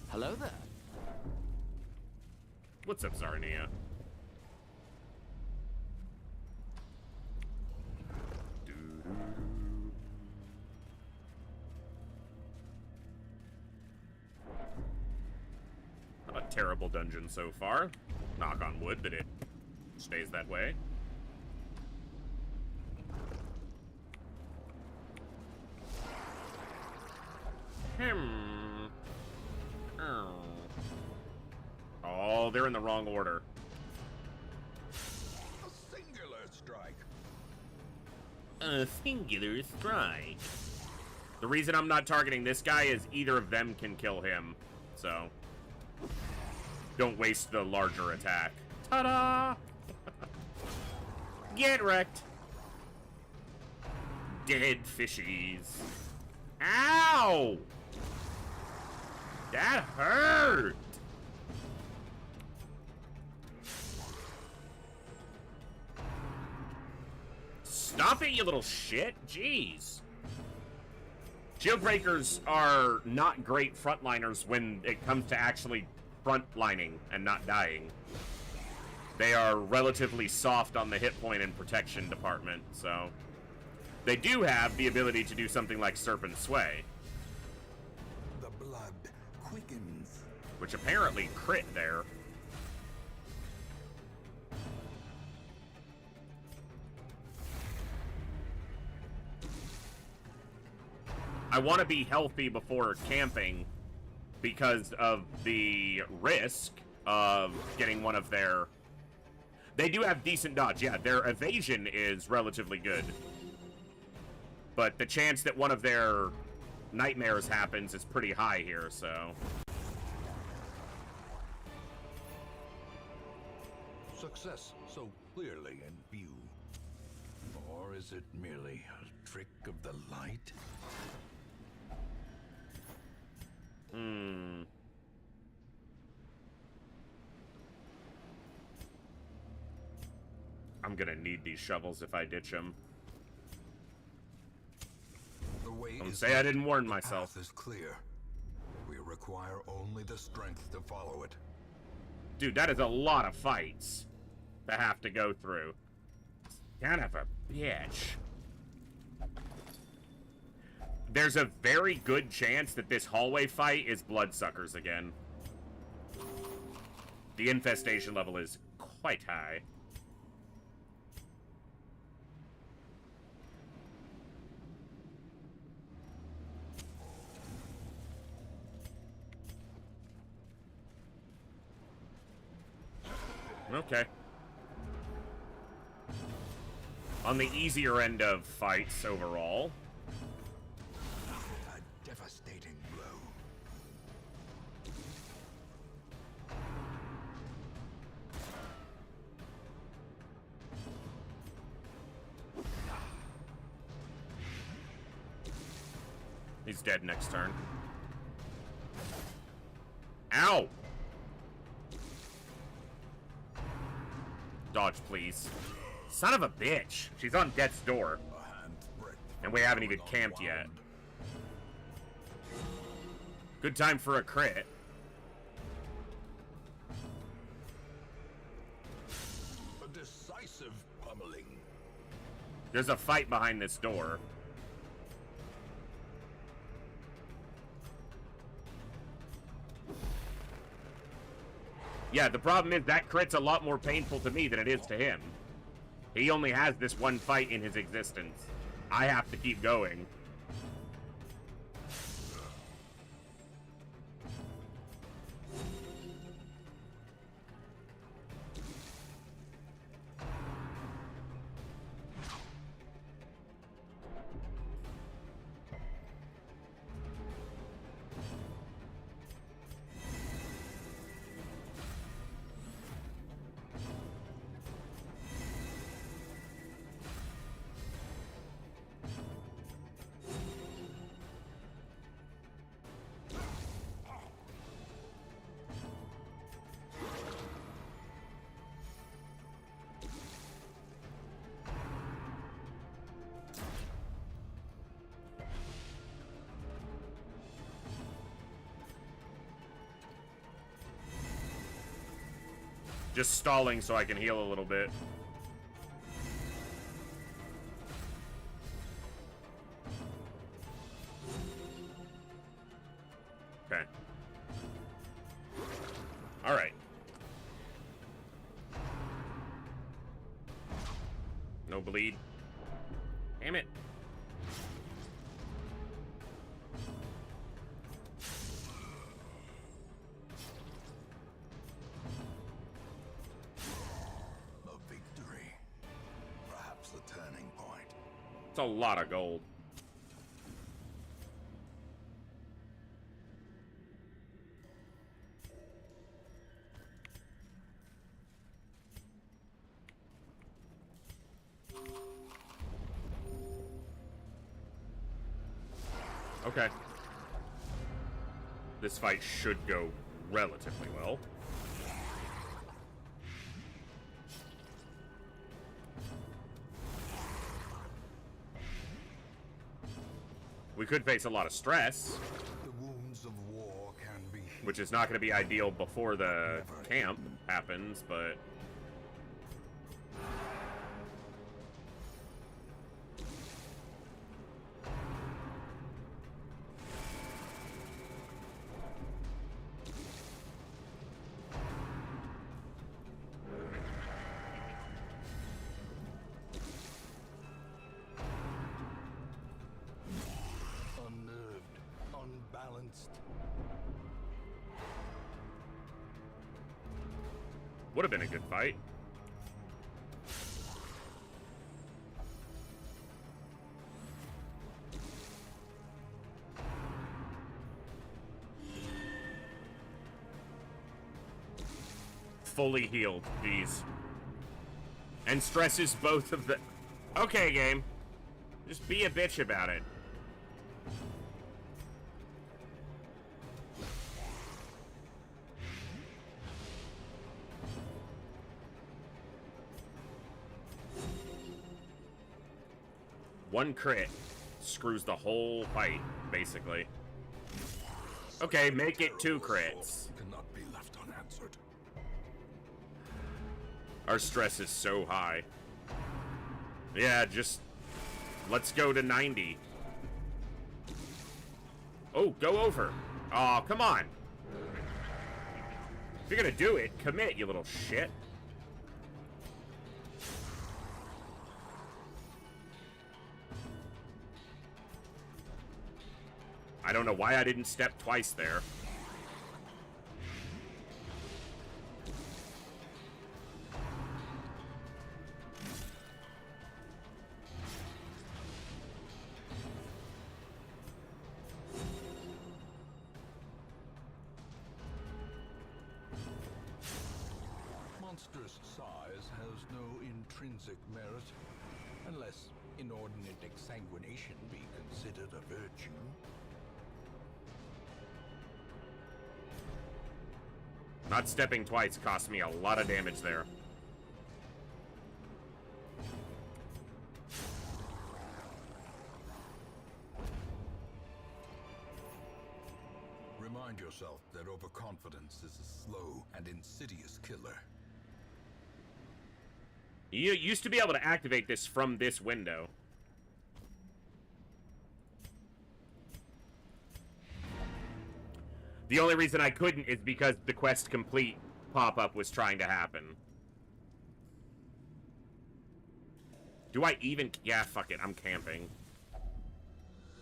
Hello there. What's up, Zarnia? Not a terrible dungeon so far. Knock on wood that it stays that way. Oh, they're in the wrong order. A singular strike. A singular strike. The reason I'm not targeting this guy is either of them can kill him, so don't waste the larger attack. Ta-da! Get wrecked. Dead fishies. Ow! That hurt! Stop it, you little shit! Jeez. Shield breakers are not great frontliners when it comes to actually frontlining and not dying. They are relatively soft on the hit point and protection department, so they do have the ability to do something like Serpent Sway, The blood quickens. which apparently crit there. I want to be healthy before camping because of the risk of getting one of their... They do have decent dodge, yeah. Their evasion is relatively good. But the chance that one of their nightmares happens is pretty high here, so... Success so clearly in view. Or is it merely a trick of the light? I'm gonna need these shovels if I ditch them. The way Don't is say I didn't warn the myself. path is clear. We require only the strength to follow it. Dude, that is a lot of fights to have to go through. Kind of a bitch. There's a very good chance that this hallway fight is bloodsuckers again. The infestation level is quite high. Okay. On the easier end of fights overall. A devastating blow. He's dead next turn. Ow! Dodge, please. Son of a bitch. She's on death's door. And we haven't even camped yet. Good time for a crit. A decisive pummeling. There's a fight behind this door. Yeah, the problem is that crit's a lot more painful to me than it is to him. He only has this one fight in his existence. I have to keep going. Just stalling so I can heal a little bit. Okay. Alright. No bleed. Damn it. It's a lot of gold. Okay. This fight should go relatively well. We could face a lot of stress, The wounds of war can be which is not going to be ideal before the camp happens, but... unnerved, unbalanced. Would have been a good fight. Fully healed, jeez. And stresses both of the... Okay, game. Just be a bitch about it. One crit screws the whole fight, basically. Okay, make it 2 crits. Cannot be left unanswered. Our stress is so high. Yeah, just let's go to 90. Oh, go over. Oh, come on. If you're gonna do it, commit, you little shit. I don't know why I didn't step twice there. Monstrous size has no intrinsic merit, unless inordinate exsanguination be considered a virtue. Not stepping twice cost me a lot of damage there. Remind yourself that overconfidence is a slow and insidious killer. You used to be able to activate this from this window. The only reason I couldn't is because the quest complete pop-up was trying to happen. Do I even... Yeah, fuck it, I'm camping.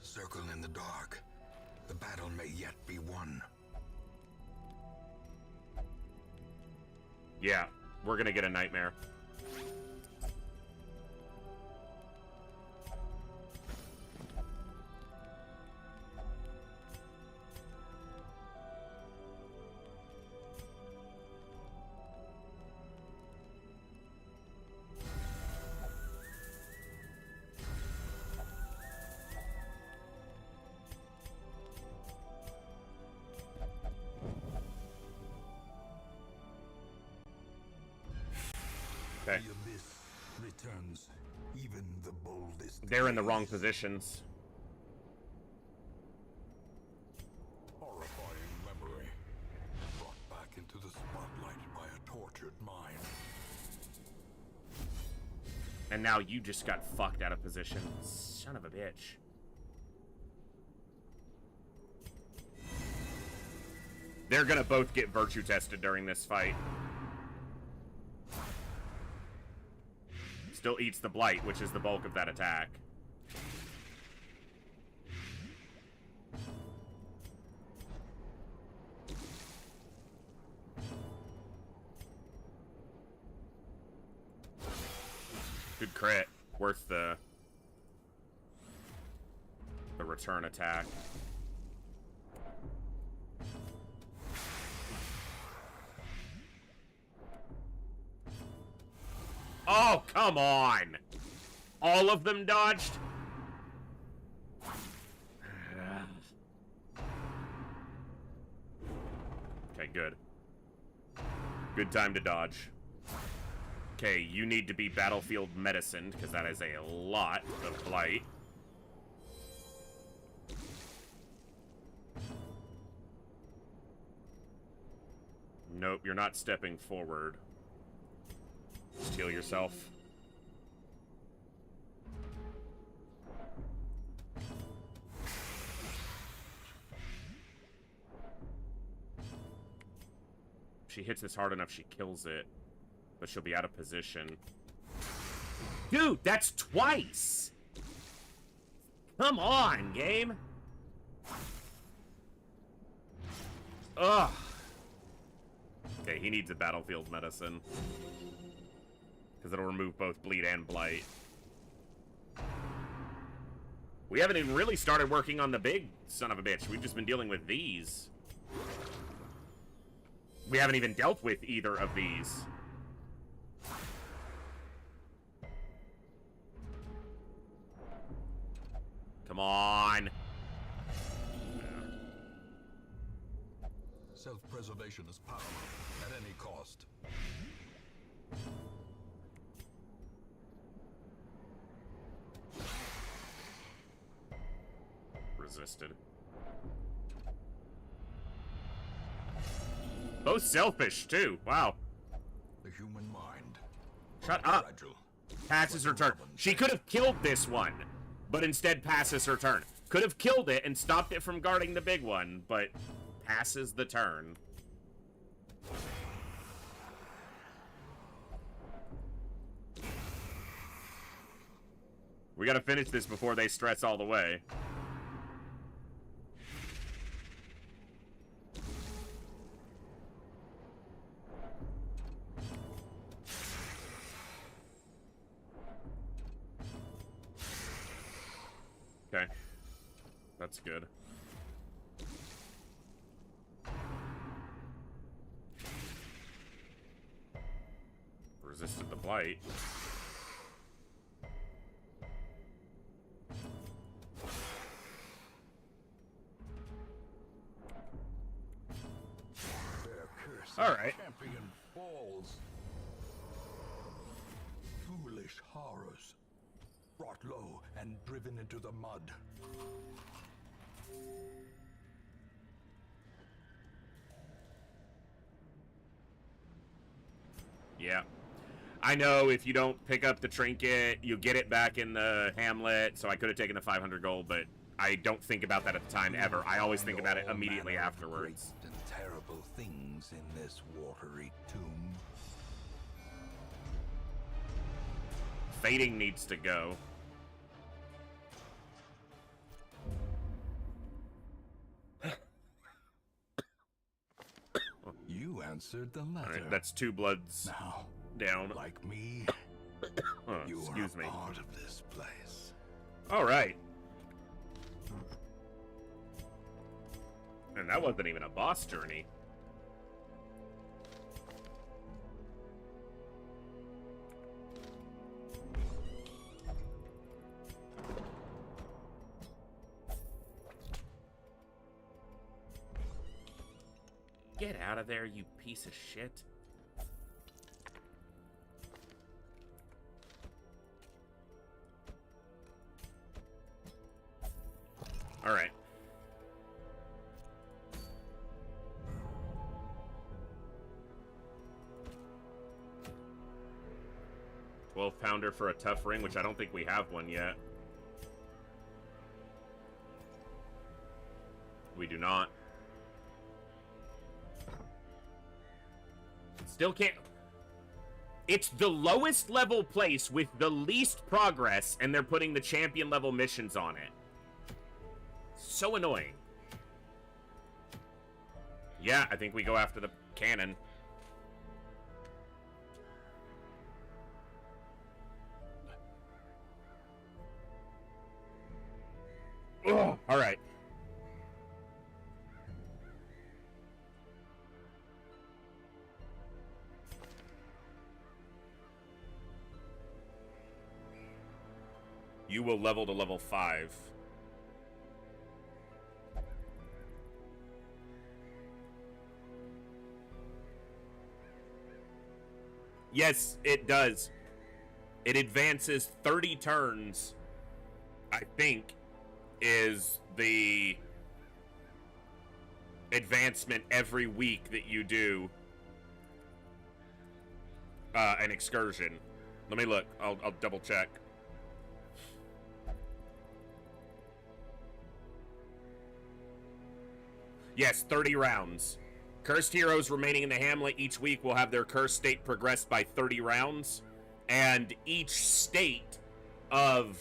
Circle in the dark. The battle may yet be won. Yeah, we're gonna get a nightmare. Okay. The abyss returns even the boldest. They're in the wrong positions. Horrifying memory, brought back into the spotlight by a tortured mind. And now you just got fucked out of position. Son of a bitch. They're gonna both get virtue tested during this fight. Still eats the blight, which is the bulk of that attack. Good crit. Worth the return attack. Oh, come on! All of them dodged? Okay, good. Good time to dodge. Okay, you need to be battlefield medicined, because that is a lot of blight. Nope, you're not stepping forward. Just heal yourself. If she hits this hard enough, she kills it. But she'll be out of position. Dude, that's twice! Come on, game! Ugh. Okay, he needs a battlefield medicine. Because it'll remove both bleed and blight. We haven't even really started working on the big son of a bitch. We've just been dealing with these. We haven't even dealt with either of these. Come on. Self-preservation is paramount at any cost. resisted. Both selfish, too. Wow. The human mind. Shut up. Fragile. Passes her turn. She could have killed this one, but instead passes her turn. Could have killed it and stopped it from guarding the big one, but passes the turn. We gotta finish this before they stress all the way. Okay. That's good. Resisted the blight. All right. Champion falls. Foolish horrors, brought low and driven into the mud. Yeah. I know if you don't pick up the trinket, you get it back in the hamlet, so I could have taken the 500 gold, but I don't think about that at the time ever. I always think about it immediately afterwards. Great and terrible things in this watery tomb. Fading needs to go. You answered the letter. Alright, that's 2 bloods Now, down. like me, you Excuse are me. a part of this place. Alright. And that wasn't even a boss journey. Get out of there, you piece of shit. All right. $12-pounder for a tough ring, which I don't think we have one yet. We do not. Still can't. It's the lowest level place with the least progress, and they're putting the champion level missions on it. So annoying. Yeah, I think we go after the cannon. Ugh, all right. You will level to level 5. Yes, it does. It advances 30 turns, I think, is the advancement every week that you do an excursion. Let me look. I'll double check. Yes, 30 rounds. Cursed heroes remaining in the hamlet each week will have their curse state progressed by 30 rounds, and each state of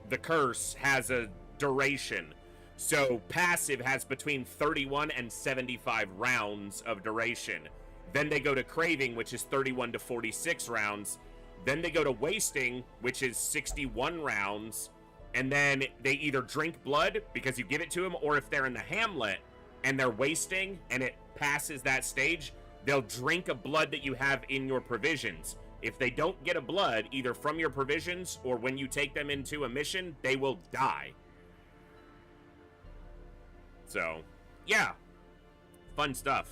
the curse has a duration. So passive has between 31 and 75 rounds of duration. Then they go to craving, which is 31 to 46 rounds. Then they go to wasting, which is 61 rounds. And then they either drink blood because you give it to them, or if they're in the hamlet and they're wasting and it passes that stage, they'll drink a blood that you have in your provisions. If they don't get a blood, either from your provisions or when you take them into a mission, they will die. So, yeah. Fun stuff.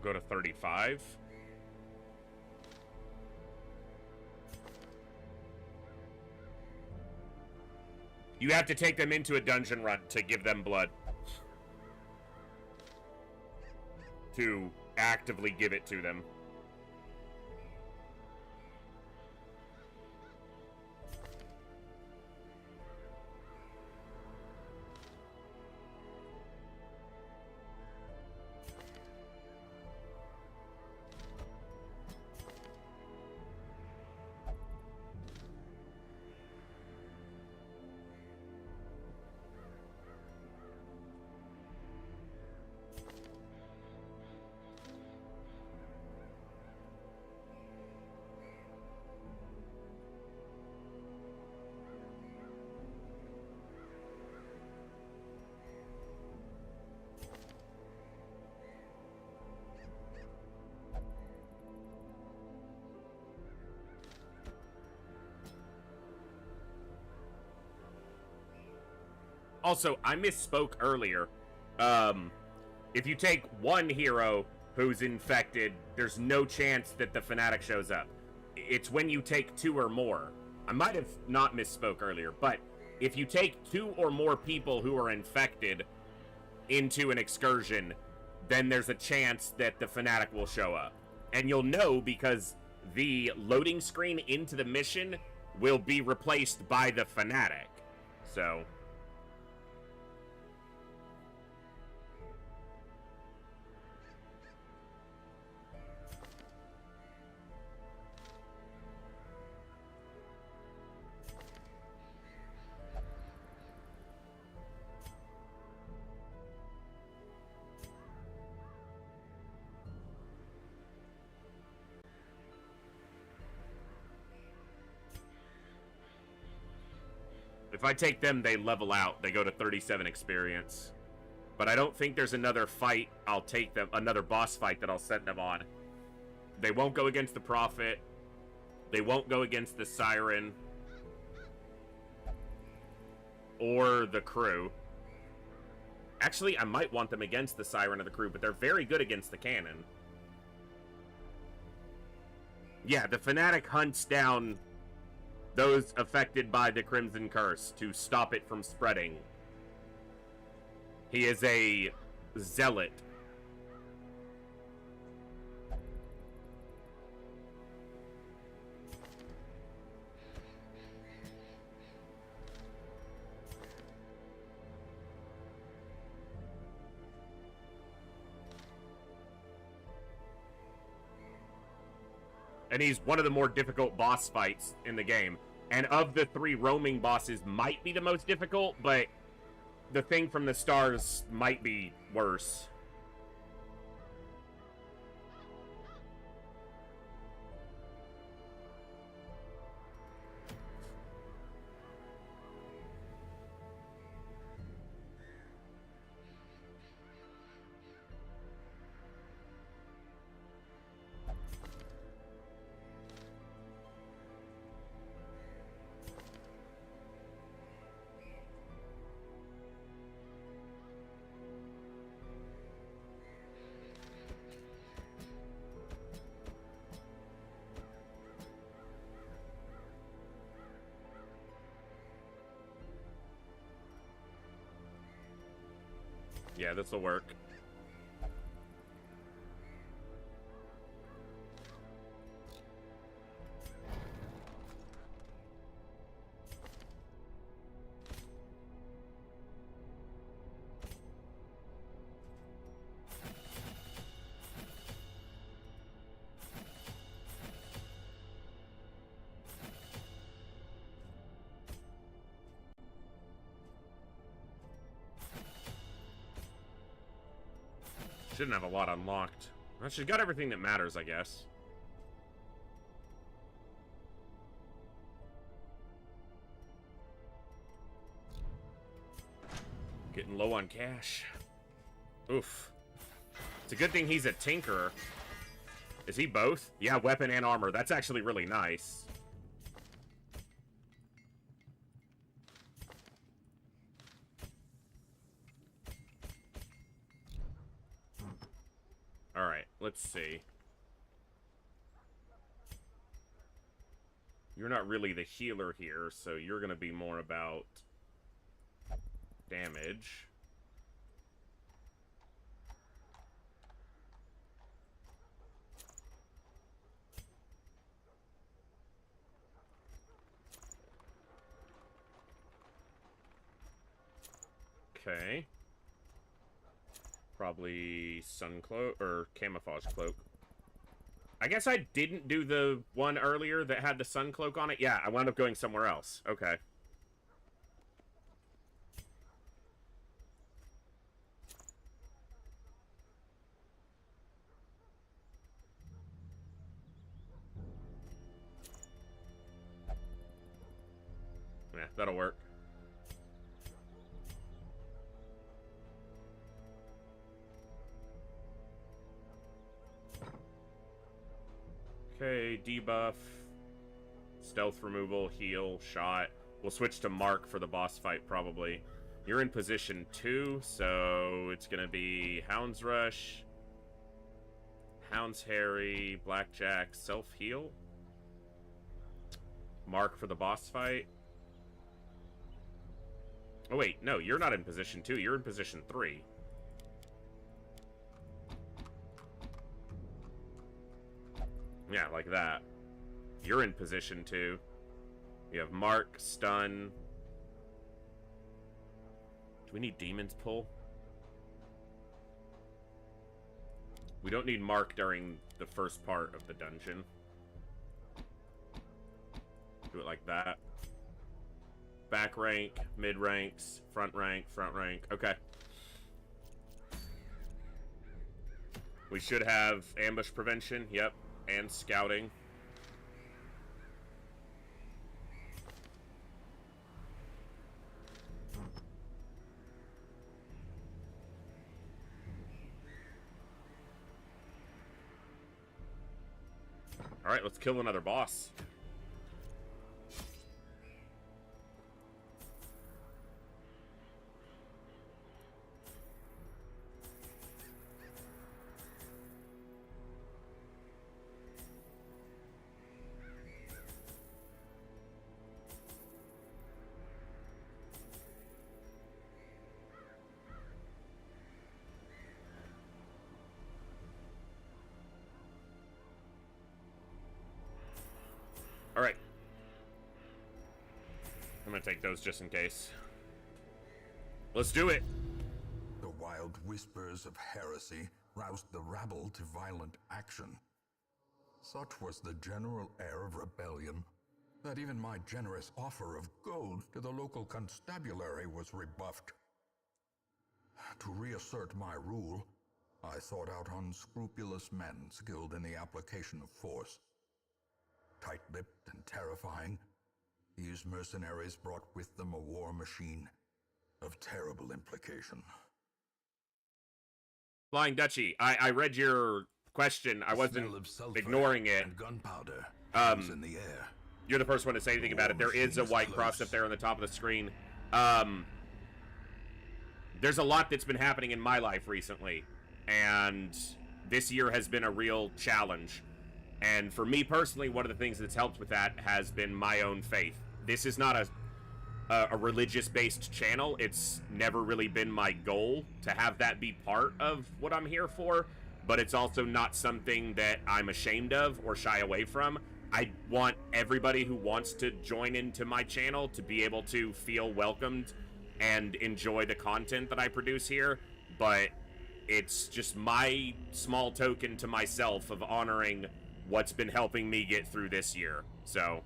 go to 35. You have to take them into a dungeon run to give them blood. To actively give it to them. Also, I misspoke earlier. If you take one hero who's infected, there's no chance that the fanatic shows up. It's when you take 2 or more. I might have not misspoke earlier, but if you take 2 or more people who are infected into an excursion, then there's a chance that the fanatic will show up. And you'll know because the loading screen into the mission will be replaced by the fanatic. So... If I take them, they level out. They go to 37 experience. But I don't think there's another fight I'll take them, another boss fight that I'll send them on. They won't go against the Prophet. They won't go against the Siren. Or the Crew. Actually, I might want them against the Siren or the Crew, but they're very good against the Cannon. Yeah, the Fanatic hunts down those affected by the Crimson Curse to stop it from spreading. He is a zealot. And he's one of the more difficult boss fights in the game. And of the 3 roaming bosses, might be the most difficult, but the thing from the stars might be worse. Yeah, this'll work. Shouldn't have a lot unlocked. Well, she's got everything that matters, I guess. Getting low on cash. Oof. It's a good thing he's a tinkerer. Is he both? Yeah, weapon and armor. That's actually really nice. let's see. You're not really the healer here, so you're gonna be more about damage. Okay. Probably sun cloak or camouflage cloak. I guess I didn't do the one earlier that had the sun cloak on it. Yeah, I wound up going somewhere else. Okay. Yeah, that'll work. Okay, debuff, stealth removal, heal, shot. We'll switch to Mark for the boss fight, probably. You're in position 2, so it's going to be Hound's Rush, Hound's Harry, Blackjack, self-heal. Mark for the boss fight. Oh, wait, no, you're not in position 2. You're in position 3. Yeah, like that. You're in position 2. You have Mark, Stun. Do we need Demon's Pull? We don't need Mark during the first part of the dungeon. Do it like that. Back rank, mid ranks, front rank, front rank. Okay. We should have ambush prevention. Yep. And scouting. Alright, let's kill another boss. Alright. I'm gonna take those just in case. Let's do it! The wild whispers of heresy roused the rabble to violent action. Such was the general air of rebellion that even my generous offer of gold to the local constabulary was rebuffed. To reassert my rule, I sought out unscrupulous men skilled in the application of force. Tight-lipped and terrifying, these mercenaries brought with them a war machine of terrible implication. Flying Dutchie, I read your question. I wasn't ignoring it. And gunpowder in the air. You're the first one to say anything about it. There is a white cross up there on the top of the screen. There's a lot that's been happening in my life recently, and this year has been a real challenge. And for me personally, one of the things that's helped with that has been my own faith. This is not a religious-based channel. It's never really been my goal to have that be part of what I'm here for, but it's also not something that I'm ashamed of or shy away from. I want everybody who wants to join into my channel to be able to feel welcomed and enjoy the content that I produce here, but it's just my small token to myself of honoring what's been helping me get through this year. So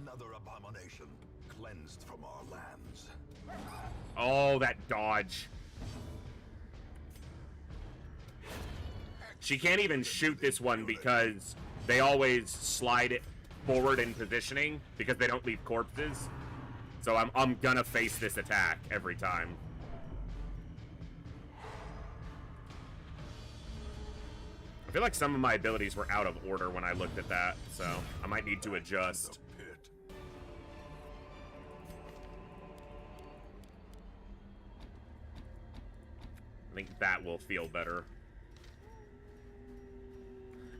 Another abomination cleansed from our lands. oh, that dodge. She can't even shoot this one because they always slide it forward in positioning because they don't leave corpses. So I'm gonna face this attack every time. I feel like some of my abilities were out of order when I looked at that, so I might need to adjust. I think that will feel better.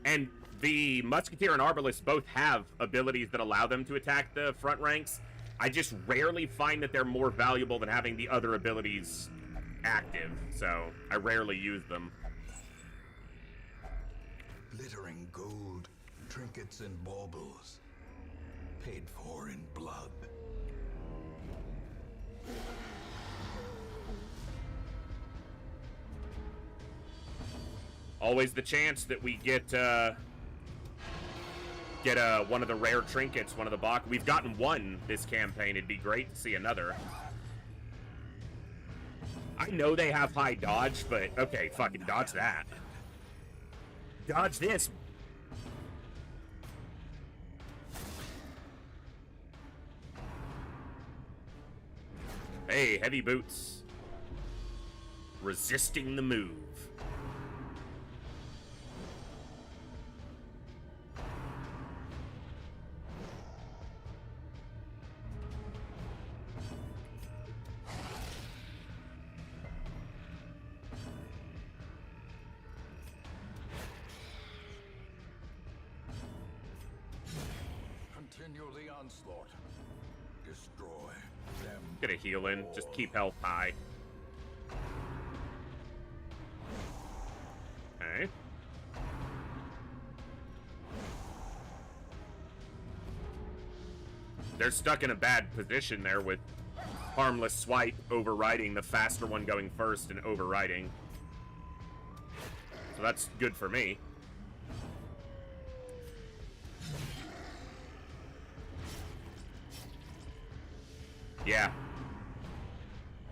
And the Musketeer and Arbalist both have abilities that allow them to attack the front ranks. I just rarely find that they're more valuable than having the other abilities active, so I rarely use them. Glittering gold, trinkets and baubles, paid for in blood. Always the chance that we get one of the rare trinkets, one of the Bach. We've gotten one this campaign. It'd be great to see another. I know they have high dodge, but okay, fucking dodge that. Dodge this. Hey, heavy boots. Resisting the move. Continue the onslaught. Destroy them. Get a heal in. Just keep health high. Okay. They're stuck in a bad position there with Harmless Swipe overriding the faster one going first and overriding. So that's good for me. Yeah.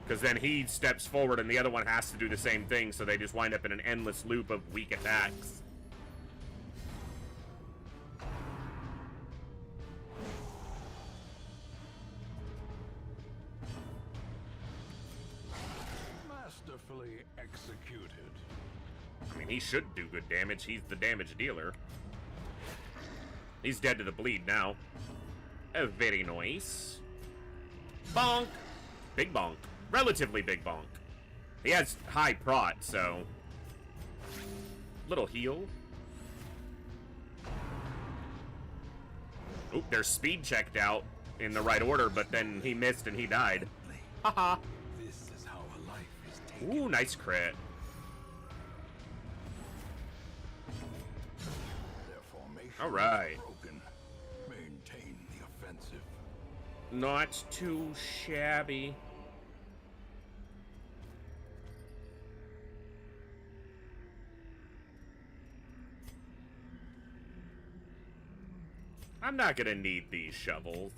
Because then he steps forward and the other one has to do the same thing, so they just wind up in an endless loop of weak attacks. Masterfully executed. I mean, he should do good damage. He's the damage dealer. He's dead to the bleed now. Oh, very nice. Bonk! Big bonk. Relatively big bonk. He has high prot, so... Little heal. Oop, their speed checked out in the right order, but then he missed and he died. Haha. This is how a life is taken. Ooh, nice crit. Their formation All right. is broken. Maintain the offensive. Not too shabby. I'm not gonna need these shovels.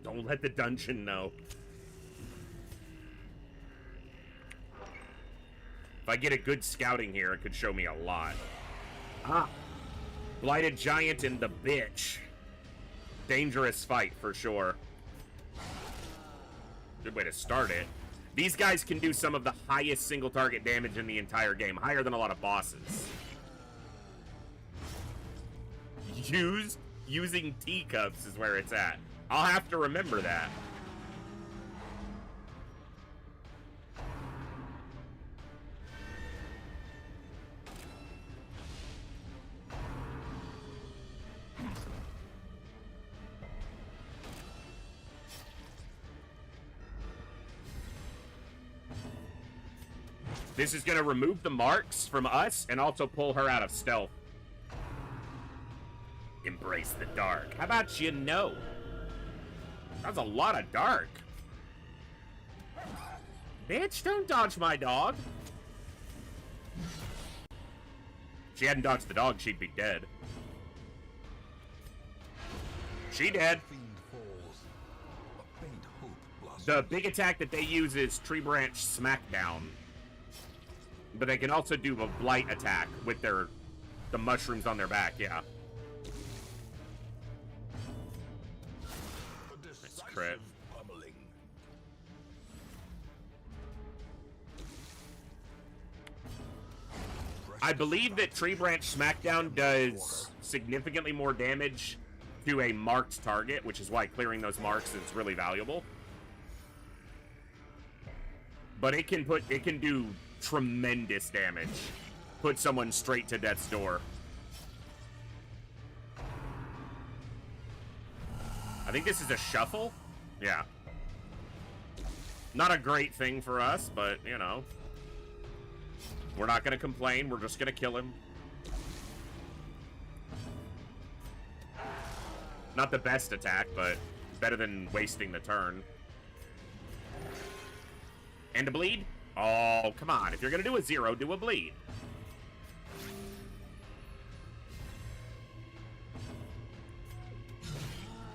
Don't let the dungeon know. If I get a good scouting here, it could show me a lot. Ah. Blighted Giant and the bitch. Dangerous fight, for sure. Good way to start it. These guys can do some of the highest single target damage in the entire game. Higher than a lot of bosses. Using teacups is where it's at. I'll have to remember that. This is going to remove the marks from us and also pull her out of stealth. Embrace the dark. How about you know? That's a lot of dark. Bitch, don't dodge my dog. If she hadn't dodged the dog, she'd be dead. She dead. Fiend falls. A faint hope blossoms. The big attack that they use is Tree Branch Smackdown. But they can also do a blight attack with the mushrooms on their back, yeah. A decisive crit. pummeling. I believe that Tree Branch Smackdown does significantly more damage to a marked target, which is why clearing those marks is really valuable. But it can do tremendous damage. Put someone straight to death's door. I think this is a shuffle. Yeah. Not a great thing for us, but, you know. We're not going to complain. We're just going to kill him. Not the best attack, but better than wasting the turn. And a bleed? Oh, come on. If you're going to do a 0, do a bleed.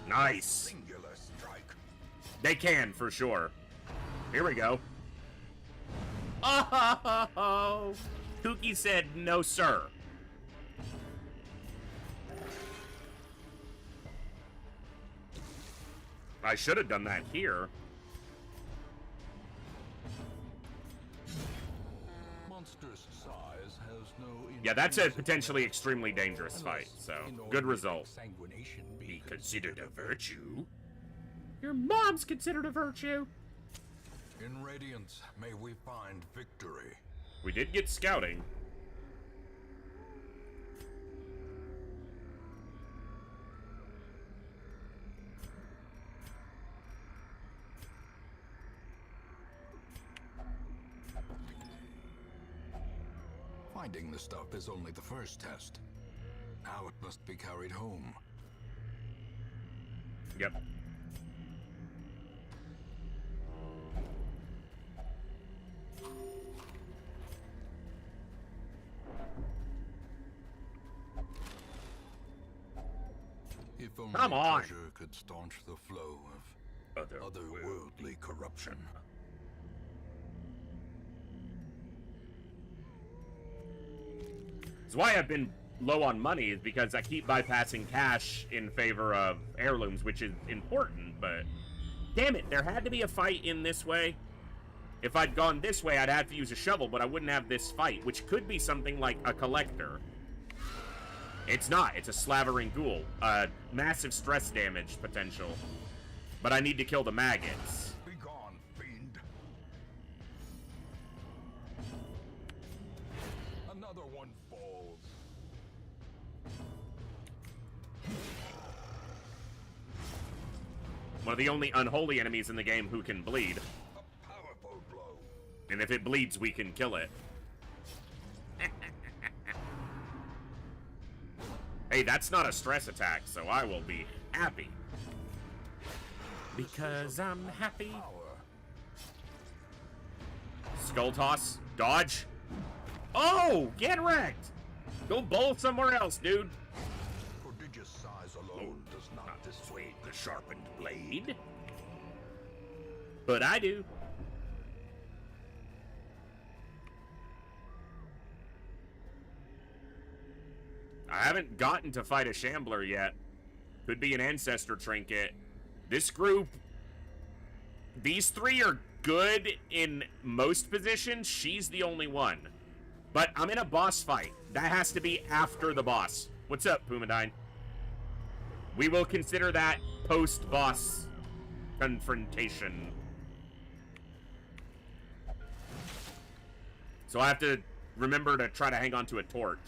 Nice. Singular strike. They can, for sure. Here we go. Oh, Kooky said, no, sir. I should have done that here. Monstrous size has no Yeah, that's a potentially extremely dangerous fight, so good result. Sanguination Be considered a virtue? Your mom's considered a virtue. In Radiance, may we find victory. We did get scouting. Finding the stuff is only the first test. Now it must be carried home. Yep. If only Come on. treasure could staunch the flow of otherworldly corruption. That's why I've been low on money, is because I keep bypassing cash in favor of heirlooms, which is important, but damn it, there had to be a fight in this way. If I'd gone this way, I'd have to use a shovel, but I wouldn't have this fight, which could be something like a collector. It's not. It's a slavering ghoul. Massive stress damage potential. But I need to kill the maggots. Be gone, fiend. Another one falls. One of the only unholy enemies in the game who can bleed. A powerful blow. And if it bleeds, we can kill it. Hey, that's not a stress attack, so I will be happy. Because I'm happy. Skull toss. Dodge. Oh, get wrecked. Go bowl somewhere else, dude. Prodigious size alone does not dissuade The sharpened blade. But I do. I haven't gotten to fight a Shambler yet. Could be an Ancestor Trinket. This group, these three are good in most positions. She's the only one. But I'm in a boss fight. That has to be after the boss. What's up, Pumadine? We will consider that post-boss confrontation. So I have to remember to try to hang on to a torch.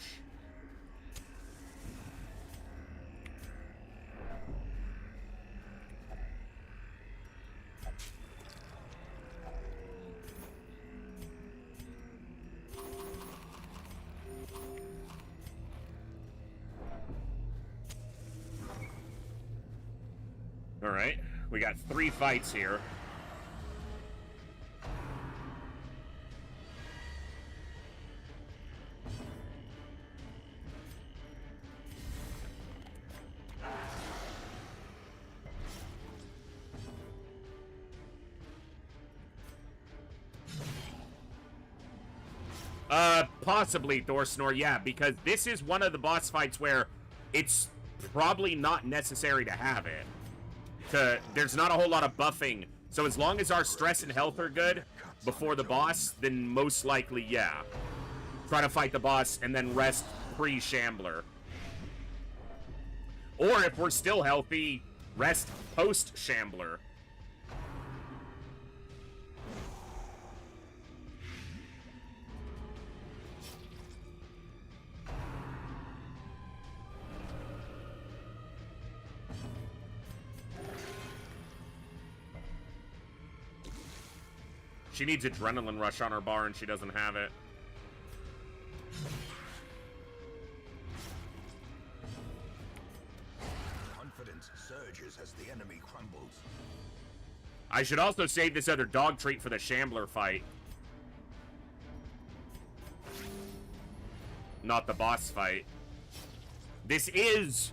Alright, we got 3 fights here. Possibly Thorsnor, yeah, because this is one of the boss fights where it's probably not necessary to have it. There's not a whole lot of buffing, so as long as our stress and health are good before the boss, then most likely, yeah. try to fight the boss, and then rest pre-Shambler. Or if we're still healthy, rest post-Shambler. She needs adrenaline rush on her bar, and she doesn't have it. Confidence surges as the enemy crumbles. I should also save this other dog treat for the Shambler fight. Not the boss fight. This is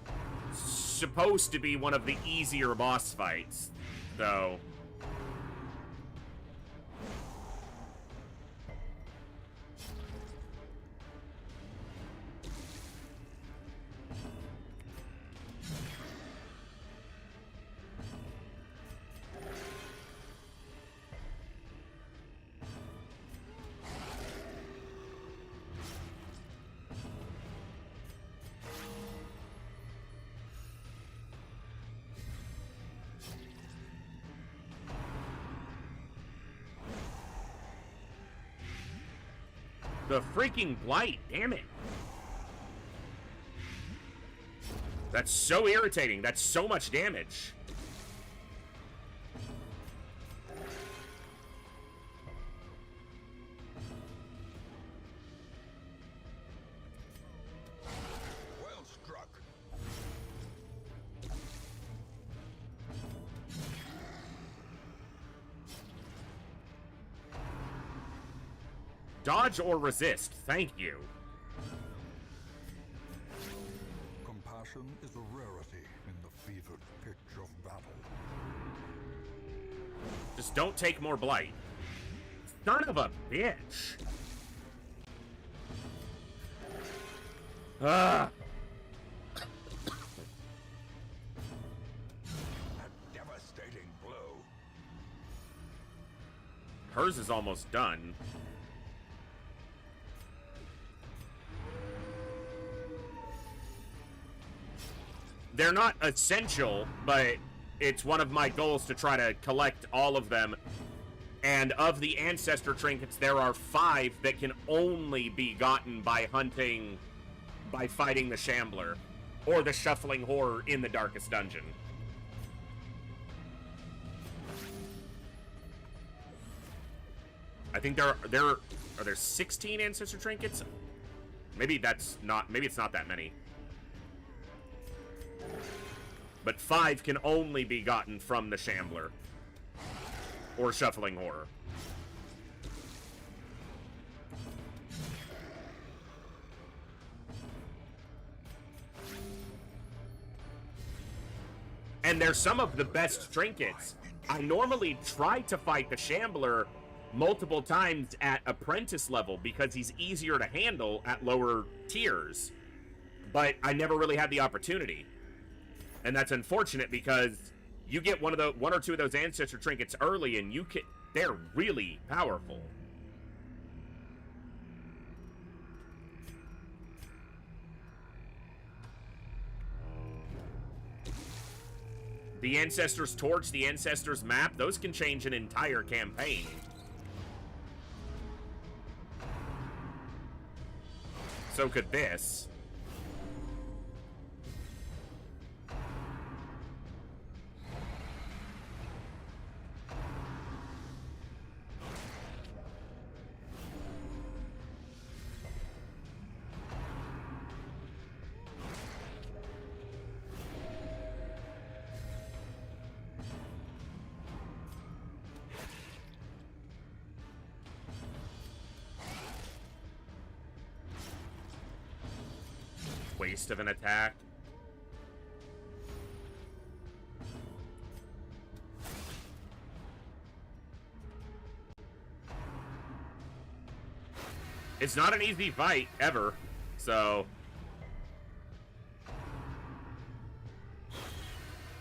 supposed to be one of the easier boss fights, though. The freaking blight, damn it. That's so irritating. That's so much damage. Well struck. Dodge or resist, thank you. Compassion is a rarity in the fevered pitch of battle. Just don't take more blight. Son of a bitch. Ah. A devastating blow. Hers is almost done. They're not essential, but it's one of my goals to try to collect all of them. And of the ancestor trinkets, there are 5 that can only be gotten by fighting the Shambler or the Shuffling Horror in the Darkest Dungeon. I think are there 16 ancestor trinkets? Maybe it's not that many. But 5 can only be gotten from the Shambler or Shuffling Horror. And they're some of the best trinkets. I normally try to fight the Shambler multiple times at apprentice level because he's easier to handle at lower tiers. But I never really had the opportunity. And that's unfortunate because you get one or two of those ancestor trinkets early and they're really powerful. The Ancestor's Torch, the Ancestor's Map, those can change an entire campaign. So could this. Waste of an attack. It's not an easy fight, ever, so...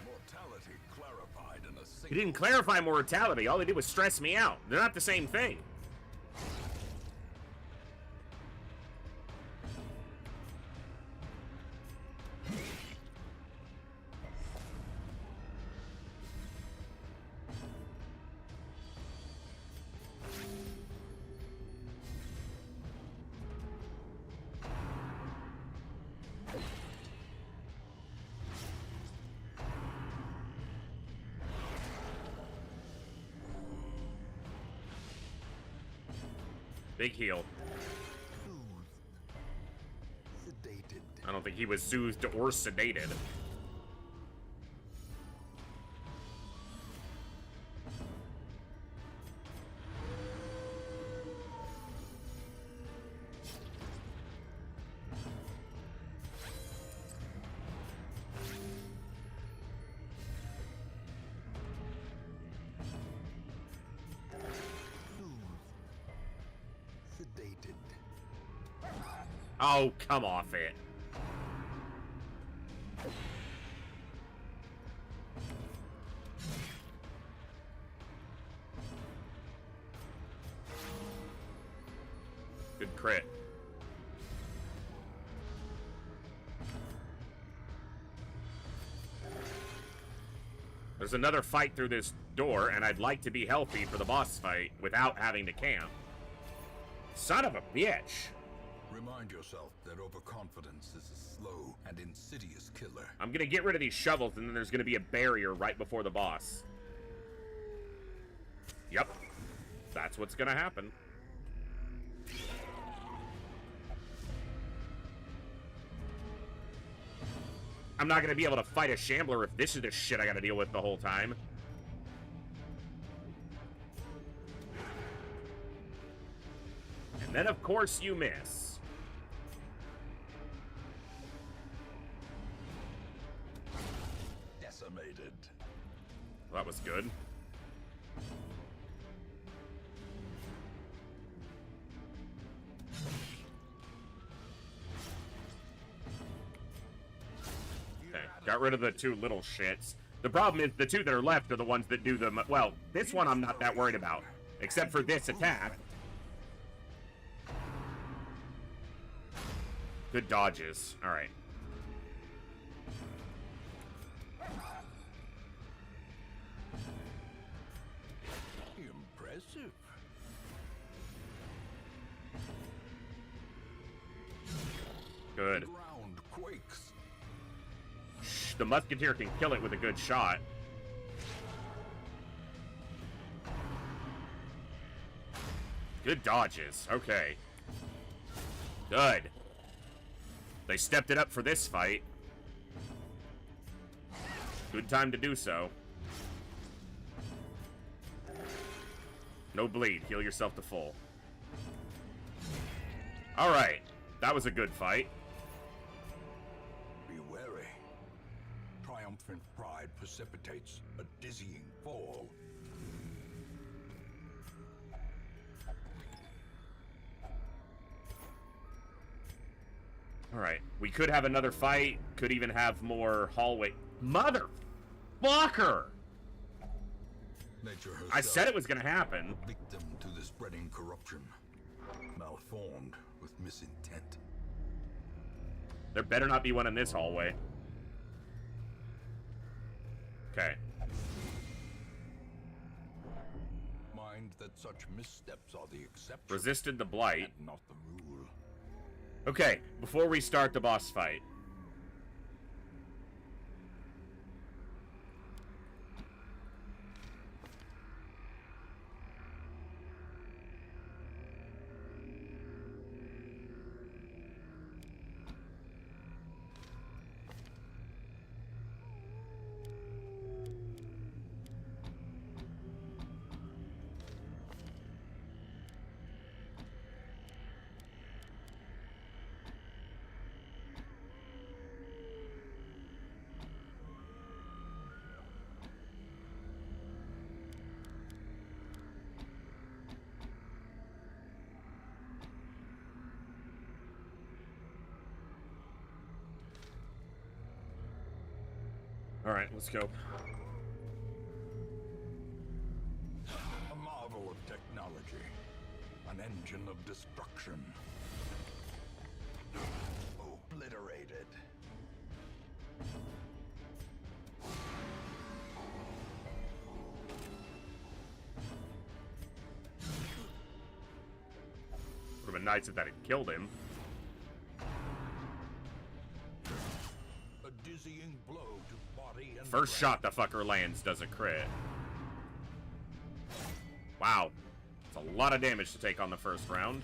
Mortality clarified in a single... He didn't clarify mortality, all he did was stress me out. They're not the same thing. Big heal. Sedated. I don't think he was soothed or sedated. Sedated. Oh, come off it. Good crit. There's another fight through this door, and I'd like to be healthy for the boss fight without having to camp. Son of a bitch! Remind yourself that overconfidence is a slow and insidious killer. I'm gonna get rid of these shovels, and then there's gonna be a barrier right before the boss. Yep. That's what's gonna happen. I'm not gonna be able to fight a shambler if this is the shit I gotta deal with the whole time. And then, of course, you miss. Decimated. Well, that was good. Okay, got rid of the two little shits. The problem is the two that are left are the ones that do the... Well, this one I'm not that worried about. Except for this attack. Good dodges. Alright. Impressive. Good. Ground quakes. Shh, the musketeer can kill it with a good shot. Good dodges. Okay. Good. They stepped it up for this fight. Good time to do so. No bleed. Heal yourself to full. Alright. That was a good fight. Be wary. Triumphant pride precipitates a dizzying fall. Alright. We could have another fight. Could even have more hallway. Motherfucker! Nature herself, I said it was gonna happen. victim to the spreading corruption, malformed with misintent. There better not be one in this hallway. Okay. Mind that such missteps are the exception Resisted the blight. and not the rule. Okay, before we start the boss fight. Alright, let's go. A marvel of technology. An engine of destruction. Obliterated. Would have been nice if that had killed him. A dizzying blow to body and First brain. shot the fucker lands does a crit. Wow. It's That's a lot of damage to take on the first round.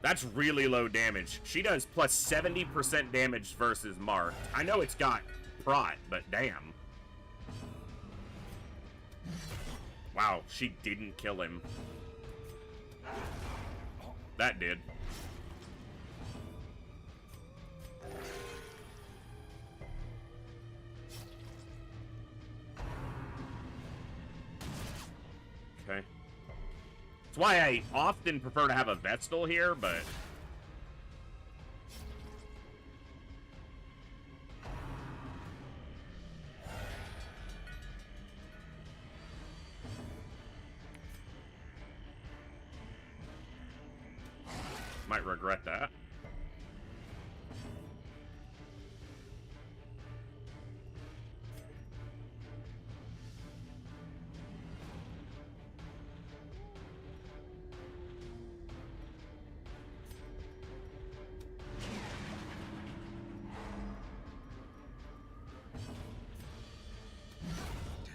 That's really low damage. She does plus 70% damage versus Marked. I know it's got Prot, but damn. Wow, she didn't kill him. That did. Okay. That's why I often prefer to have a Vestal here, but... might regret that.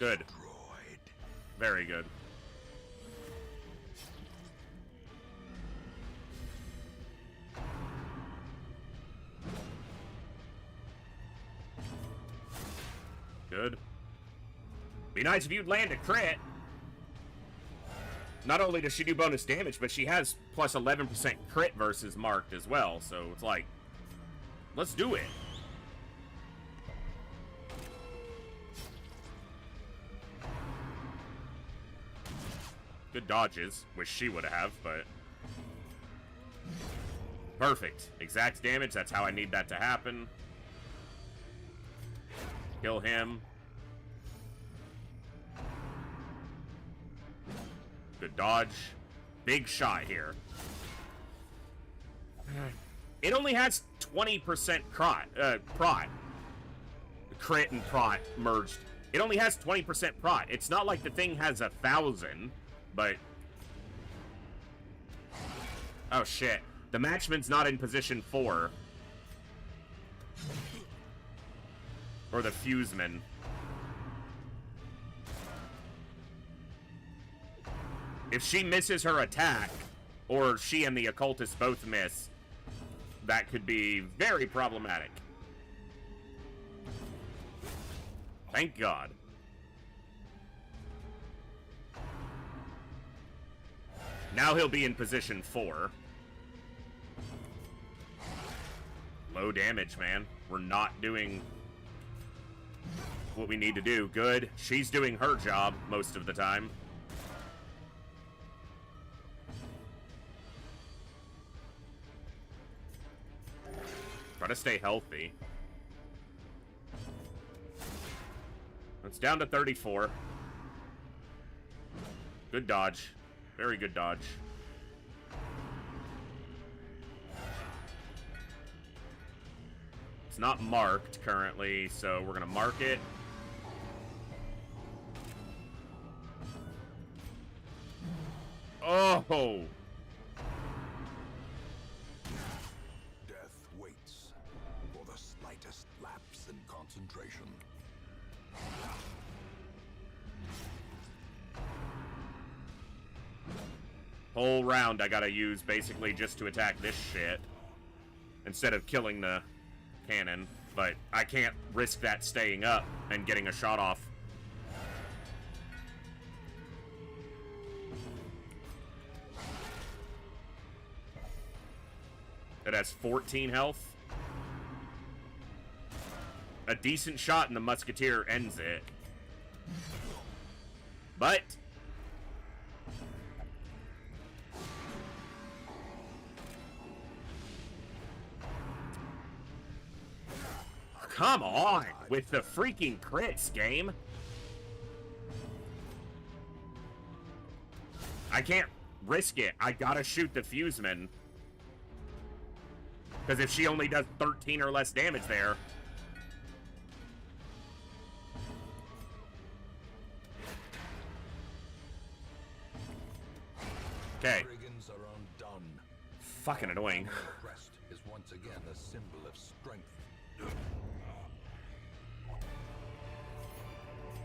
Good. Very good. Good. Be nice if you'd land a crit. Not only does she do bonus damage, but she has plus 11% crit versus Marked as well. So it's like, let's do it. Good dodges. Wish she would have, but... perfect. Exact damage. That's how I need that to happen. Kill him. Good dodge. Big shot here. It only has 20% prot. Crit and prot merged. It only has 20% prot. It's not like the thing has 1,000, but... oh shit. The matchman's not in position 4. Or the fuseman. If she misses her attack, or she and the occultist both miss, that could be very problematic. Thank God. Now he'll be in position 4. Low damage, man. We're not doing what we need to do. Good. She's doing her job most of the time. Try to stay healthy. It's down to 34. Good dodge. Very good dodge. It's not marked currently, so we're gonna mark it. Oh! Death waits for the slightest lapse in concentration. Whole round I gotta use basically just to attack this shit instead of killing the cannon, but I can't risk that staying up and getting a shot off. It has 14 health. A decent shot and the musketeer ends it. But come on with the freaking crits, game. I can't risk it. I gotta shoot the fuseman. Because if she only does 13 or less damage there. Okay. Brigands are undone. Fucking annoying. The crest is once again a symbol of strength.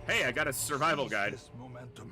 Hey, I got a survival Seize guide. this momentum.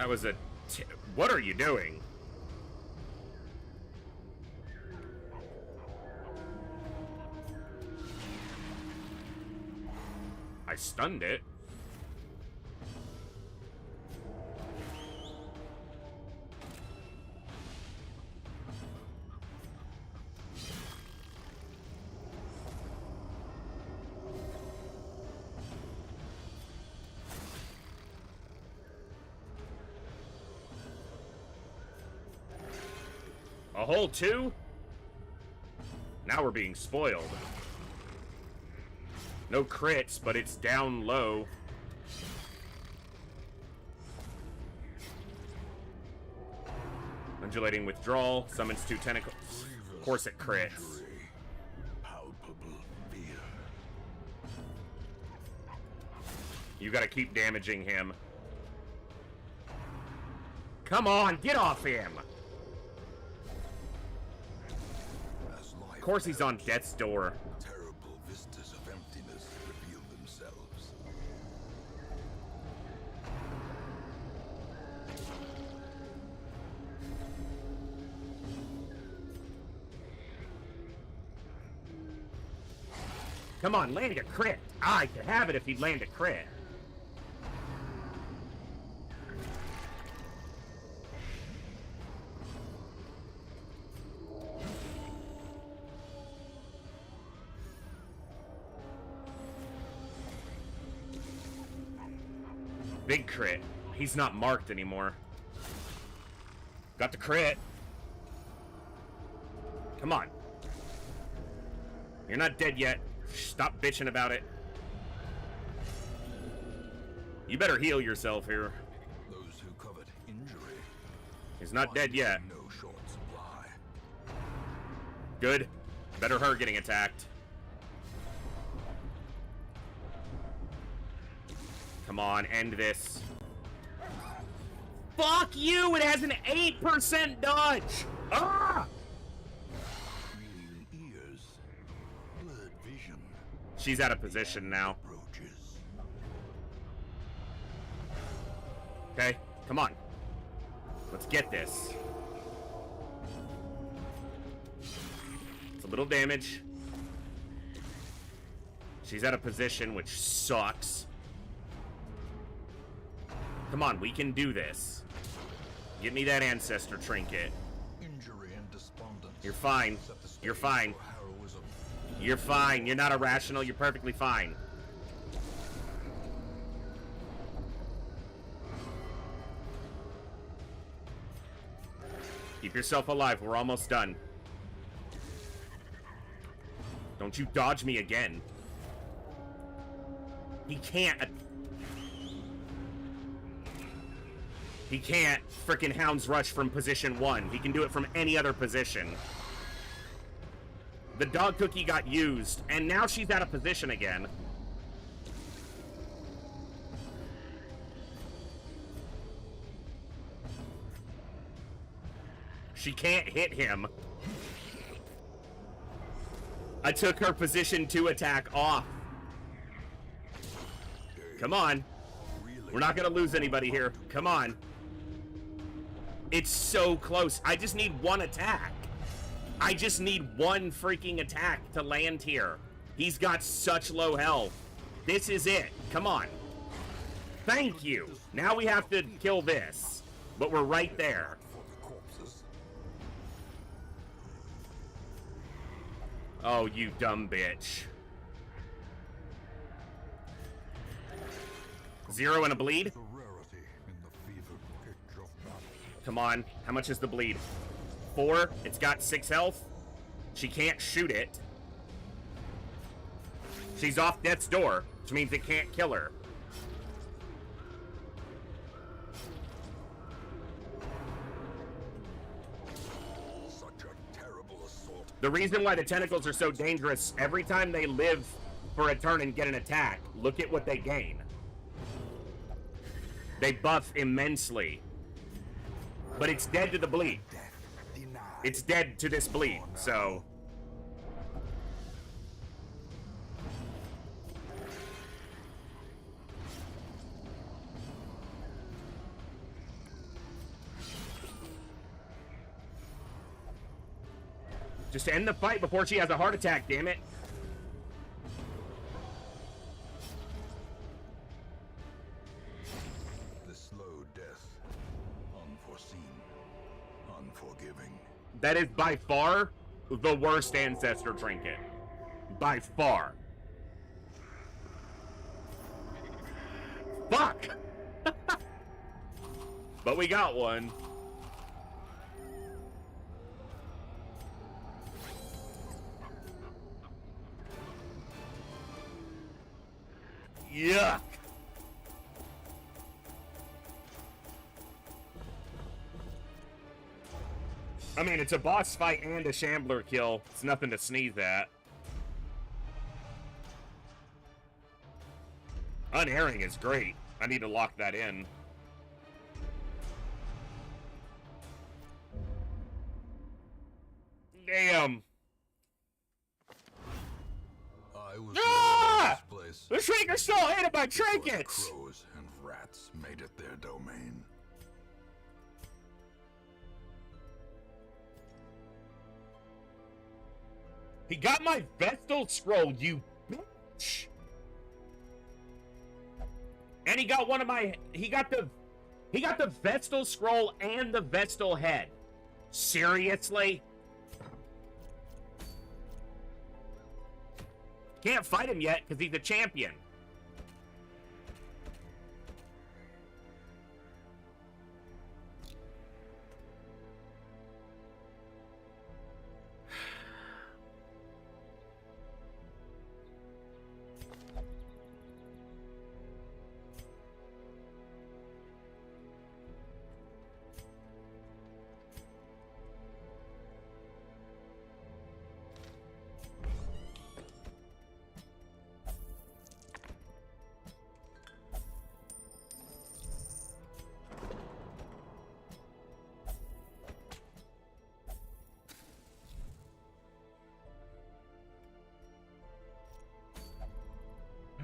That was a... What are you doing? I stunned it. A hole two? Now we're being spoiled. No crits, but it's down low. Undulating withdrawal, summons 2 tentacles. Of course it crits. Palpable fear. You gotta keep damaging him. Come on, get off him! Of course he's on death's door. Terrible vistas of emptiness reveal themselves. Come on, land a crit. I could have it if he'd land a crit. Big crit. He's not marked anymore. Got the crit. Come on. You're not dead yet. Stop bitching about it. You better heal yourself here. Those who covet injury. He's not dead yet. No short supply. Good. Better her getting attacked. Come on, end this. Fuck you! It has an 8% dodge! Ah! Green ears. Blurred vision. She's out of position now. Approaches. Okay, come on. Let's get this. It's a little damage. She's out of position, which sucks. Come on, we can do this. Give me that ancestor trinket. Injury and despondence. You're fine. Set the stage You're fine. for heroism. You're fine. You're not irrational. You're perfectly fine. Keep yourself alive. We're almost done. Don't you dodge me again. He can't... He can't frickin' Hound's Rush from position 1. He can do it from any other position. The dog cookie got used, and now she's out of position again. She can't hit him. I took her position 2 attack off. Come on. We're not gonna lose anybody here. Come on. It's so close. I just need one attack. I just need one freaking attack to land here. He's got such low health. This is it. Come on. Thank you. Now we have to kill this. But we're right there. For the corpses. Oh, you dumb bitch. 0 and a bleed? The rarity in the fevered pitch of battle. Come on. How much is the bleed? 4. It's got 6 health. She can't shoot it. She's off death's door, which means it can't kill her. Such a terrible assault. The reason why the tentacles are so dangerous, every time they live for a turn and get an attack, look at what they gain. They buff immensely. But it's dead to the bleed. Death denied. It's dead to this bleed, so... Just end the fight before she has a heart attack, damn it. The slow death. Unforeseen. Unforgiving. That is by far the worst ancestor trinket. By far. Fuck! But we got one. Yuck! I mean, it's a boss fight and a shambler kill. It's nothing to sneeze at. Unerring is great. I need to lock that in. Damn. I was Ah! in this place. The Shrieker's still hated by trinkets! Crows and rats made it their domain. He got my Vestal Scroll, you bitch! And he got one of my... He got the Vestal Scroll and the Vestal Head. Seriously? Can't fight him yet, because he's a champion.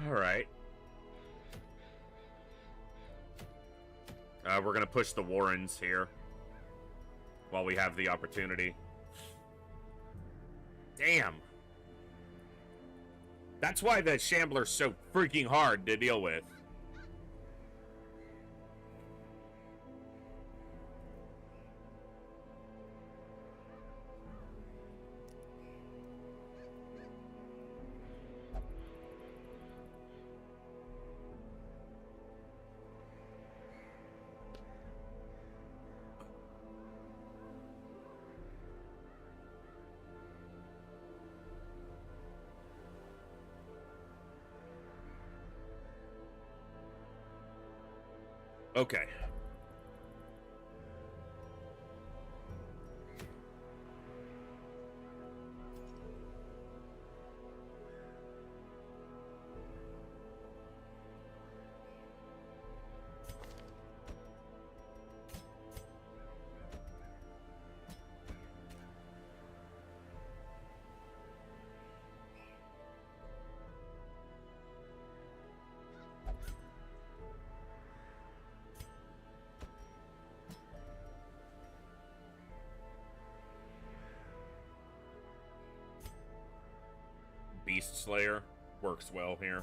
Alright. We're gonna push the Warrens here. While we have the opportunity. Damn. That's why the Shambler's so freaking hard to deal with. Okay. Beast Slayer works well here.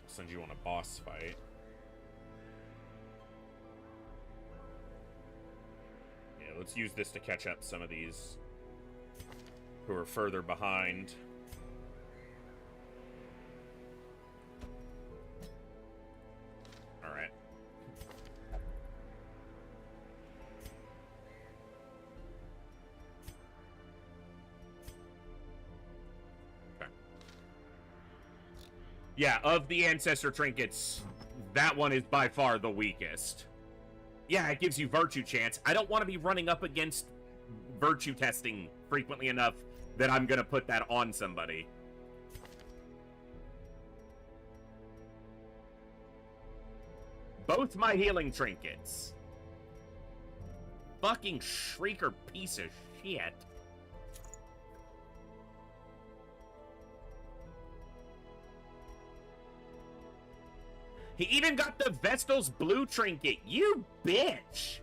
Send you on a boss fight. Yeah, let's use this to catch up some of these who are further behind. Alright. Okay. Yeah, of the Ancestor Trinkets, that one is by far the weakest. Yeah, it gives you Virtue Chance. I don't want to be running up against Virtue testing frequently enough that I'm going to put that on somebody. Both my healing trinkets. Fucking Shrieker piece of shit. He even got the Vestal's blue trinket. You bitch.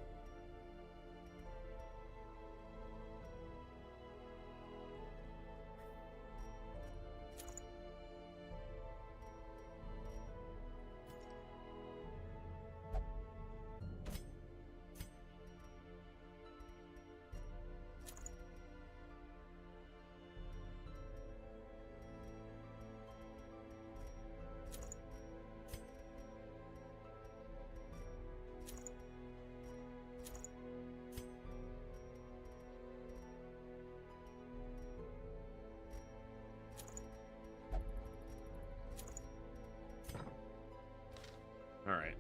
All right.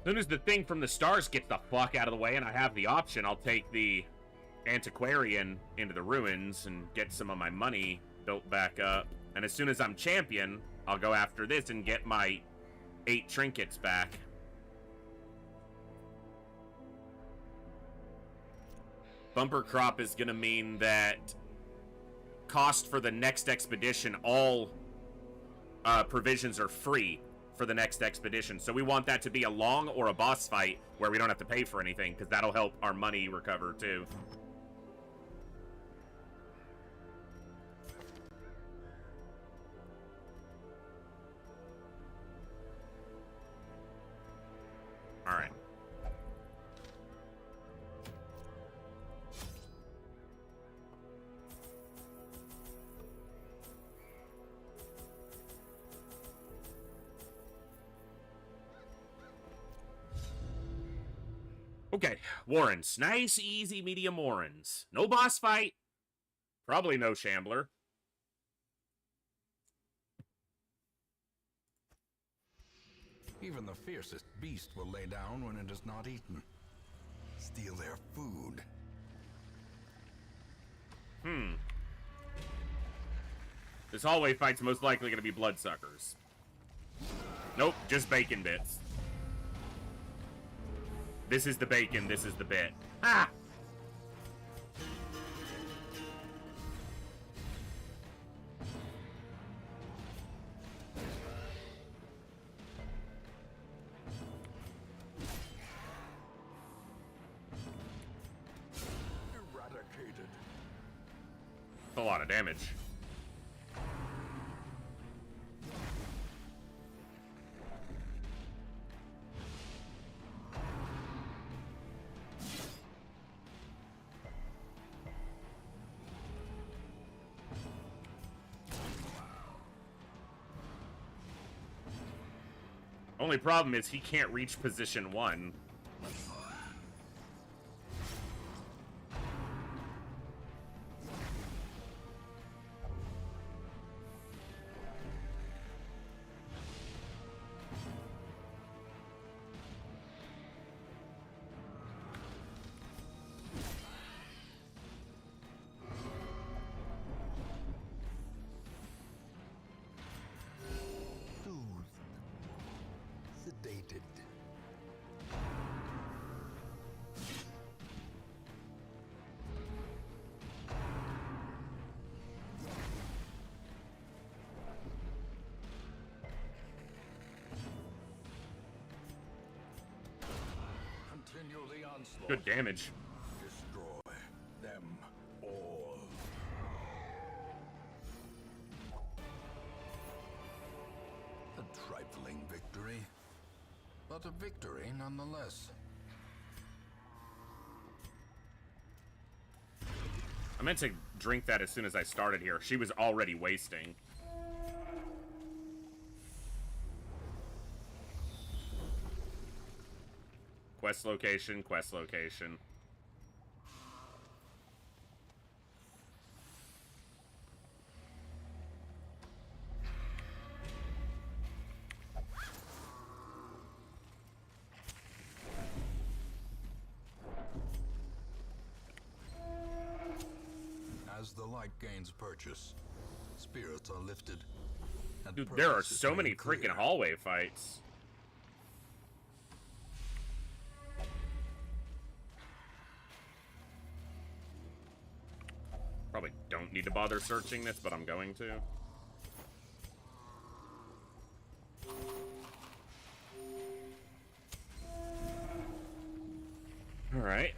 As soon as the thing from the stars gets the fuck out of the way and I have the option, I'll take the antiquarian into the ruins and get some of my money built back up. And as soon as I'm champion, I'll go after this and get my 8 trinkets back. Bumper crop is gonna mean that cost for the next expedition, all provisions are free for the next expedition. So we want that to be a long or a boss fight where we don't have to pay for anything, because that'll help our money recover too. All right. Okay, Warrens. Nice, easy, medium Warrens. No boss fight. Probably no Shambler. Even the fiercest beast will lay down when it is not eaten. Steal their food. This hallway fight's most likely going to be bloodsuckers. Nope, just bacon bits. This is the bacon, this is the bit. Ah! Eradicated. That's a lot of damage. Only problem is he can't reach position 1. Sedated. Continue the onslaught. Good damage. Destroy them all. A trifling victory, but a victory nonetheless. I meant to drink that as soon as I started here. She was already wasting. Quest location, quest location. As the light gains purchase, spirits are lifted. And Dude, there are purposes so many made clear. freaking hallway fights. Probably don't need to bother searching this, but I'm going to. Alright.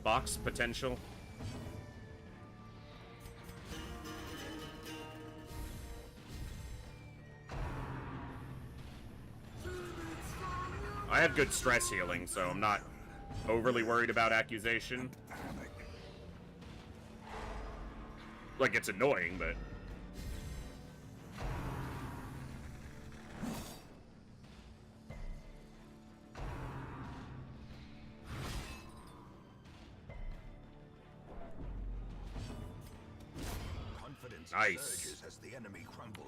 Box potential. I have good stress healing, so I'm not overly worried about accusation. Like, it's annoying, but... Confidence Nice. surges as the enemy crumbles.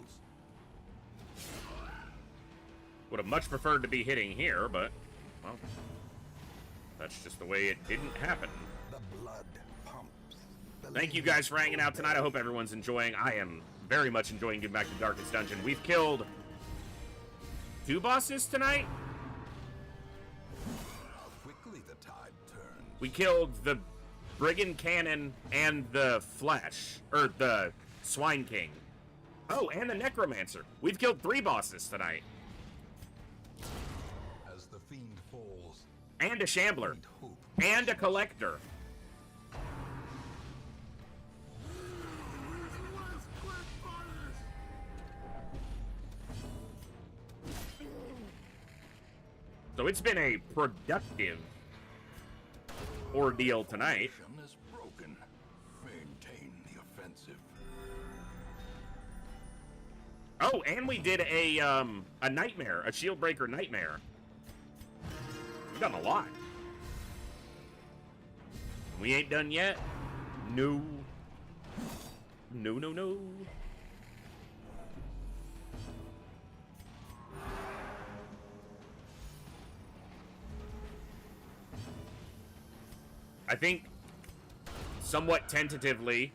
Would have much preferred to be hitting here, but, well, that's just the way it didn't happen. The blood pumps. The Thank you guys for hanging out tonight. I hope everyone's enjoying. I am very much enjoying getting back to Darkest Dungeon. We've killed 2 bosses tonight. How quickly the tide turns. We killed the Brigand Cannon and the Flesh, or the Swine King. Oh, and the Necromancer. We've killed 3 bosses tonight. As the fiend falls, And a Shambler. find hope. And a Collector. So it's been a productive ordeal tonight. Formation is broken. Maintain the offensive. Oh, and we did a nightmare, a shield breaker nightmare. We've done a lot. We ain't done yet. No. No, no, no. I think, somewhat tentatively,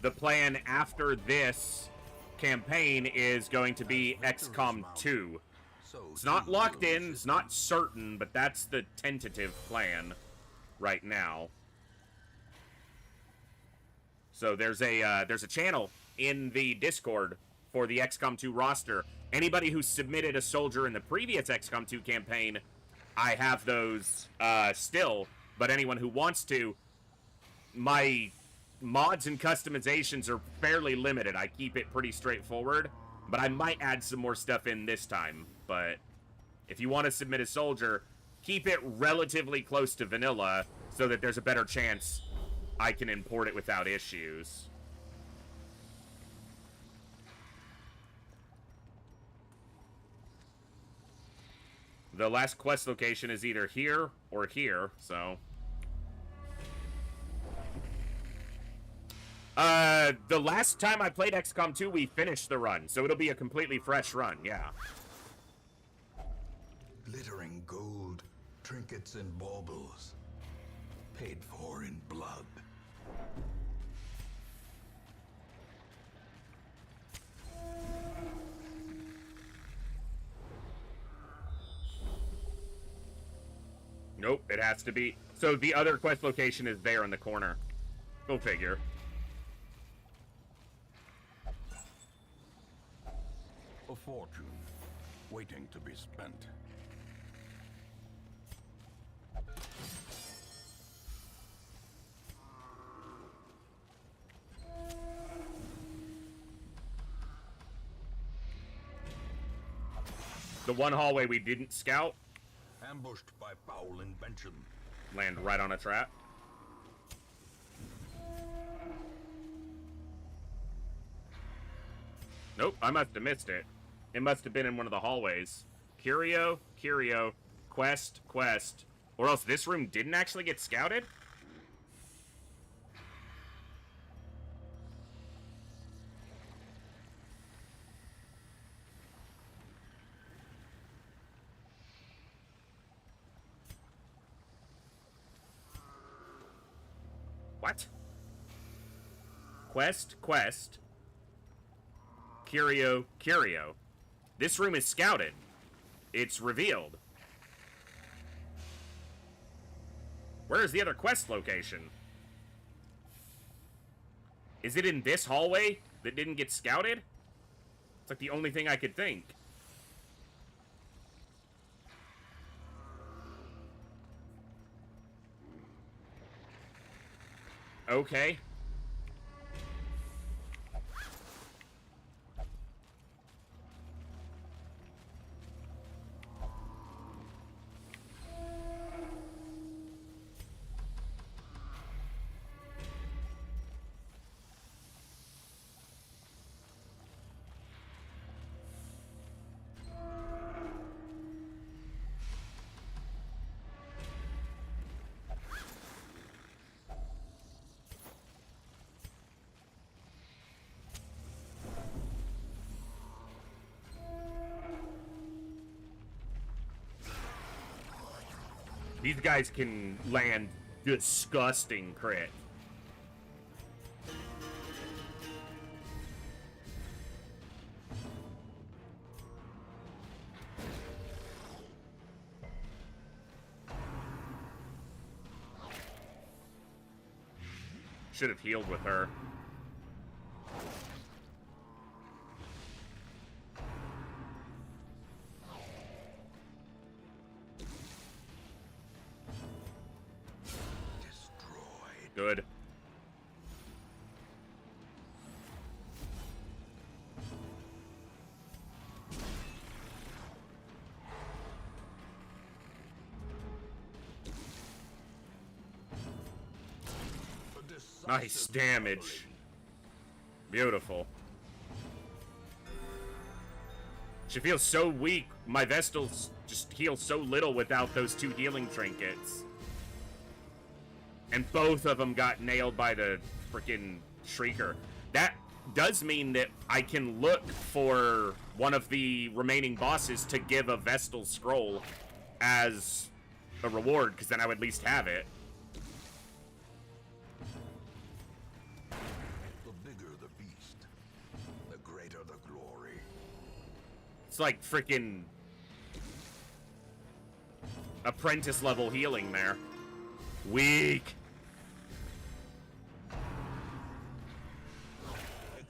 the plan after this campaign is going to be XCOM 2. So It's not too locked will in, it's not certain, but that's the tentative plan right now. So there's a channel in the Discord for the XCOM 2 roster. Anybody who submitted a soldier in the previous XCOM 2 campaign, I have those still, but anyone who wants to, my mods and customizations are fairly limited. I keep it pretty straightforward, but I might add some more stuff in this time. But if you want to submit a soldier, keep it relatively close to vanilla so that there's a better chance I can import it without issues. The last quest location is either here or here, so... the last time I played XCOM 2, we finished the run, so it'll be a completely fresh run, yeah. glittering gold, trinkets and baubles, paid for in blood. Nope, it has to be... So the other quest location is there in the corner. Go figure. A fortune waiting to be spent. The one hallway we didn't scout, Ambushed by foul invention. land right on a trap. Nope, I must have missed it. It must have been in one of the hallways. Curio, quest, quest. Or else this room didn't actually get scouted? What? Quest, quest. Curio, curio. This room is scouted. It's revealed. Where is the other quest location? Is it in this hallway that didn't get scouted? It's like the only thing I could think. Okay. These guys can land disgusting crit. Should have healed with her. Good. Nice damage. Beautiful. She feels so weak. My Vestals just heal so little without those 2 healing trinkets. And both of them got nailed by the freaking Shrieker. That does mean that I can look for one of the remaining bosses to give a Vestal Scroll as a reward, because then I would at least have it. The bigger the beast, the greater the glory. It's like freaking apprentice level healing there. Weak.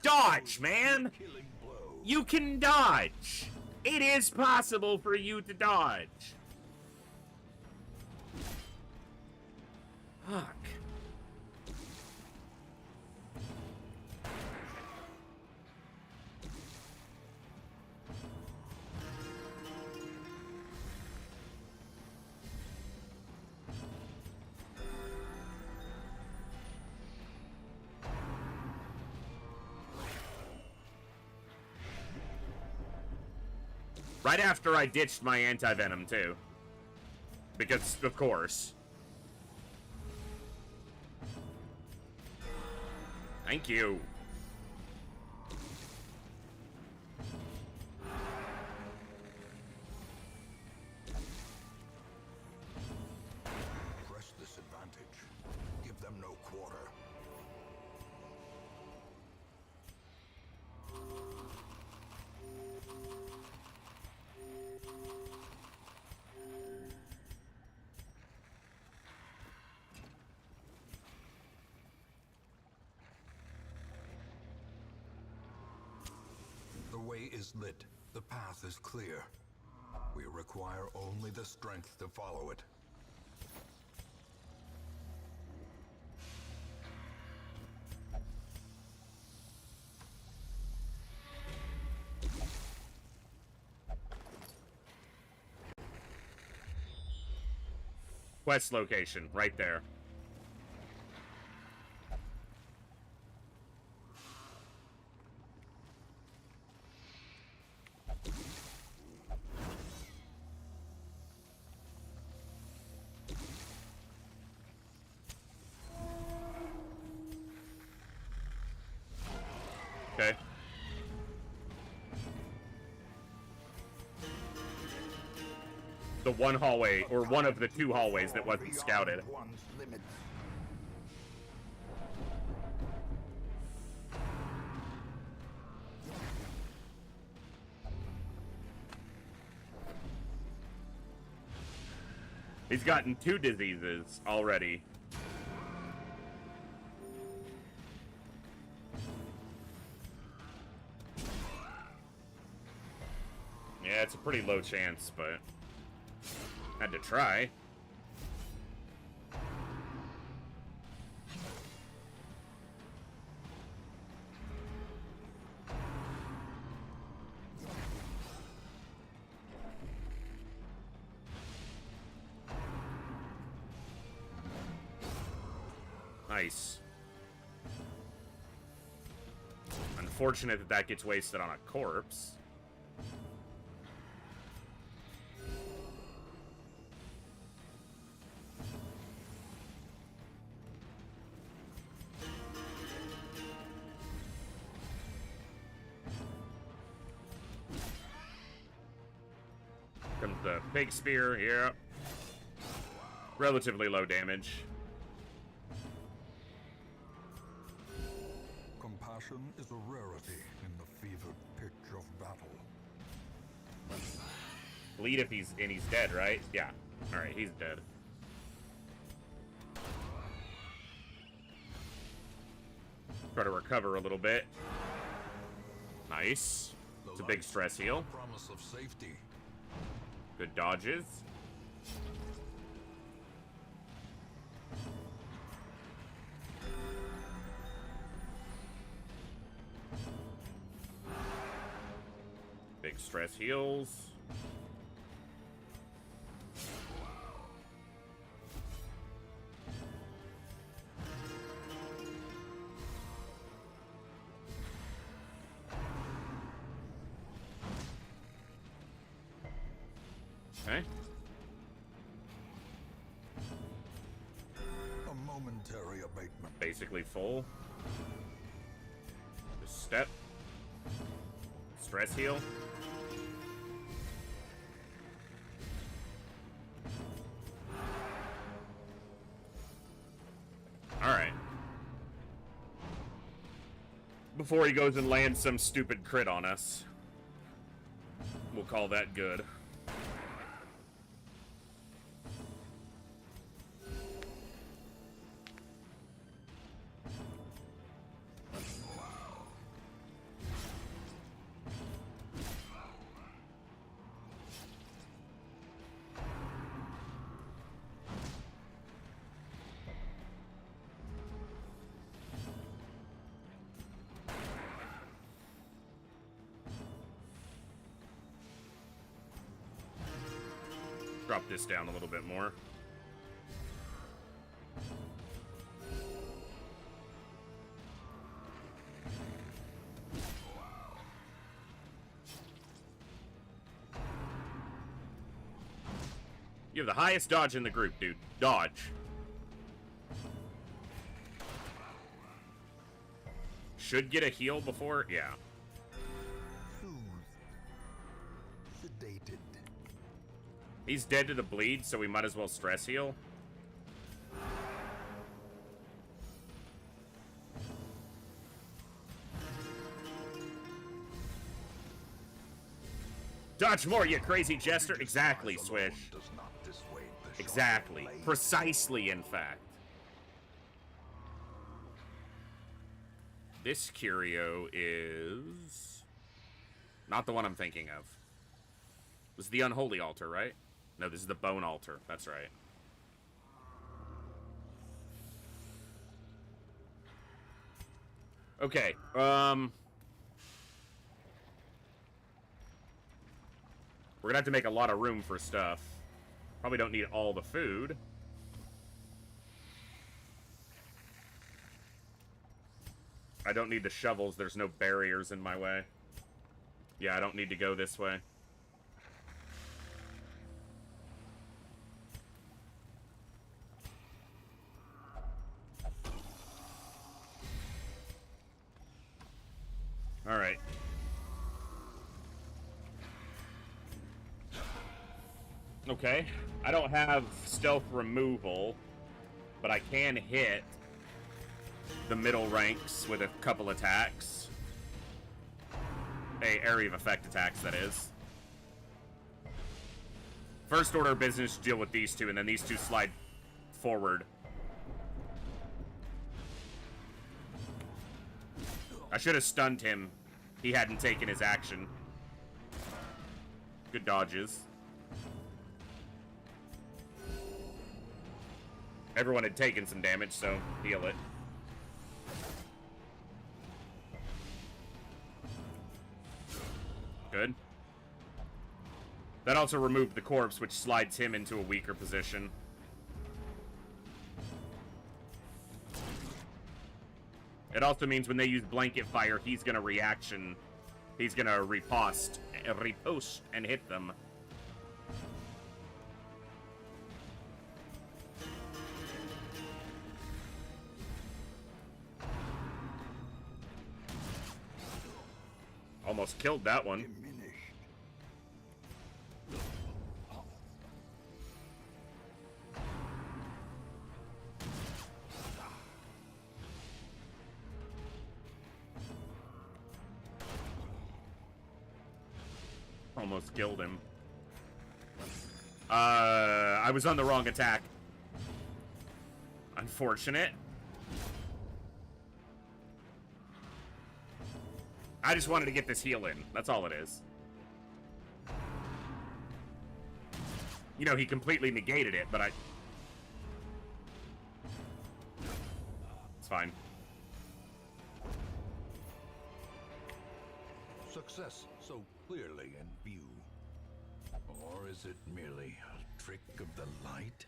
Dodge, man! You can dodge! It is possible for you to dodge. Fuck. Right after I ditched my anti-venom, too. Because, of course. Thank you. Press this advantage. Give them no quarter. The way is lit. The path is clear. We require only the strength to follow it. Quest location, right there. Okay. The one hallway, or one of the two hallways that wasn't scouted. He's gotten 2 diseases already. Yeah, it's a pretty low chance, but had to try. Nice. Unfortunate that that gets wasted on a corpse. Comes the big spear, yeah. Relatively low damage. Compassion is a rarity in the fevered pitch of battle. Bleed if he's dead, right? Yeah. Alright, he's dead. Try to recover a little bit. Nice. It's a big stress heal. Promise of safety. Good dodges. Big stress heals. Okay. A momentary abatement. Basically full. Just step. Stress heal. Alright. Before he goes and lands some stupid crit on us. We'll call that good. Drop this down a little bit more. You have the highest dodge in the group, dude. Dodge. Should get a heal before? Yeah. Sedated. He's dead to the bleed, so we might as well stress heal. Dodge more, you crazy jester. Exactly, Swish. Exactly. Precisely, in fact. This curio is not the one I'm thinking of. This is the unholy altar, right? No, this is the bone altar. That's right. Okay. We're gonna have to make a lot of room for stuff. Probably don't need all the food. I don't need the shovels. There's no barriers in my way. Yeah, I don't need to go this way. Alright. Okay. I don't have stealth removal, but I can hit the middle ranks with a couple attacks. Area of effect attacks, that is. First order of business, deal with these two, and then these two slide forward. I should have stunned him. He hadn't taken his action. Good dodges. Everyone had taken some damage, so heal it. Good. That also removed the corpse, which slides him into a weaker position. It also means when they use blanket fire, he's gonna reaction. He's gonna riposte and hit them. Almost killed that one. Almost killed him. I was on the wrong attack. Unfortunate. I just wanted to get this heal in. That's all it is. You know, he completely negated it, but it's fine. Success so clearly in view. Or is it merely a trick of the light?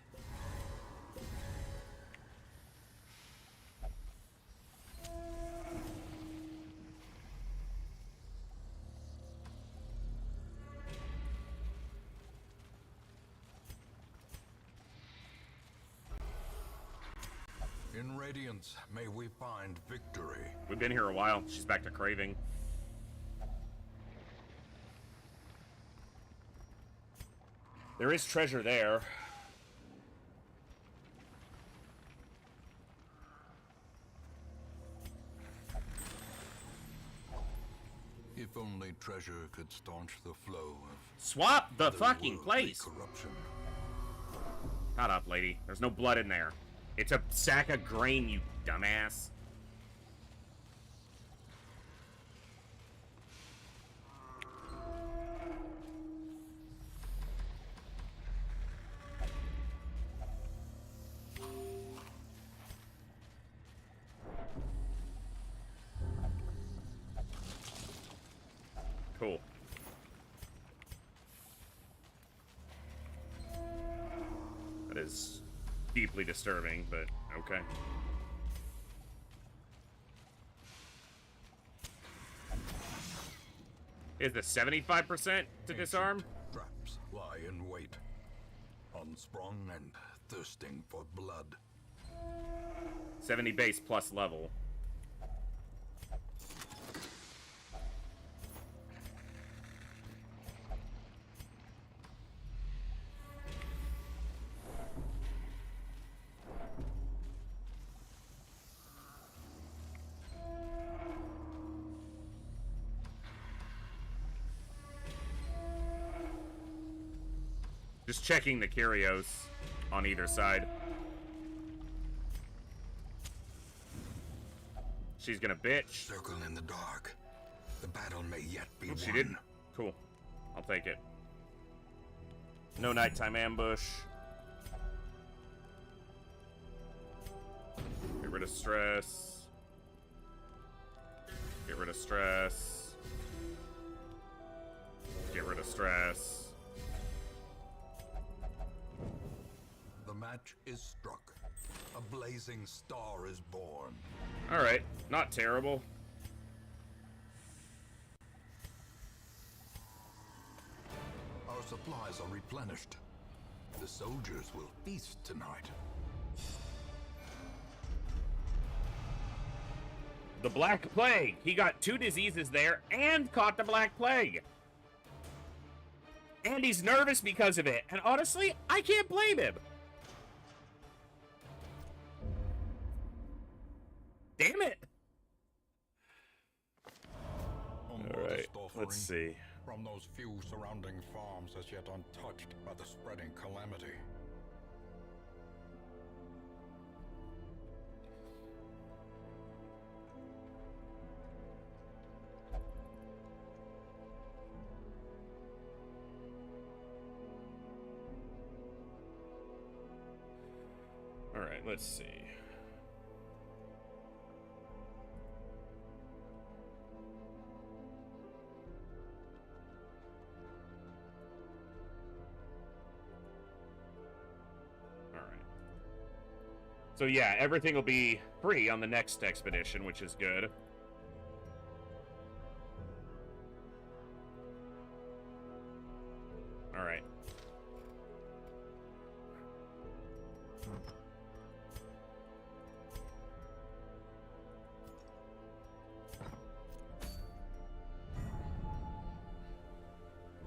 In Radiance, may we find victory. We've been here a while. She's back to craving. There is treasure there. If only treasure could staunch the flow of Swap the fucking place. corruption. Shut up, lady. There's no blood in there. It's a sack of grain, you dumbass. Cool. That is deeply disturbing, but okay. Is the 75% to disarm? Traps lie in wait, unsprung and thirsting for blood. 70 base plus level. Just checking the curios on either side. She's gonna bitch. Circle in the dark. The battle may yet be won. She didn't. Cool. I'll take it. No nighttime ambush. Get rid of stress. Get rid of stress. Get rid of stress. The match is struck. A blazing star is born. Alright, not terrible. Our supplies are replenished. The soldiers will feast tonight. The Black Plague. He got 2 diseases there and caught the Black Plague. And he's nervous because of it. And honestly, I can't blame him. Damn it. Alright, let's see. From those few surrounding farms as yet untouched by the spreading calamity. Alright, let's see. So yeah, everything will be free on the next expedition, which is good. All right.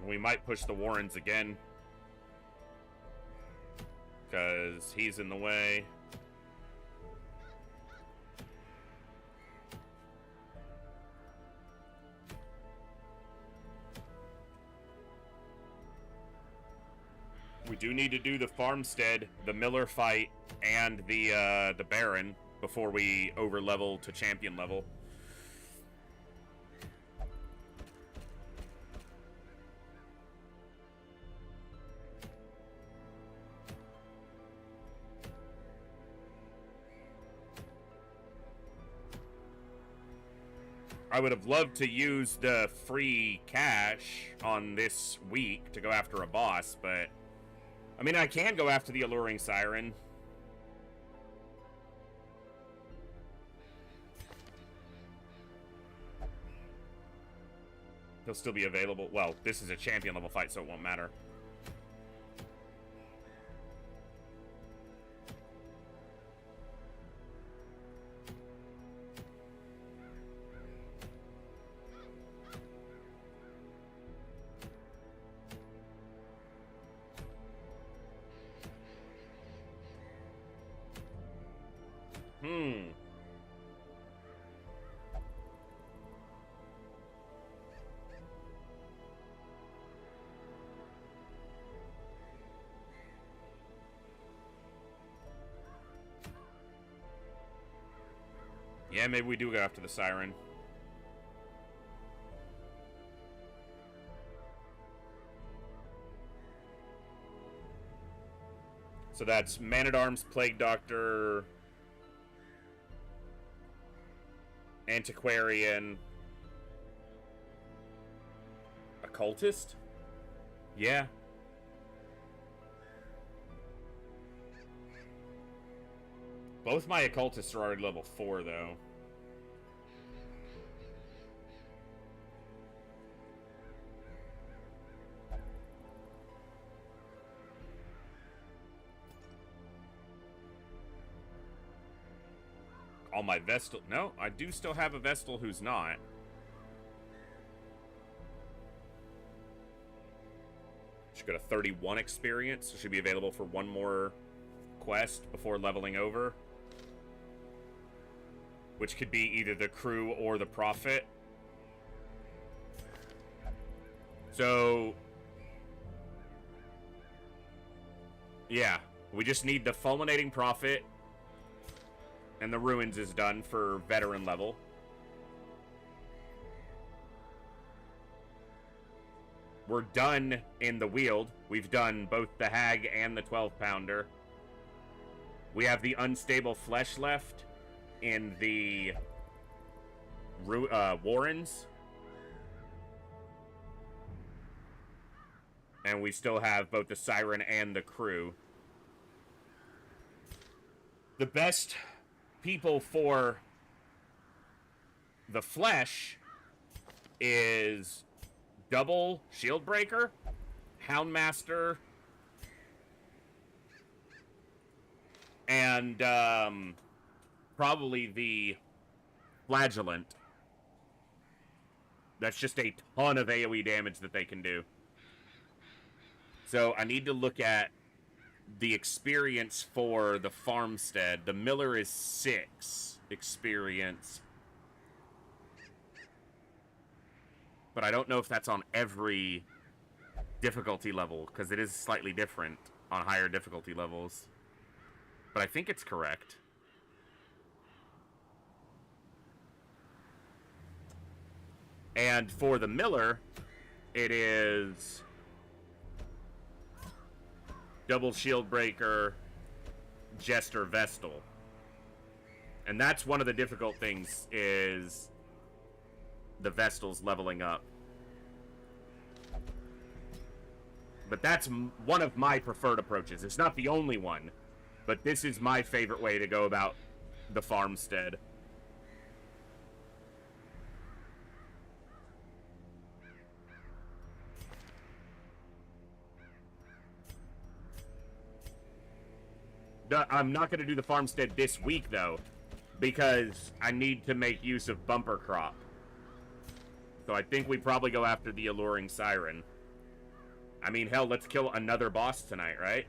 We might push the Warrens again, because he's in the way. We do need to do the farmstead, the Miller fight, and the Baron before we overlevel to champion level. I would have loved to use the free cash on this week to go after a boss, but I mean, I can go after the Alluring Siren. He'll still be available. Well, this is a champion level fight, so it won't matter. Yeah, maybe we do go after the Siren. So that's Man-at-Arms, Plague Doctor, Antiquarian, Occultist? Yeah. Both my Occultists are already level 4, though. All my Vestal... No, I do still have a Vestal who's not. Should go to 31 experience, so should be available for one more quest before leveling over. Which could be either the crew or the prophet. So... yeah, we just need the Fulminating Prophet, and the Ruins is done for veteran level. We're done in the Weald. We've done both the Hag and the 12-pounder. We have the Unstable Flesh left in the Warrens. And we still have both the Siren and the crew. The best people for the flesh is double Shieldbreaker, Houndmaster, and probably the Flagellant. That's just a ton of AoE damage that they can do. So I need to look at the experience for the farmstead. The miller is 6 experience. But I don't know if that's on every difficulty level, because it is slightly different on higher difficulty levels. But I think it's correct. And for the miller, it is double shield breaker, jester, vestal. And that's one of the difficult things, is the vestals leveling up. But that's one of my preferred approaches. It's not the only one, but this is my favorite way to go about the farmstead. I'm not going to do the farmstead this week, though, because I need to make use of bumper crop. So I think we probably go after the alluring siren. I mean, hell, let's kill another boss tonight, right?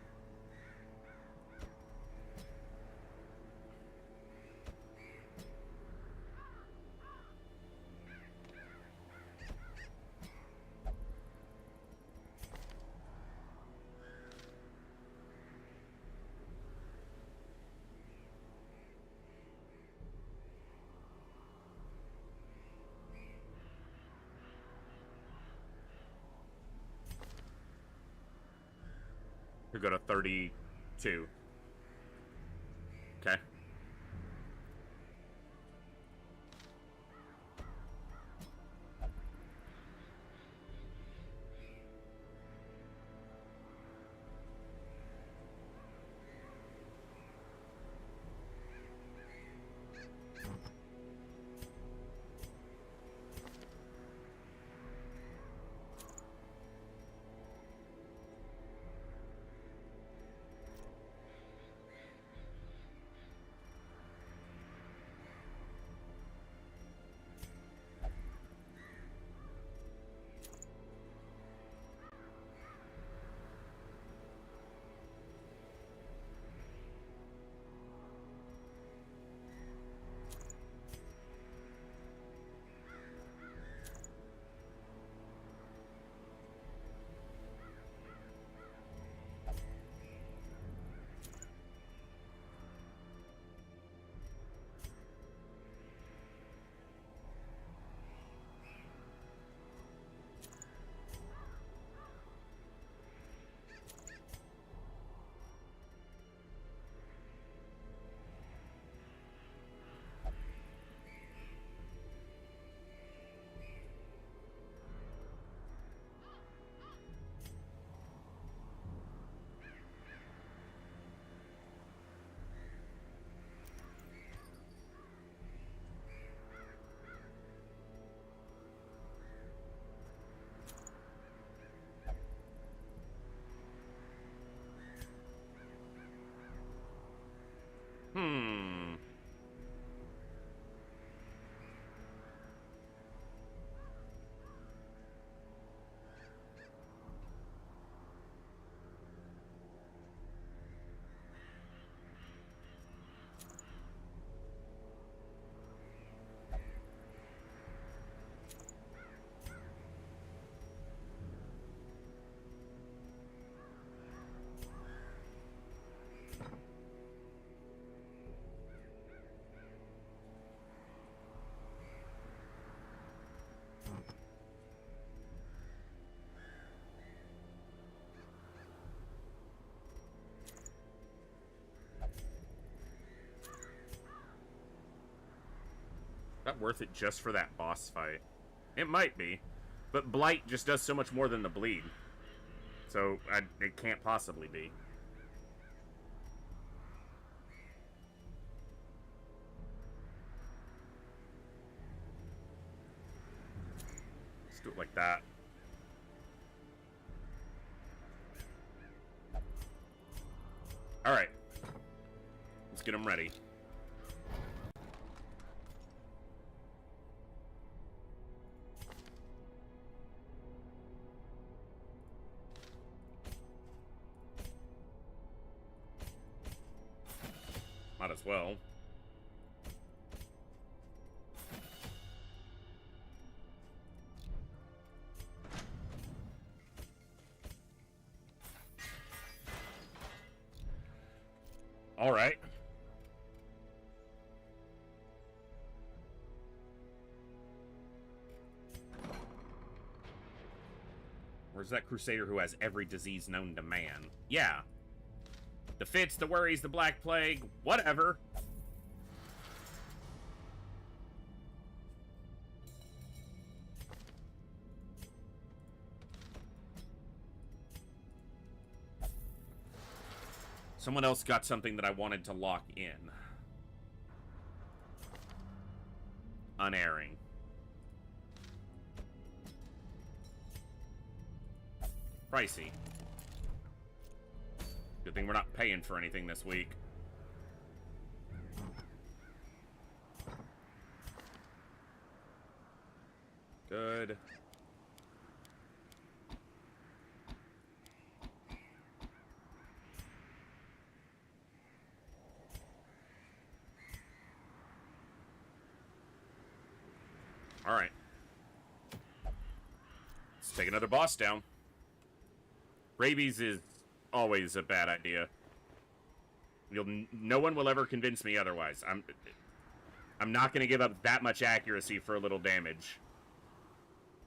To go to 32. Okay. Hmm. That worth it just for that boss fight? It might be, but Blight just does so much more than the bleed. So, it can't possibly be. Let's do it like that. Alright. Let's get them ready. as well. All right. Where's that crusader who has every disease known to man? Yeah. The fits, the worries, the black plague, whatever. Someone else got something that I wanted to lock in. Unerring. Pricey. Good thing we're not paying for anything this week. Good. All right. Let's take another boss down. Rabies is always a bad idea. No one will ever convince me otherwise. I'm not going to give up that much accuracy for a little damage.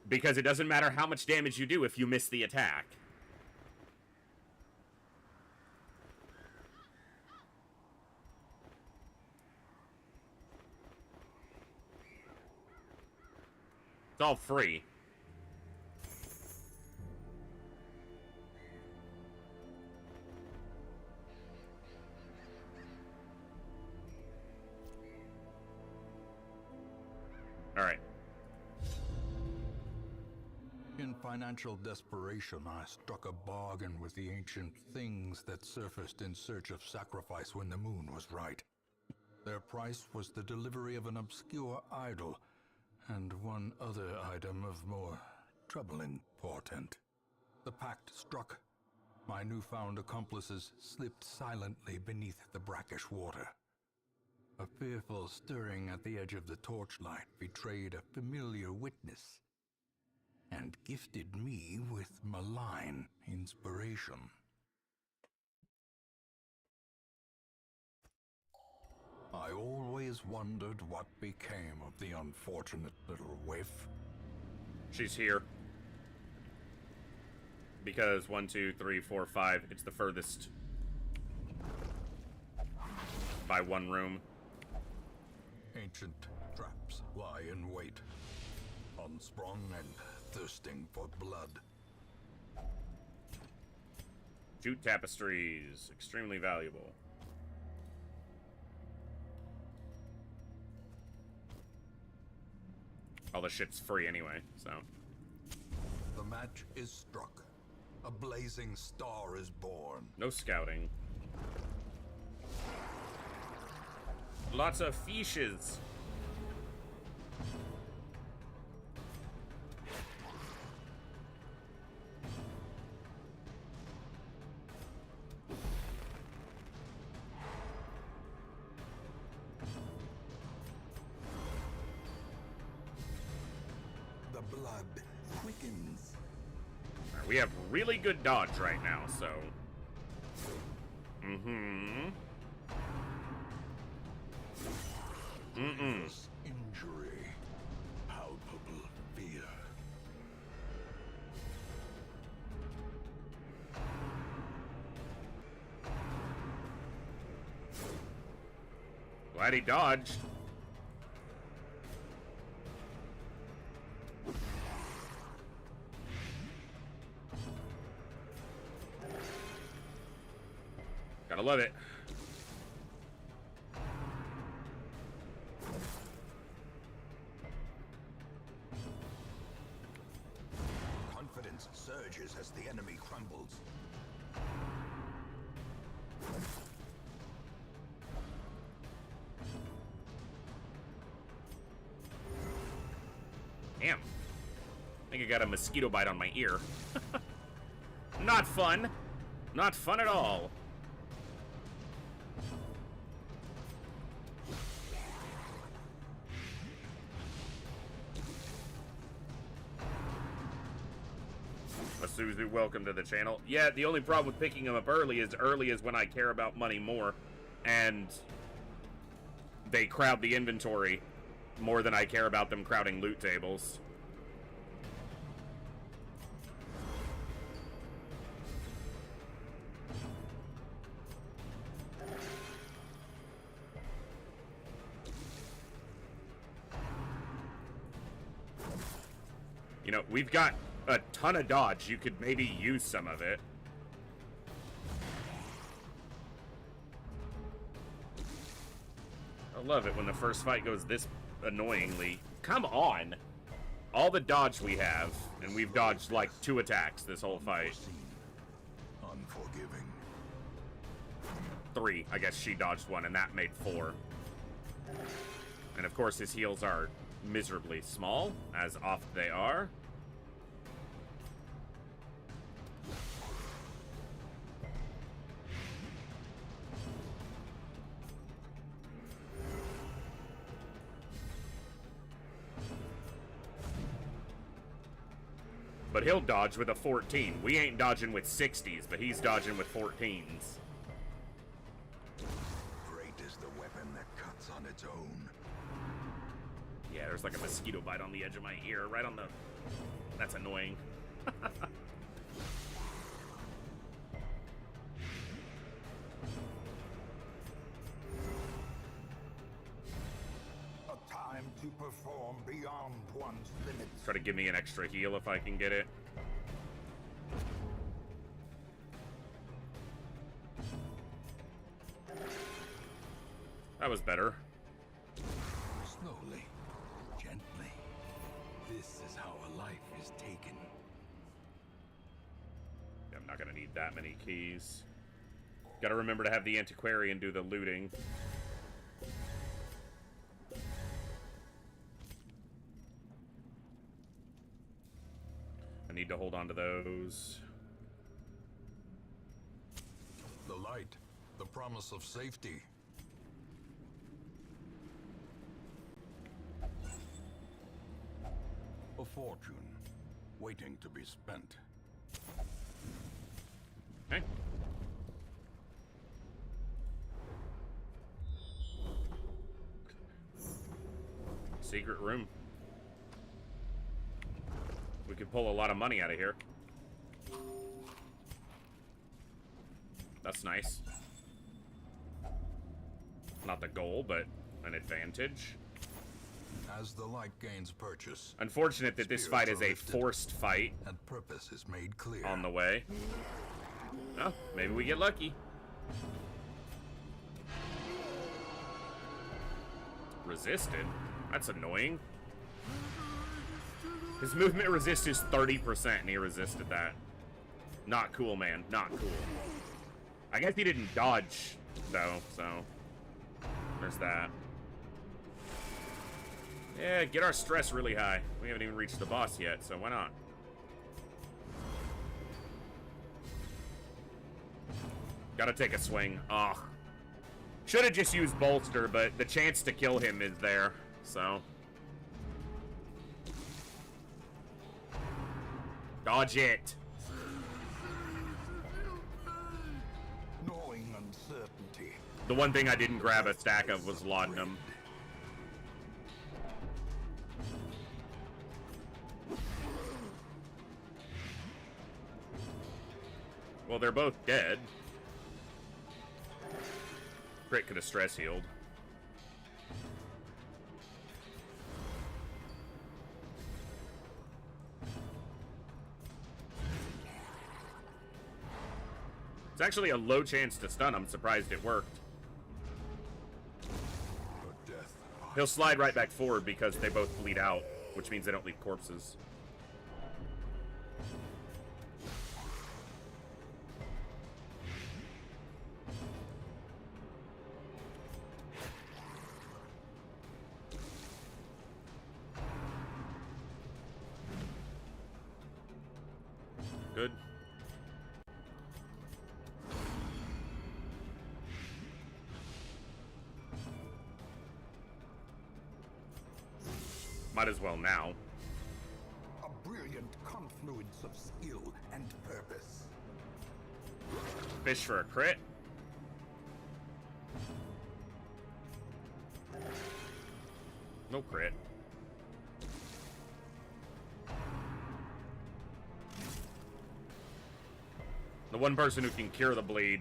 Because it doesn't matter how much damage you do if you miss the attack. It's all free. All right. In financial desperation, I struck a bargain with the ancient things that surfaced in search of sacrifice when the moon was right. Their price was the delivery of an obscure idol, and one other item of more troubling portent. The pact struck. My newfound accomplices slipped silently beneath the brackish water. A fearful stirring at the edge of the torchlight betrayed a familiar witness, and gifted me with malign inspiration. I always wondered what became of the unfortunate little waif. She's here. Because 1, 2, 3, 4, 5, it's the furthest. By one room. Ancient traps lie in wait, unsprung and thirsting for blood. Jute tapestries, extremely valuable. All the shit's free anyway, so. The match is struck. A blazing star is born. No scouting. Lots of fishes. The blood quickens. We have really good dodge right now, so. Grievous injury. Palpable fear. Glad he dodged. Gotta love it. Confidence surges as the enemy crumbles. Damn. I think I got a mosquito bite on my ear. Not fun. Not fun at all. Papa Suzu, welcome to the channel. Yeah, the only problem with picking them up early is when I care about money more, and they crowd the inventory more than I care about them crowding loot tables. You know, we've got a ton of dodge. You could maybe use some of it. I love it when the first fight goes this annoyingly. Come on! All the dodge we have, and we've dodged like 2 attacks this whole fight. Unforgiving. 3. I guess she dodged 1, and that made 4. And of course his heals are miserably small, as oft they are. But he'll dodge with a 14. We ain't dodging with 60s, but he's dodging with 14s. Great is the weapon that cuts on its own. Yeah, there's like a mosquito bite on the edge of my ear, right on the... That's annoying. A time to perform beyond one's limits. Try to give me an extra heal if I can get it. That was better. Slowly, gently. This is how a life is taken. I'm not gonna need that many keys. Gotta remember to have the antiquarian do the looting. I need to hold on to those. The light, the promise of safety. A fortune, waiting to be spent. Okay. Secret room. We could pull a lot of money out of here. That's nice. Not the goal, but an advantage. As the light gains purchase, Unfortunate that this fight is a forced fight and purpose is made clear. on the way. Oh, maybe we get lucky. Resisted? That's annoying. His movement resist is 30% and he resisted that. Not cool, man. Not cool. I guess he didn't dodge, though, so... There's that. Yeah, get our stress really high. We haven't even reached the boss yet, so why not? Gotta take a swing. Ugh. Should have just used bolster, but the chance to kill him is there, so... Dodge it. Knowing uncertainty. The one thing I didn't grab a stack of was laudanum. Well, they're both dead. Crit could have stress healed. It's actually a low chance to stun. I'm surprised it worked. He'll slide right back forward because they both bleed out, which means they don't leave corpses. Good. Might as well now. A brilliant confluence of skill and purpose. Fish for a crit. No crit. The one person who can cure the bleed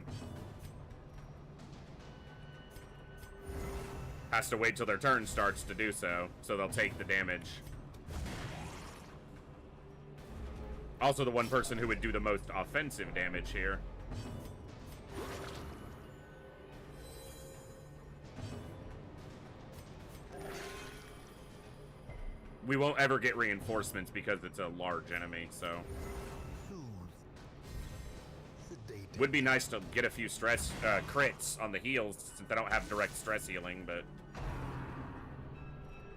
has to wait till their turn starts to do so, so they'll take the damage. Also the one person who would do the most offensive damage here. We won't ever get reinforcements because it's a large enemy, so... Would be nice to get a few stress crits on the heals, since I don't have direct stress healing, but...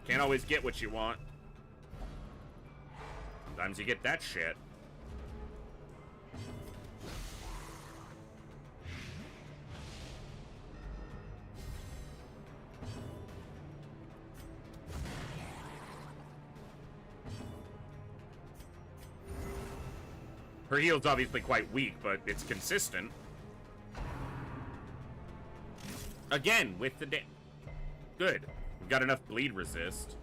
Can't always get what you want. Sometimes you get that shit. Her heal's obviously quite weak, but it's consistent. Again, with the good. We've got enough bleed resist.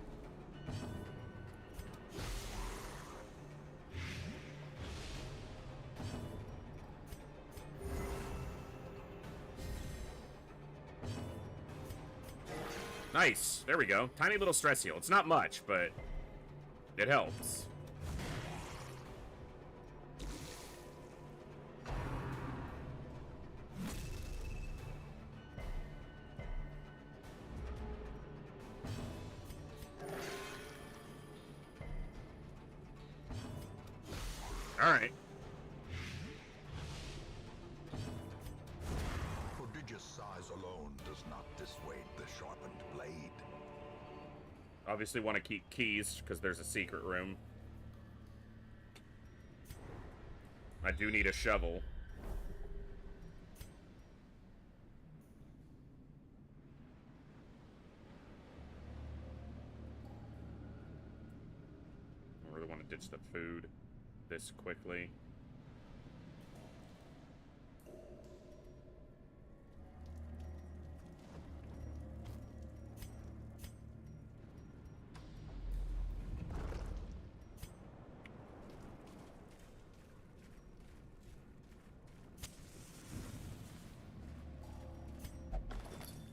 Nice. There we go. Tiny little stress heal. It's not much, but it helps. Alright. Prodigious size alone does not dissuade the sharpened blade. Obviously want to keep keys, because there's a secret room. I do need a shovel. I really want to ditch the food this quickly.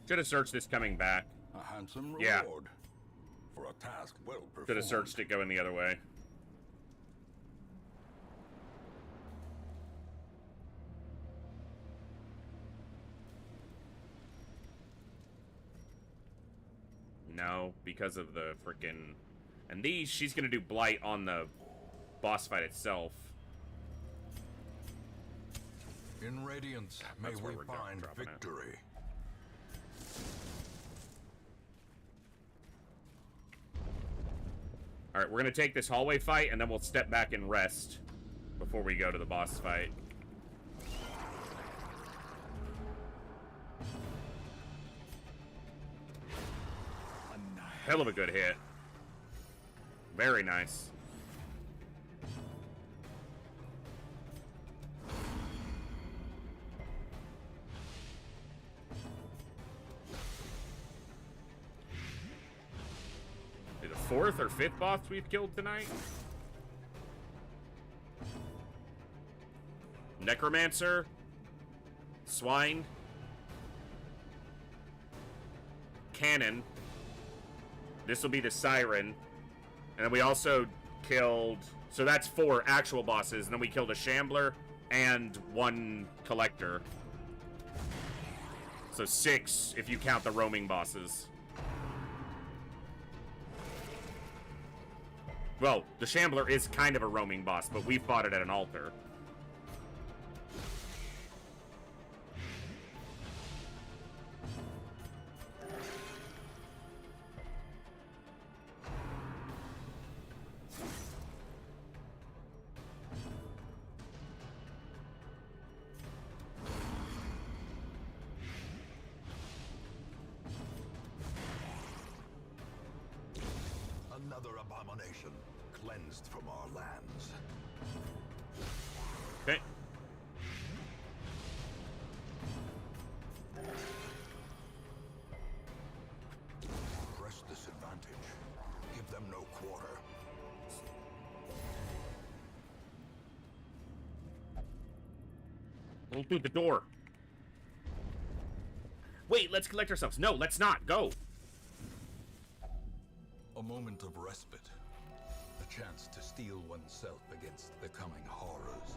Should have searched this coming back. A handsome Yeah. reward for a task well performed. Should have searched it going the other way. No, because of the frickin'... And these, she's gonna do Blight on the boss fight itself. In Radiance, may That's we where we're find dropping it. victory. Alright, we're gonna take this hallway fight, and then we'll step back and rest before we go to the boss fight. Hell of a good hit. Very nice. The fourth or fifth boss we've killed tonight? Necromancer. Swine. Cannon. This will be the Siren. And then we also killed... So that's 4 actual bosses. And then we killed a Shambler and 1 Collector. So 6 if you count the roaming bosses. Well, the Shambler is kind of a roaming boss, but we fought it at an altar. Another abomination, cleansed from our lands. Okay. Press this advantage. Give them no quarter. Roll through the door. Wait, let's collect ourselves. No, let's not. Go. A moment of respite. A chance to steel oneself against the coming horrors.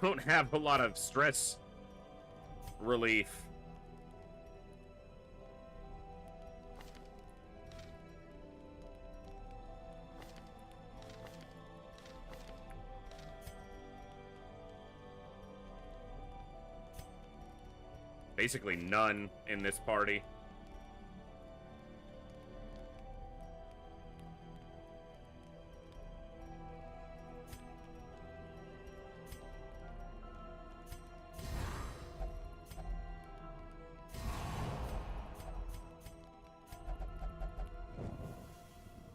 Don't have a lot of stress relief. Basically none in this party.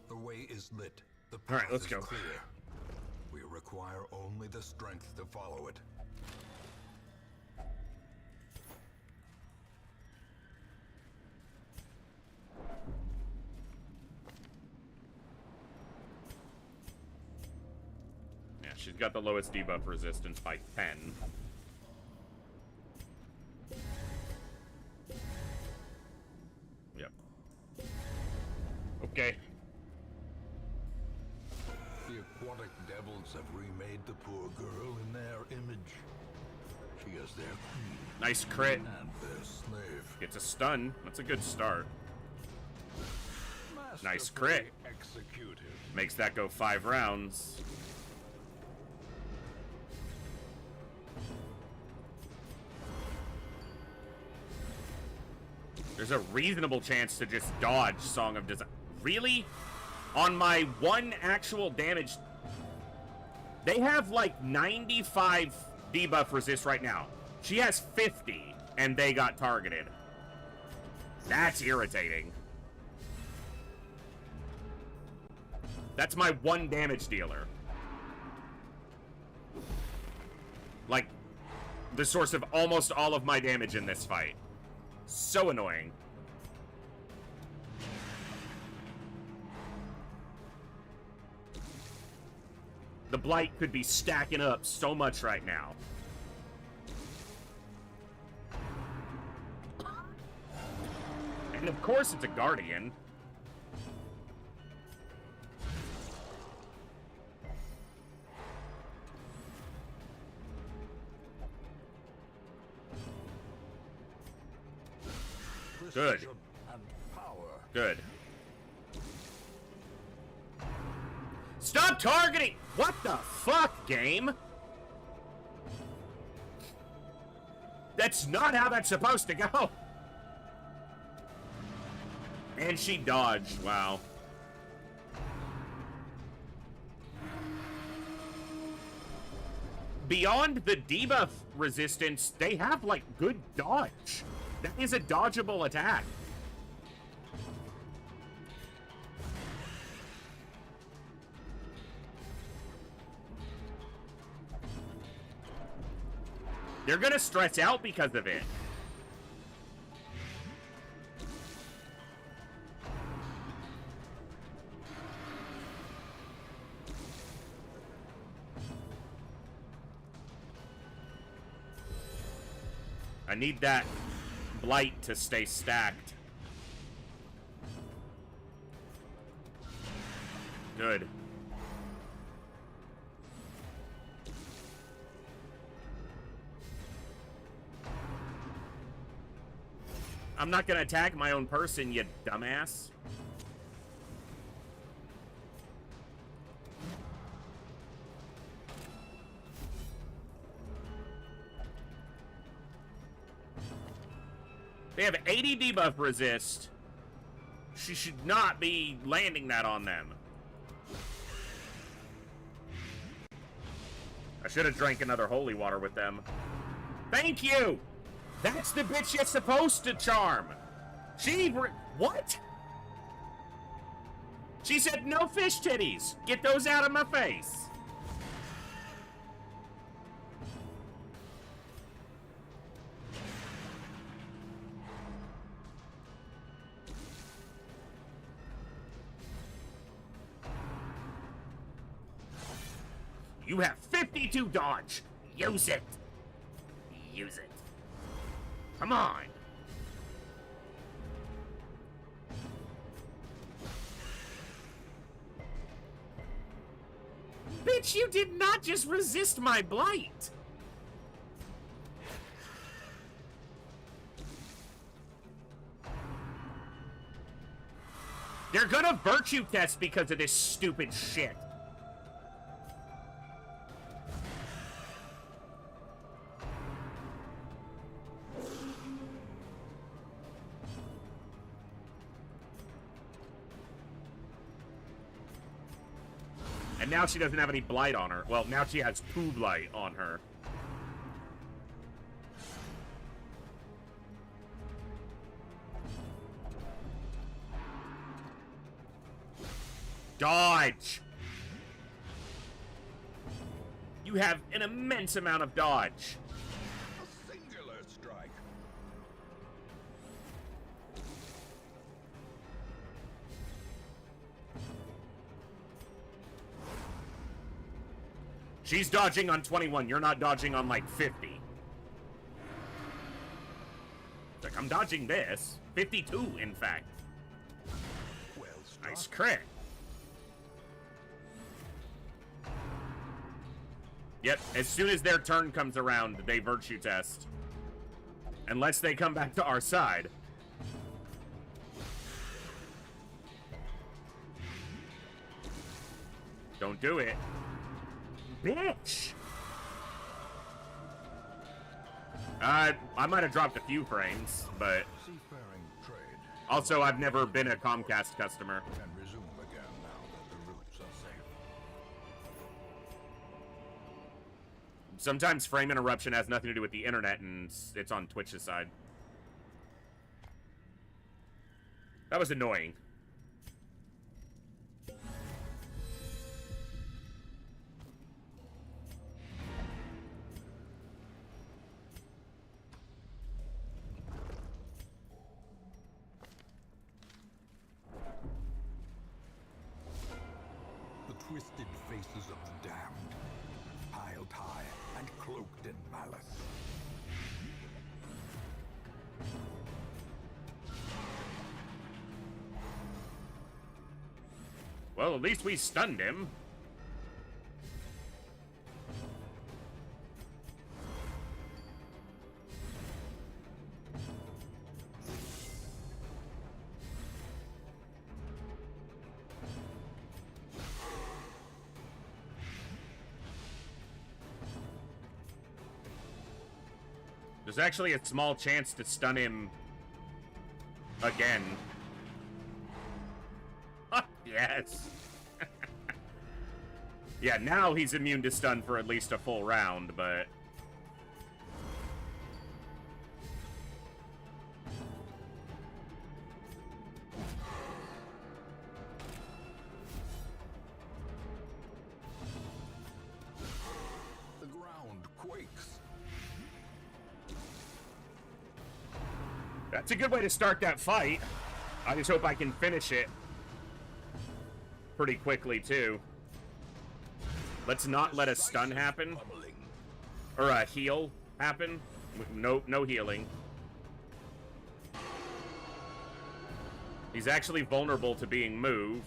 The way is lit. The All right, path let's is go. clear. We require only the strength to follow it. Yeah, she's got the lowest debuff resistance by 10. Yep. Okay. The aquatic devils have remade the poor girl in their image. She is their queen Nice crit. and their slave. Gets a stun. That's a good start. Nice crit. Executed. Makes that go 5 rounds. There's a reasonable chance to just dodge Song of Design. Really? On my one actual damage... They have like 95 debuff resist right now. She has 50, and they got targeted. That's irritating. That's my one damage dealer. Like, the source of almost all of my damage in this fight. So annoying. The Blight could be stacking up so much right now. And of course it's a Guardian. Good. Precision and power. Good. Stop targeting! What the fuck, game? That's not how that's supposed to go. And she dodged. Wow. Beyond the debuff resistance, they have, like, good dodge. That is a dodgeable attack. They're gonna stress out because of it. I need that Blight to stay stacked. Good. I'm not gonna attack my own person, you dumbass. They have 80 debuff resist. She should not be landing that on them. I should have drank another holy water with them. Thank you! That's the bitch you're supposed to charm! What? She said no fish titties! Get those out of my face! You have 52 dodge! Use it! Use it. Come on! Bitch, you did not just resist my blight! They're gonna virtue test because of this stupid shit. And now she doesn't have any blight on her. Well, now she has poo blight on her. Dodge! You have an immense amount of dodge. A singular strike. She's dodging on 21. You're not dodging on, like, 50. It's like, I'm dodging this. 52, in fact. Well struck. Nice crit. Yep, as soon as their turn comes around, they virtue test. Unless they come back to our side. Don't do it. Bitch! I might have dropped a few frames, but... Seafaring trade Also, I've never been a Comcast customer. can resume again now that the routes are safe. Sometimes frame interruption has nothing to do with the internet, and it's on Twitch's side. That was annoying. The twisted faces of the damned, piled high and cloaked in malice. Well, at least we stunned him. There's actually a small chance to stun him again. Yes. Yeah, now he's immune to stun for at least a full round, but... The ground quakes. That's a good way to start that fight. I just hope I can finish it pretty quickly, too. Let's not let a stun happen. Or a heal happen. No healing. He's actually vulnerable to being moved.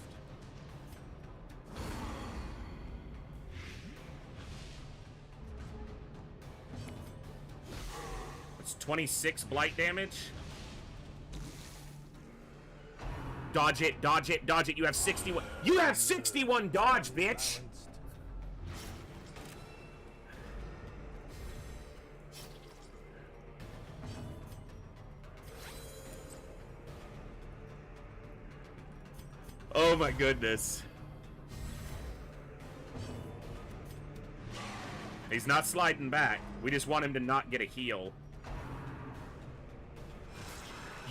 It's 26 blight damage. Dodge it, dodge it, dodge it. You have 61. You have 61 dodge, bitch! Oh my goodness. He's not sliding back. We just want him to not get a heal.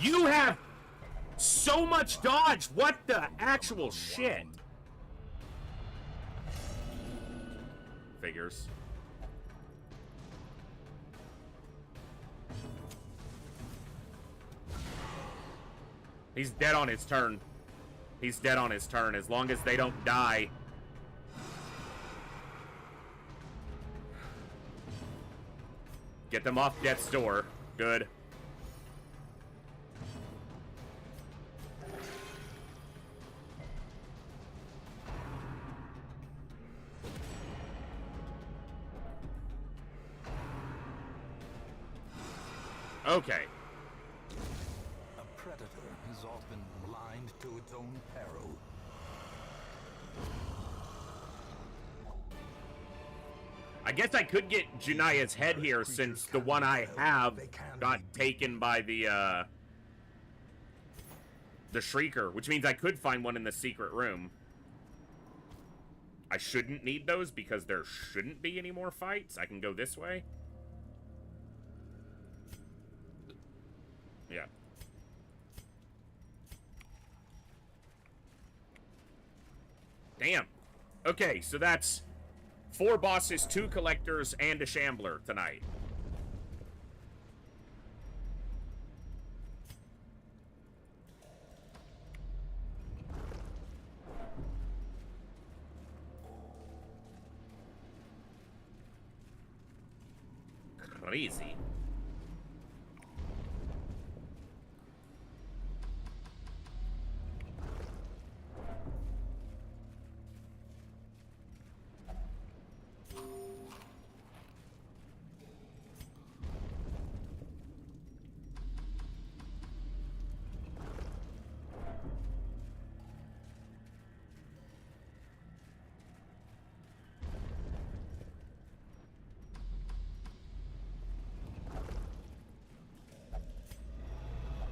You have so much dodge. What the actual shit? Figures. He's dead on his turn. He's dead on his turn. As long as they don't die. Get them off death's door. Good. Okay. A predator is often blind to its own peril. I guess I could get Junaya's head here since the one I have got taken by the Shrieker, which means I could find one in the secret room. I shouldn't need those because there shouldn't be any more fights. I can go this way. Yeah. Damn. Okay, so that's 4 bosses, 2 collectors, and a shambler tonight. Crazy.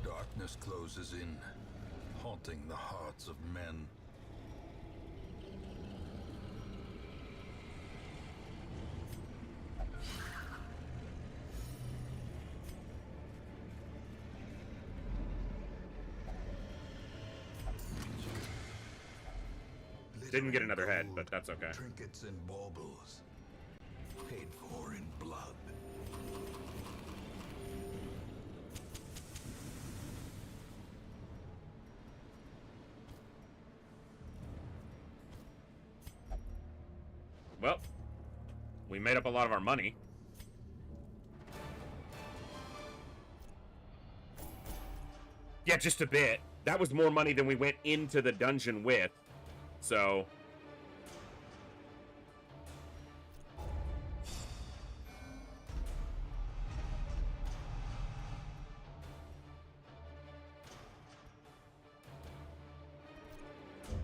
Darkness closes in, haunting the hearts of men. Didn't get another head, but that's okay. Trinkets and baubles, paid for in blood. Well, we made up a lot of our money. Yeah, just a bit. That was more money than we went into the dungeon with. So...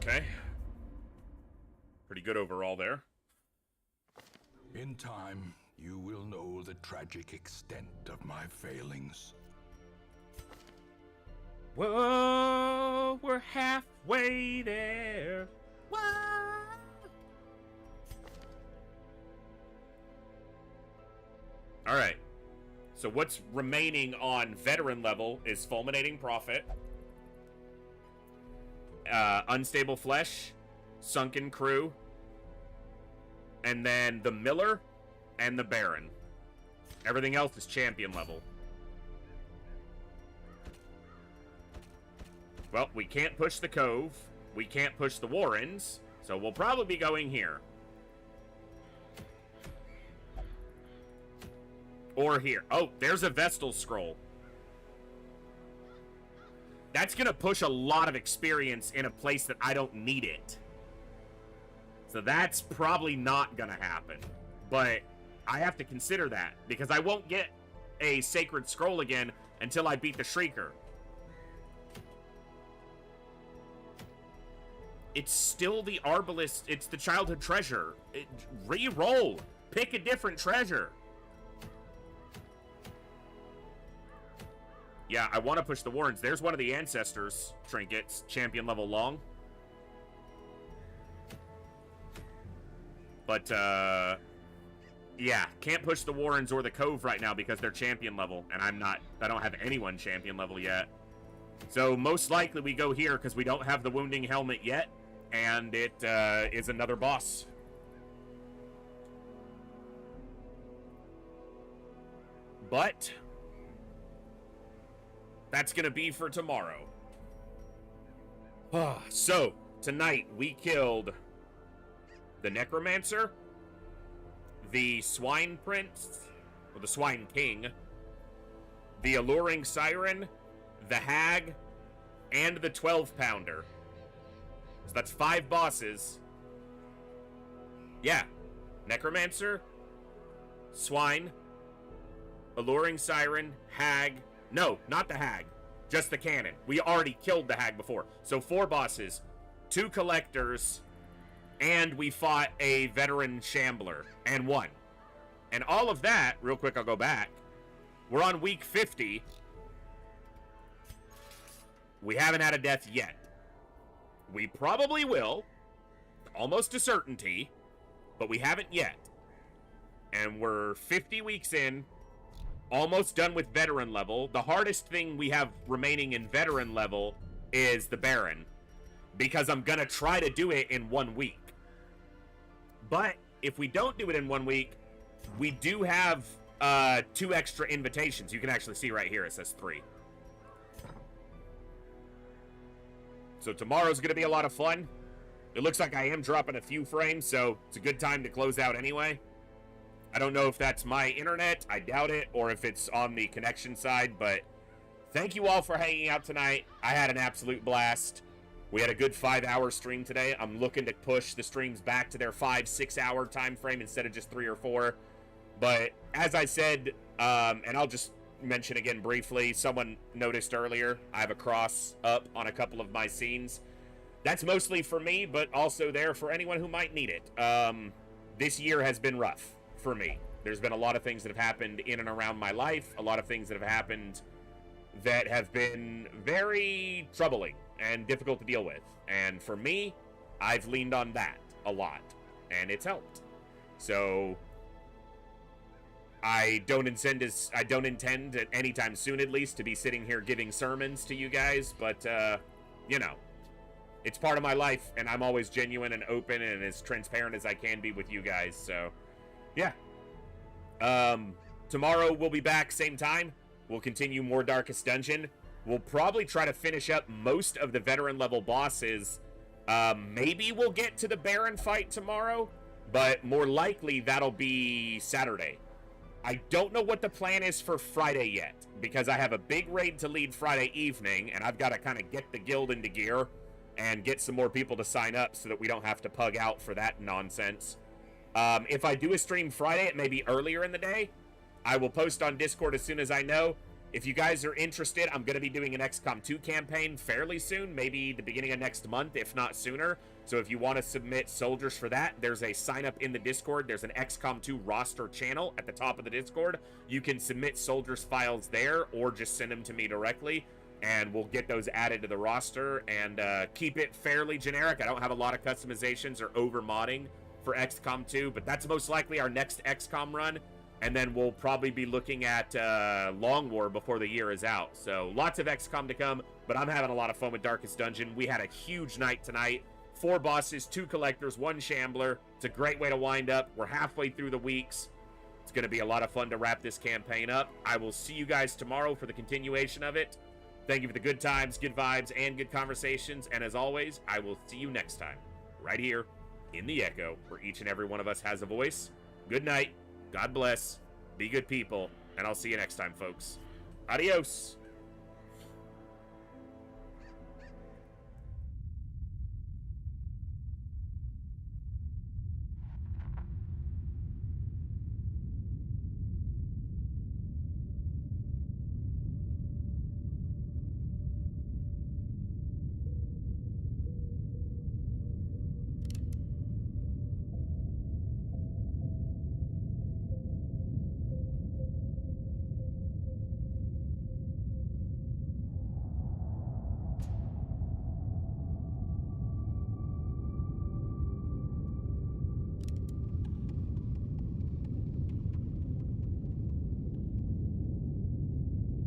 okay. Pretty good overall there. In time, you will know the tragic extent of my failings. Whoa, we're halfway there. Whoa. All right. So what's remaining on veteran level is Fulminating Prophet, Unstable Flesh, Sunken Crew, and then the Miller and the Baron. Everything else is champion level. Well, we can't push the Cove. We can't push the Warrens. So we'll probably be going here. Or here. Oh, there's a Vestal Scroll. That's going to push a lot of experience in a place that I don't need it. So that's probably not going to happen. But I have to consider that, because I won't get a Sacred Scroll again until I beat the Shrieker. It's still the Arbalest. It's the Childhood Treasure. Re-roll. Pick a different treasure. Yeah, I want to push the Warrens. There's one of the Ancestors trinkets. Champion level long. But, Yeah, can't push the Warrens or the Cove right now because they're champion level, and I don't have anyone champion level yet. So most likely we go here because we don't have the Wounding Helmet yet, and it is another boss. But that's going to be for tomorrow. So, tonight we killed the Necromancer, the Swine Prince, or the Swine King, the Alluring Siren, the Hag, and the 12-pounder. So that's 5 bosses. Yeah. Necromancer, Swine, Alluring Siren, Hag. No, not the Hag. Just the Cannon. We already killed the Hag before. So 4 bosses, 2 Collectors, and we fought a Veteran Shambler, and 1. And all of that, real quick, I'll go back. We're on week 50. We haven't had a death yet. We probably will, almost a certainty, but we haven't yet. And we're 50 weeks in, almost done with veteran level. The hardest thing we have remaining in veteran level is the Baron, because I'm gonna try to do it in 1 week. But if we don't do it in 1 week, we do have 2 extra invitations. You can actually see right here, it says 3. So tomorrow's going to be a lot of fun. It looks like I am dropping a few frames, so it's a good time to close out anyway. I don't know if that's my internet, I doubt it, or if it's on the connection side, but thank you all for hanging out tonight. I had an absolute blast. We had a good 5-hour stream today. I'm looking to push the streams back to their 5-6 hour time frame instead of just 3 or 4. But as I said, and I'll just mention again briefly, someone noticed earlier, I have a cross up on a couple of my scenes. That's mostly for me, but also there for anyone who might need it. This year has been rough for me. There's been a lot of things that have happened in and around my life, a lot of things that have happened that have been very troubling and difficult to deal with. And for me, I've leaned on that a lot, and it's helped. So I don't intend at any time soon, at least, to be sitting here giving sermons to you guys, but, you know, it's part of my life, and I'm always genuine and open and as transparent as I can be with you guys, so, yeah. Tomorrow we'll be back, same time. We'll continue more Darkest Dungeon. We'll probably try to finish up most of the veteran level bosses. Maybe we'll get to the Baron fight tomorrow, but more likely that'll be Saturday. I don't know what the plan is for Friday yet, because I have a big raid to lead Friday evening, and I've got to kind of get the guild into gear and get some more people to sign up so that we don't have to pug out for that nonsense. If I do a stream Friday, it may be earlier in the day. I will post on Discord as soon as I know. If you guys are interested, I'm going to be doing an XCOM 2 campaign fairly soon, maybe the beginning of next month, if not sooner. So if you want to submit soldiers for that, there's a sign up in the Discord. There's an XCOM 2 roster channel at the top of the Discord. You can submit soldiers files there or just send them to me directly, and we'll get those added to the roster and keep it fairly generic. I don't have a lot of customizations or over modding for XCOM 2, but that's most likely our next XCOM run. And then we'll probably be looking at Long War before the year is out. So lots of XCOM to come, but I'm having a lot of fun with Darkest Dungeon. We had a huge night tonight. 4 bosses, 2 collectors, 1 shambler. It's a great way to wind up. We're halfway through the weeks. It's going to be a lot of fun to wrap this campaign up. I will see you guys tomorrow for the continuation of it. Thank you for the good times, good vibes, and good conversations. And as always, I will see you next time, right here in the Echo, where each and every one of us has a voice. Good night. God bless, be good people, and I'll see you next time, folks. Adios.